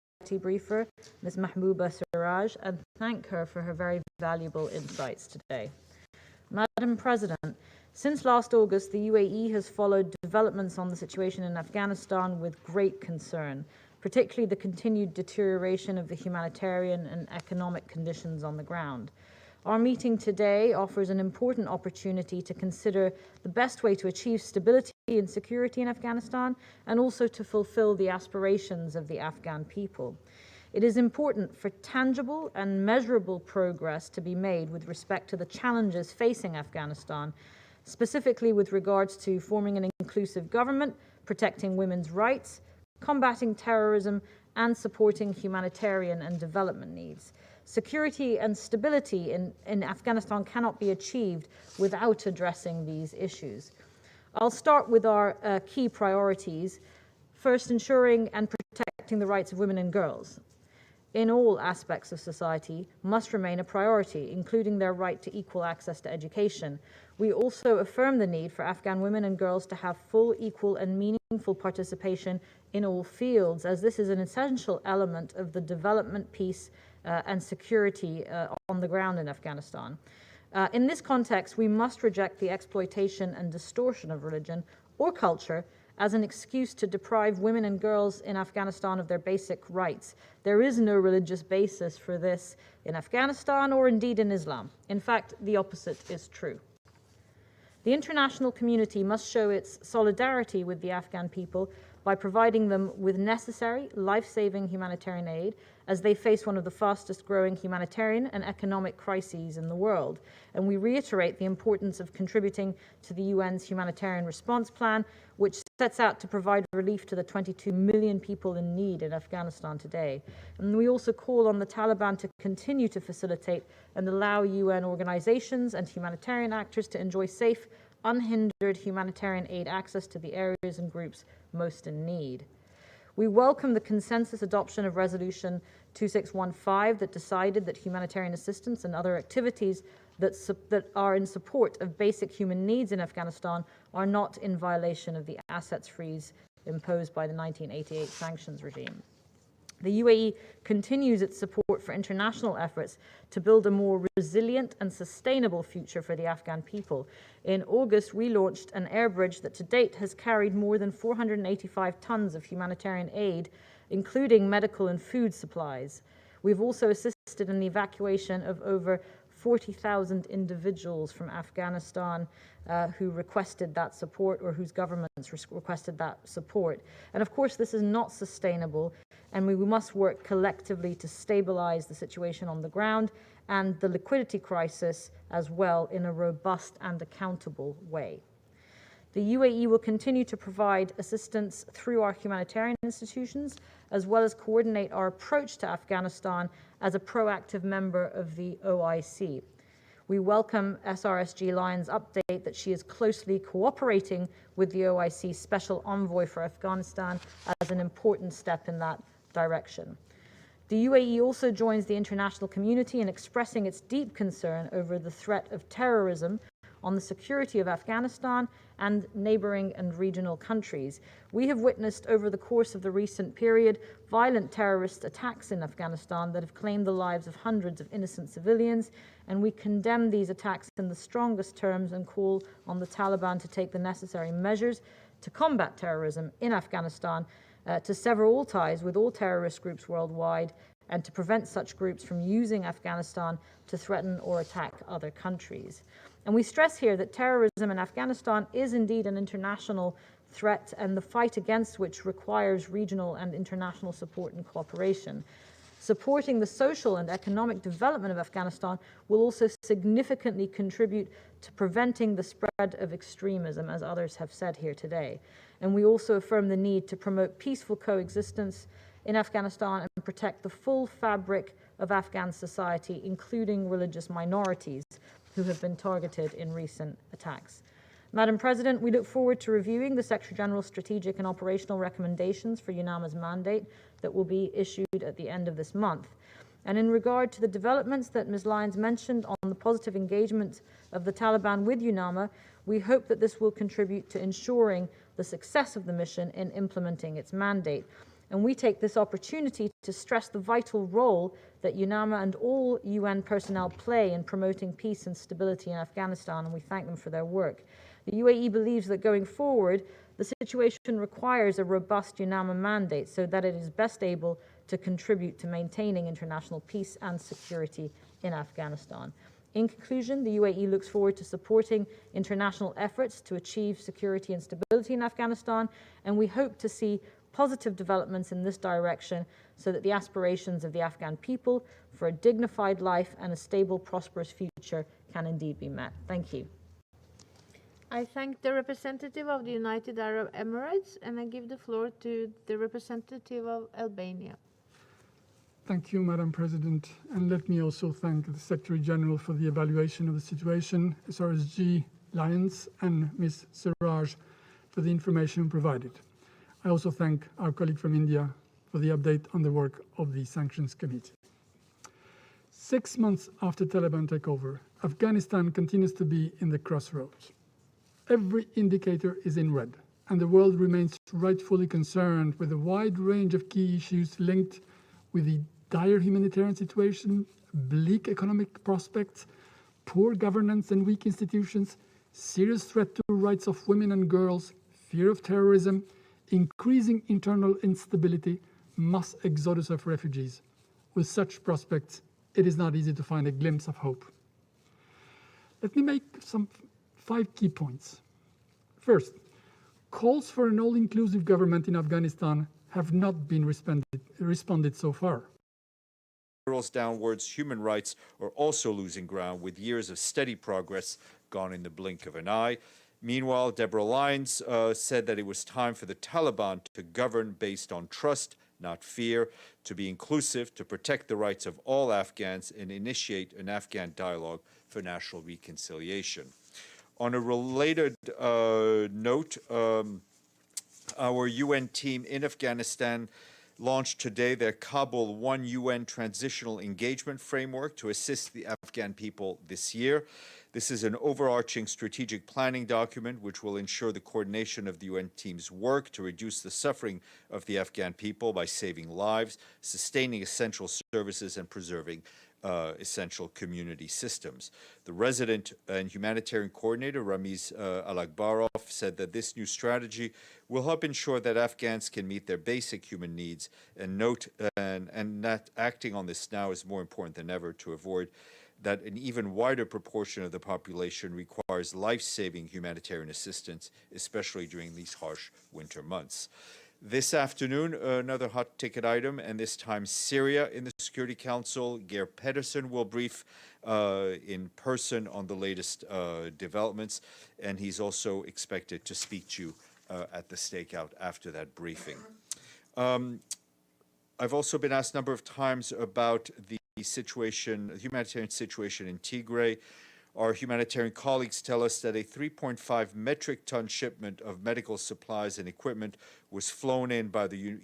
S21: briefer, Ms. Mahbouba Siraj, and thank her for her very valuable insights today. Madam President, since last August, the UAE has followed developments on the situation in Afghanistan with great concern, particularly the continued deterioration of the humanitarian and economic conditions on the ground. Our meeting today offers an important opportunity to consider the best way to achieve stability and security in Afghanistan, and also to fulfill the aspirations of the Afghan people. It is important for tangible and measurable progress to be made with respect to the challenges facing Afghanistan, specifically with regards to forming an inclusive government, protecting women's rights, combating terrorism, and supporting humanitarian and development needs. Security and stability in Afghanistan cannot be achieved without addressing these issues. I'll start with our key priorities. First, ensuring and protecting the rights of women and girls in all aspects of society must remain a priority, including their right to equal access to education. We also affirm the need for Afghan women and girls to have full, equal, and meaningful participation in all fields, as this is an essential element of the development, peace, and security on the ground in Afghanistan. In this context, we must reject the exploitation and distortion of religion or culture as an excuse to deprive women and girls in Afghanistan of their basic rights. There is no religious basis for this in Afghanistan or indeed in Islam. In fact, the opposite is true. The international community must show its solidarity with the Afghan people by providing them with necessary, life-saving humanitarian aid as they face one of the fastest growing humanitarian and economic crises in the world. And we reiterate the importance of contributing to the UN's humanitarian response plan, which sets out to provide relief to the 22 million people in need in Afghanistan today. And we also call on the Taliban to continue to facilitate and allow UN organizations and humanitarian actors to enjoy safe, unhindered humanitarian aid access to the areas and groups most in need. We welcome the consensus adoption of Resolution 2615 that decided that humanitarian assistance and other activities that are in support of basic human needs in Afghanistan are not in violation of the assets freeze imposed by the 1988 sanctions regime. The UAE continues its support for international efforts to build a more resilient and sustainable future for the Afghan people. In August, we launched an air bridge that to date has carried more than 485 tons of humanitarian aid, including medical and food supplies. We've also assisted in the evacuation of over 40,000 individuals from Afghanistan who requested that support, or whose governments requested that support. And of course, this is not sustainable, and we must work collectively to stabilize the situation on the ground and the liquidity crisis as well in a robust and accountable way. The UAE will continue to provide assistance through our humanitarian institutions, as well as coordinate our approach to Afghanistan as a proactive member of the OIC. We welcome SRSG Lyon's update that she is closely cooperating with the OIC Special Envoy for Afghanistan as an important step in that direction. The UAE also joins the international community in expressing its deep concern over the threat of terrorism on the security of Afghanistan and neighboring and regional countries. We have witnessed over the course of the recent period violent terrorist attacks in Afghanistan that have claimed the lives of hundreds of innocent civilians, and we condemn these attacks in the strongest terms and call on the Taliban to take the necessary measures to combat terrorism in Afghanistan, to sever all ties with all terrorist groups worldwide, and to prevent such groups from using Afghanistan to threaten or attack other countries. And we stress here that terrorism in Afghanistan is indeed an international threat, and the fight against which requires regional and international support and cooperation. Supporting the social and economic development of Afghanistan will also significantly contribute to preventing the spread of extremism, as others have said here today. And we also affirm the need to promote peaceful coexistence in Afghanistan and protect the full fabric of Afghan society, including religious minorities who have been targeted in recent attacks. Madam President, we look forward to reviewing the Secretary General's strategic and operational recommendations for UNAMA's mandate that will be issued at the end of this month. And in regard to the developments that Ms. Lyons mentioned on the positive engagement of the Taliban with UNAMA, we hope that this will contribute to ensuring the success of the mission in implementing its mandate. And we take this opportunity to stress the vital role that UNAMA and all UN personnel play in promoting peace and stability in Afghanistan, and we thank them for their work. The UAE believes that going forward, The situation requires a robust UNAMA mandate so that it is best able to contribute to maintaining international peace and security in Afghanistan. In conclusion, the UAE looks forward to supporting international efforts to achieve security and stability in Afghanistan, and we hope to see positive developments in this direction so that the aspirations of the Afghan people for a dignified life and a stable, prosperous future can indeed be met. Thank you.
S3: I thank the representative of the United Arab Emirates, and I give the floor to the representative of Albania.
S22: Thank you, Madam President. And let me also thank the Secretary General for the evaluation of the situation, SRSG Lyons and Ms. Siraj for the information provided. I also thank our colleague from India for the update on the work of the Sanctions Committee. 6 months after Taliban takeover, Afghanistan continues to be in the crossroads. Every indicator is in red, and the world remains rightfully concerned with a wide range of key issues linked with the dire humanitarian situation, bleak economic prospects, poor governance and weak institutions, serious threat to the rights of women and girls, fear of terrorism, increasing internal instability, mass exodus of refugees. With such prospects, it is not easy to find a glimpse of hope. Let me make some 5 key points. First, calls for an all-inclusive government in Afghanistan have not been responded so far.
S23: Downwards, human rights are also losing ground, with years of steady progress gone in the blink of an eye. Meanwhile, Deborah Lyons said that it was time for the Taliban to govern based on trust, not fear, to be inclusive, to protect the rights of all Afghans, and initiate an Afghan dialogue for national reconciliation. On a related note, our UN team in Afghanistan launched today their Kabul 1 UN Transitional Engagement Framework to assist the Afghan people this year. This is an overarching strategic planning document which will ensure the coordination of the UN team's work to reduce the suffering of the Afghan people by saving lives, sustaining essential services, and preserving essential community systems. The resident and humanitarian coordinator, Ramiz Alakbarov, said that this new strategy will help ensure that Afghans can meet their basic human needs, and that acting on this now is more important than ever to avoid that an even wider proportion of the population requires life-saving humanitarian assistance, especially during these harsh winter months. This afternoon, another hot ticket item, and this time Syria in the Security Council. Geir Pedersen will brief in person on the latest developments, and he's also expected to speak to you at the stakeout after that briefing. I've also been asked a number of times about the humanitarian situation in Tigray. Our humanitarian colleagues tell us that a 3.5 metric ton shipment of medical supplies and equipment was flown in by the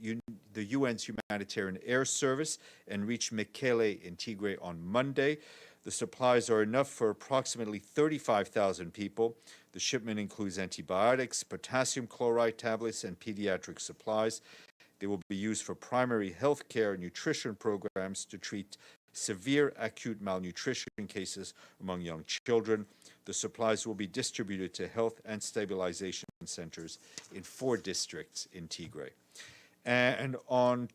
S23: UN's Humanitarian Air Service and reached Mekele in Tigray on Monday. The supplies are enough for approximately 35,000 people. The shipment includes antibiotics, potassium chloride tablets, and pediatric supplies. They will be used for primary health care and nutrition programs to treat severe acute malnutrition cases among young children. The supplies will be distributed to health and stabilization centers in 4 districts in Tigray. And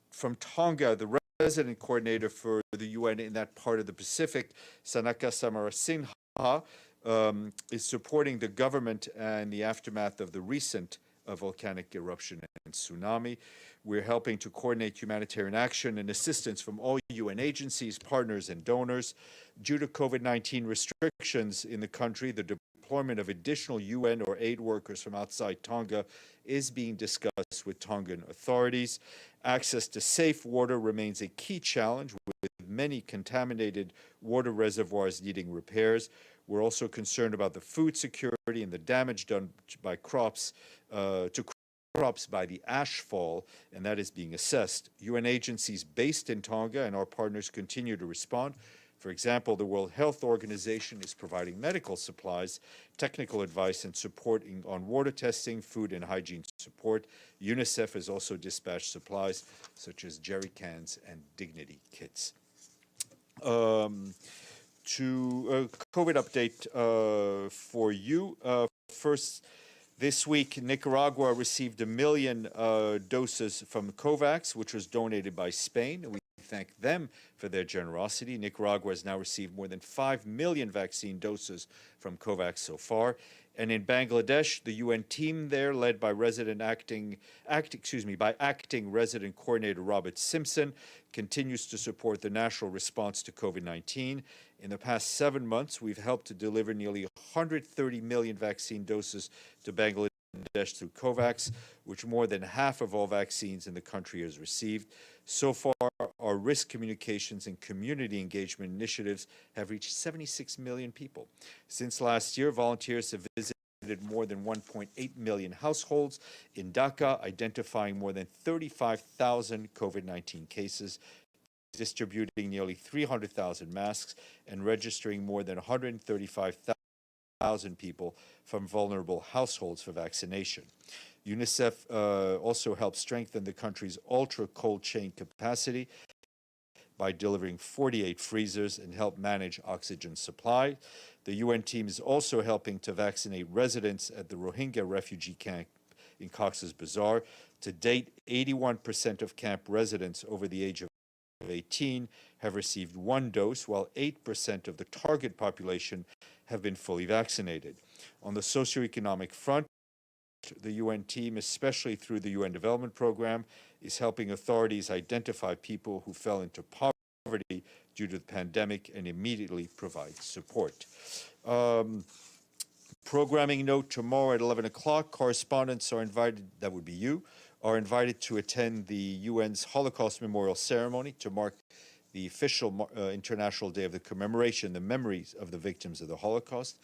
S23: from Tonga, the resident coordinator for the UN in that part of the Pacific, Sanaka Samarasinha, is supporting the government in the aftermath of the recent volcanic eruption and tsunami. We're helping to coordinate humanitarian action and assistance from all UN agencies, partners, and donors. Due to COVID-19 restrictions in the country, the deployment of additional UN or aid workers from outside Tonga is being discussed with Tongan authorities. Access to safe water remains a key challenge, with many contaminated water reservoirs needing repairs. We're also concerned about the food security and the damage done by crops by the ash fall, and that is being assessed. UN agencies based in Tonga and our partners continue to respond. For example, the World Health Organization is providing medical supplies, technical advice, and support on water testing, food and hygiene support. UNICEF has also dispatched supplies such as jerry cans and dignity kits. To COVID update for you. First, This week, Nicaragua received 1 million doses from COVAX, which was donated by Spain. We thank them for their generosity. Nicaragua has now received more than 5 million vaccine doses from COVAX so far. And in Bangladesh, the UN team there, led by acting resident coordinator Robert Simpson, continues to support the national response to COVID-19. In the past 7 months, we've helped to deliver nearly 130 million vaccine doses to Bangladesh through COVAX, which more than half of all vaccines in the country has received. So far, our risk communications and community engagement initiatives have reached 76 million people. Since last year, volunteers have visited more than 1.8 million households in Dhaka, identifying more than 35,000 COVID-19 cases, distributing nearly 300,000 masks, and registering more than 135,000 people from vulnerable households for vaccination. UNICEF also helped strengthen the country's ultra-cold chain capacity by delivering 48 freezers and help manage oxygen supply. The UN team is also helping to vaccinate residents at the Rohingya refugee camp in Cox's Bazar. To date, 81% of camp residents over the age of 18 have received 1 dose, while 8% of the target population have been fully vaccinated. On the socioeconomic front, the UN team, especially through the UN Development Program, is helping authorities identify people who fell into poverty due to the pandemic and immediately provide support. Programming note: tomorrow at 11 o'clock, correspondents are invited, that would be you, are invited to attend the UN's Holocaust Memorial Ceremony to mark the official International Day of the Commemoration, the memories of the victims of the Holocaust.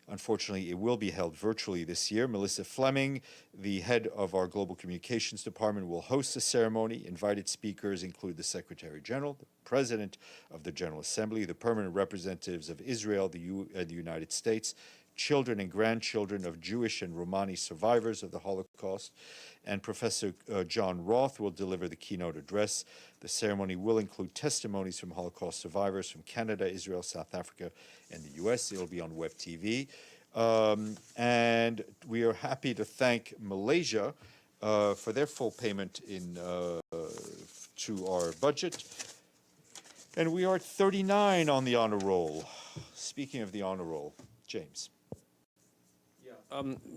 S23: Unfortunately, it will be held virtually this year. Melissa Fleming, the head of our Global Communications Department, will host the ceremony. Invited speakers include the Secretary General, the President of the General Assembly, the permanent representatives of Israel, the United States, children and grandchildren of Jewish and Romani survivors of the Holocaust, and Professor John Roth will deliver the keynote address. The ceremony will include testimonies from Holocaust survivors from Canada, Israel, South Africa, and the US. It will be on Web TV. And we are happy to thank Malaysia for their full payment to our budget. And we are at 39 on the honor roll. Speaking of the honor roll, James.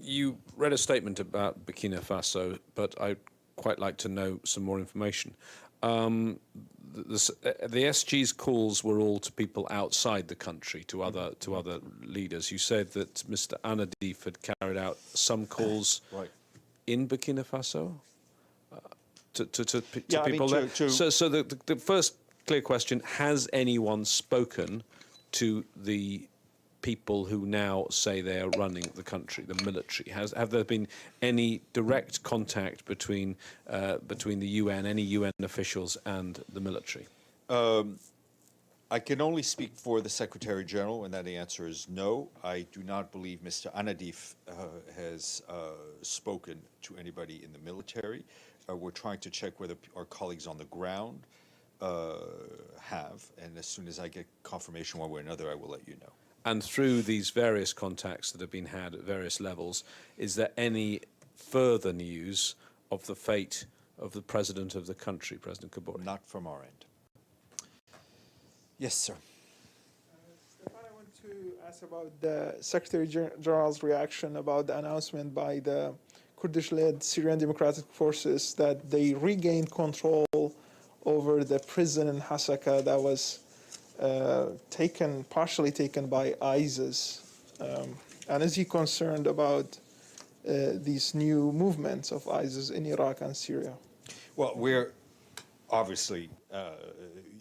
S2: You read a statement about Burkina Faso, but I'd quite like to know some more information. The SG's calls were all to people outside the country, to other leaders. You said that Mr. Anadif had carried out some calls in Burkina Faso to people there. So the first clear question: has anyone spoken to the people who now say they are running the country, the military? Have there been any direct contact between the UN, any UN officials, and the military?
S23: I can only speak for the Secretary General, and that answer is no. I do not believe Mr. Anadif has spoken to anybody in the military. We're trying to check whether our colleagues on the ground have, and as soon as I get confirmation one way or another, I will let you know.
S2: And through these various contacts that have been had at various levels, is there any further news of the fate of the president of the country, President Kabore?
S23: Not from our end. Yes, sir.
S4: Stefan, I want to ask about the Secretary General's reaction about the announcement by the Kurdish-led Syrian Democratic Forces that they regained control over the prison in Hasaka that was partially taken by ISIS. And is he concerned about these new movements of ISIS in Iraq and Syria?
S23: Well, we're obviously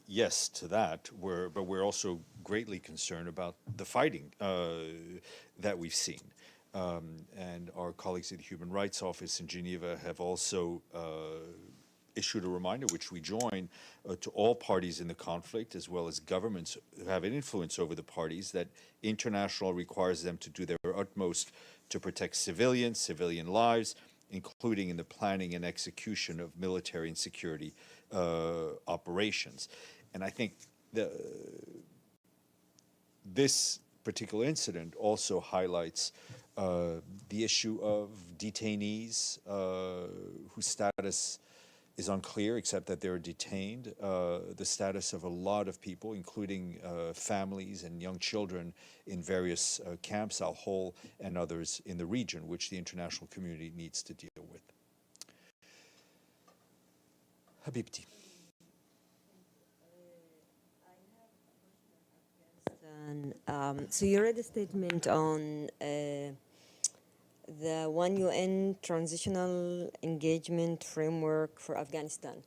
S23: yes to that, but we're also greatly concerned about the fighting that we've seen. And our colleagues at the Human Rights Office in Geneva have also issued a reminder, which we join, to all parties in the conflict, as well as governments who have an influence over the parties, that international requires them to do their utmost to protect civilians, civilian lives, including in the planning and execution of military and security operations. And I think this particular incident also highlights the issue of detainees whose status is unclear, except that they're detained, the status of a lot of people, including families and young children in various camps, Al-Hol and others in the region, which the international community needs to deal with. Habibti.
S5: So you read a statement on the one UN transitional engagement framework for Afghanistan,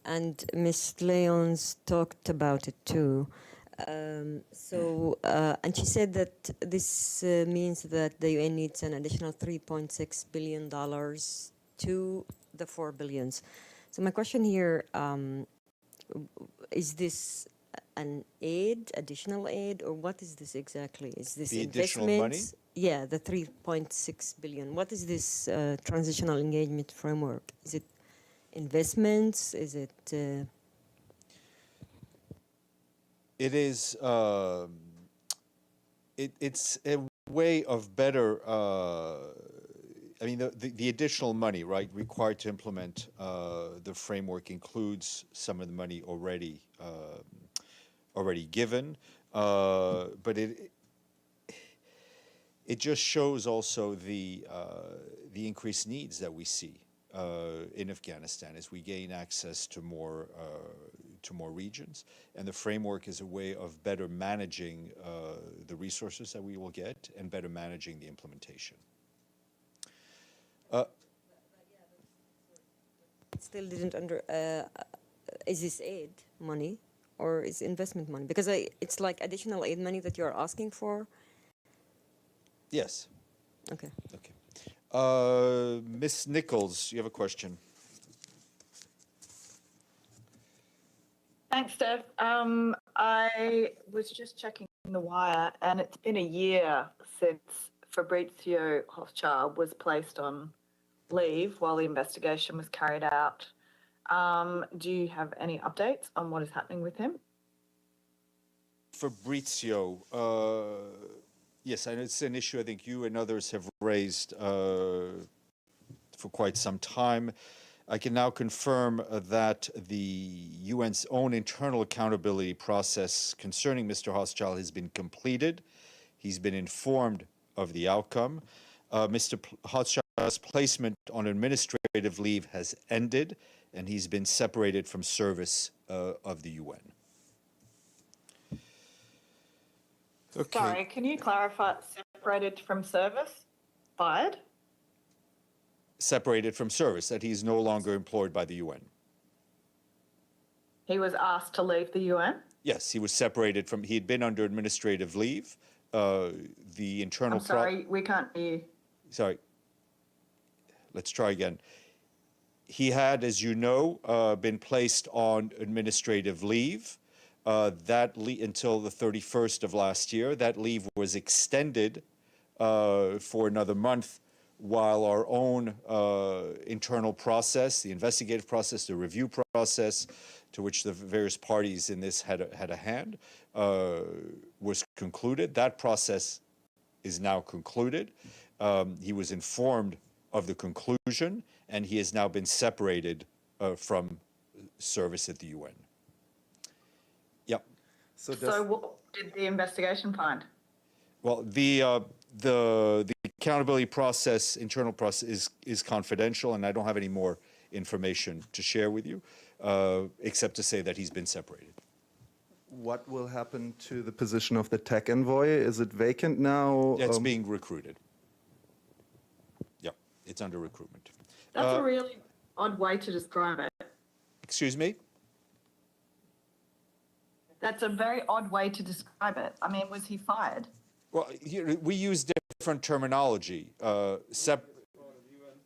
S5: and Ms. Lyons talked about it too. And she said that this means that the UN needs an additional $3.6 billion to the $4 billion. So my question here, is this an aid, additional aid, or what is this exactly? Is this
S23: the additional money?
S5: Yeah, the 3.6 billion. What is this transitional engagement framework? Is it investments? Is it?
S23: It is. It's a way of better. I mean, the additional money, right, required to implement the framework includes some of the money already given, but it just shows also the increased needs that we see in Afghanistan as we gain access to more regions, and the framework is a way of better managing the resources that we will get and better managing the implementation.
S5: Still didn't is this aid money or is investment money? Because it's like additional aid money that you're asking for.
S23: Yes.
S5: Okay.
S23: Okay. Ms. Nichols, you have a question.
S6: Thanks, Dev. I was just checking the wire, and it's been a year since Fabrizio Hochschild was placed on leave while the investigation was carried out. Do you have any updates on what is happening with him?
S23: Fabrizio, yes, and it's an issue I think you and others have raised for quite some time. I can now confirm that the UN's own internal accountability process concerning Mr. Hochschild has been completed. He's been informed of the outcome. Mr. Hochschild's placement on administrative leave has ended, and he's been separated from service of the UN. Okay.
S6: Sorry, can you clarify separated from service? Fired?
S23: Separated from service, that he's no longer employed by the UN.
S6: He was asked to leave the UN?
S23: Yes, he was separated from, he had been under administrative leave. The internal...
S6: I'm sorry, we can't hear you.
S23: Sorry. Let's try again. He had, as you know, been placed on administrative leave until the 31st of last year. That leave was extended for another month while our own internal process, the investigative process, the review process, to which the various parties in this had a hand, was concluded. That process is now concluded. He was informed of the conclusion, and he has now been separated from service at the UN. Yep.
S6: So what did the investigation find?
S23: Well, the accountability process, internal process, is confidential, and I don't have any more information to share with you, except to say that he's been separated.
S7: What will happen to the position of the tech envoy? Is it vacant now?
S23: It's being recruited. Yeah, it's under recruitment.
S6: That's a really odd way to describe it.
S23: Excuse me?
S6: That's a very odd way to describe it. I mean, was he fired?
S23: Well, we use different terminology.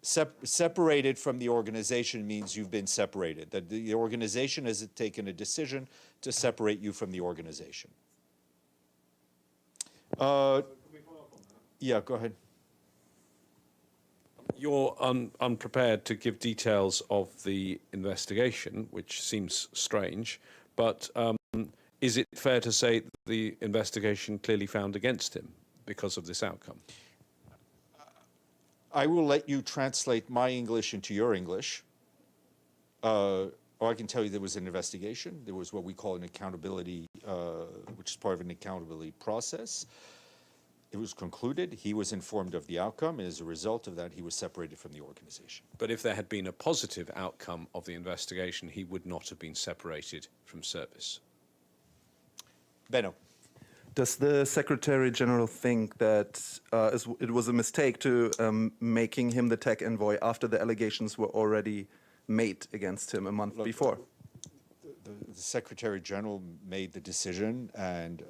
S23: Separated from the organization means you've been separated. That the organization has taken a decision to separate you from the organization. Yeah, go ahead.
S2: You're unprepared to give details of the investigation, which seems strange, but is it fair to say that the investigation clearly found against him because of this outcome?
S23: I will let you translate my English into your English. Or I can tell you there was an investigation. There was what we call an accountability, which is part of an accountability process. It was concluded. He was informed of the outcome, and as a result of that, he was separated from the organization.
S2: But if there had been a positive outcome of the investigation, he would not have been separated from service.
S23: Benno.
S7: Does the Secretary General think that it was a mistake to making him the tech envoy after the allegations were already made against him a month before?
S23: The Secretary General made the decision, and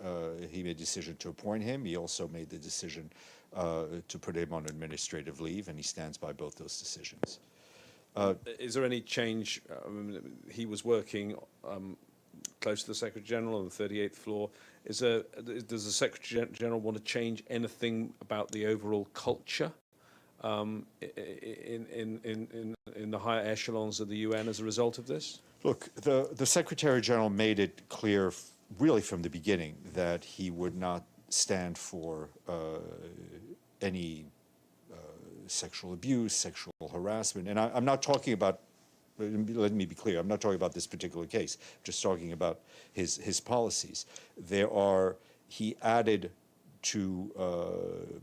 S23: he made a decision to appoint him. He also made the decision to put him on administrative leave, and he stands by both those decisions.
S2: Is there any change? He was working close to the Secretary General on the 38th floor. Does the Secretary General want to change anything about the overall culture in the higher echelons of the UN as a result of this?
S23: Look, the Secretary General made it clear, really from the beginning, that he would not stand for any sexual abuse, sexual harassment. And I'm not talking about, let me be clear, I'm not talking about this particular case, I'm just talking about his policies. He added to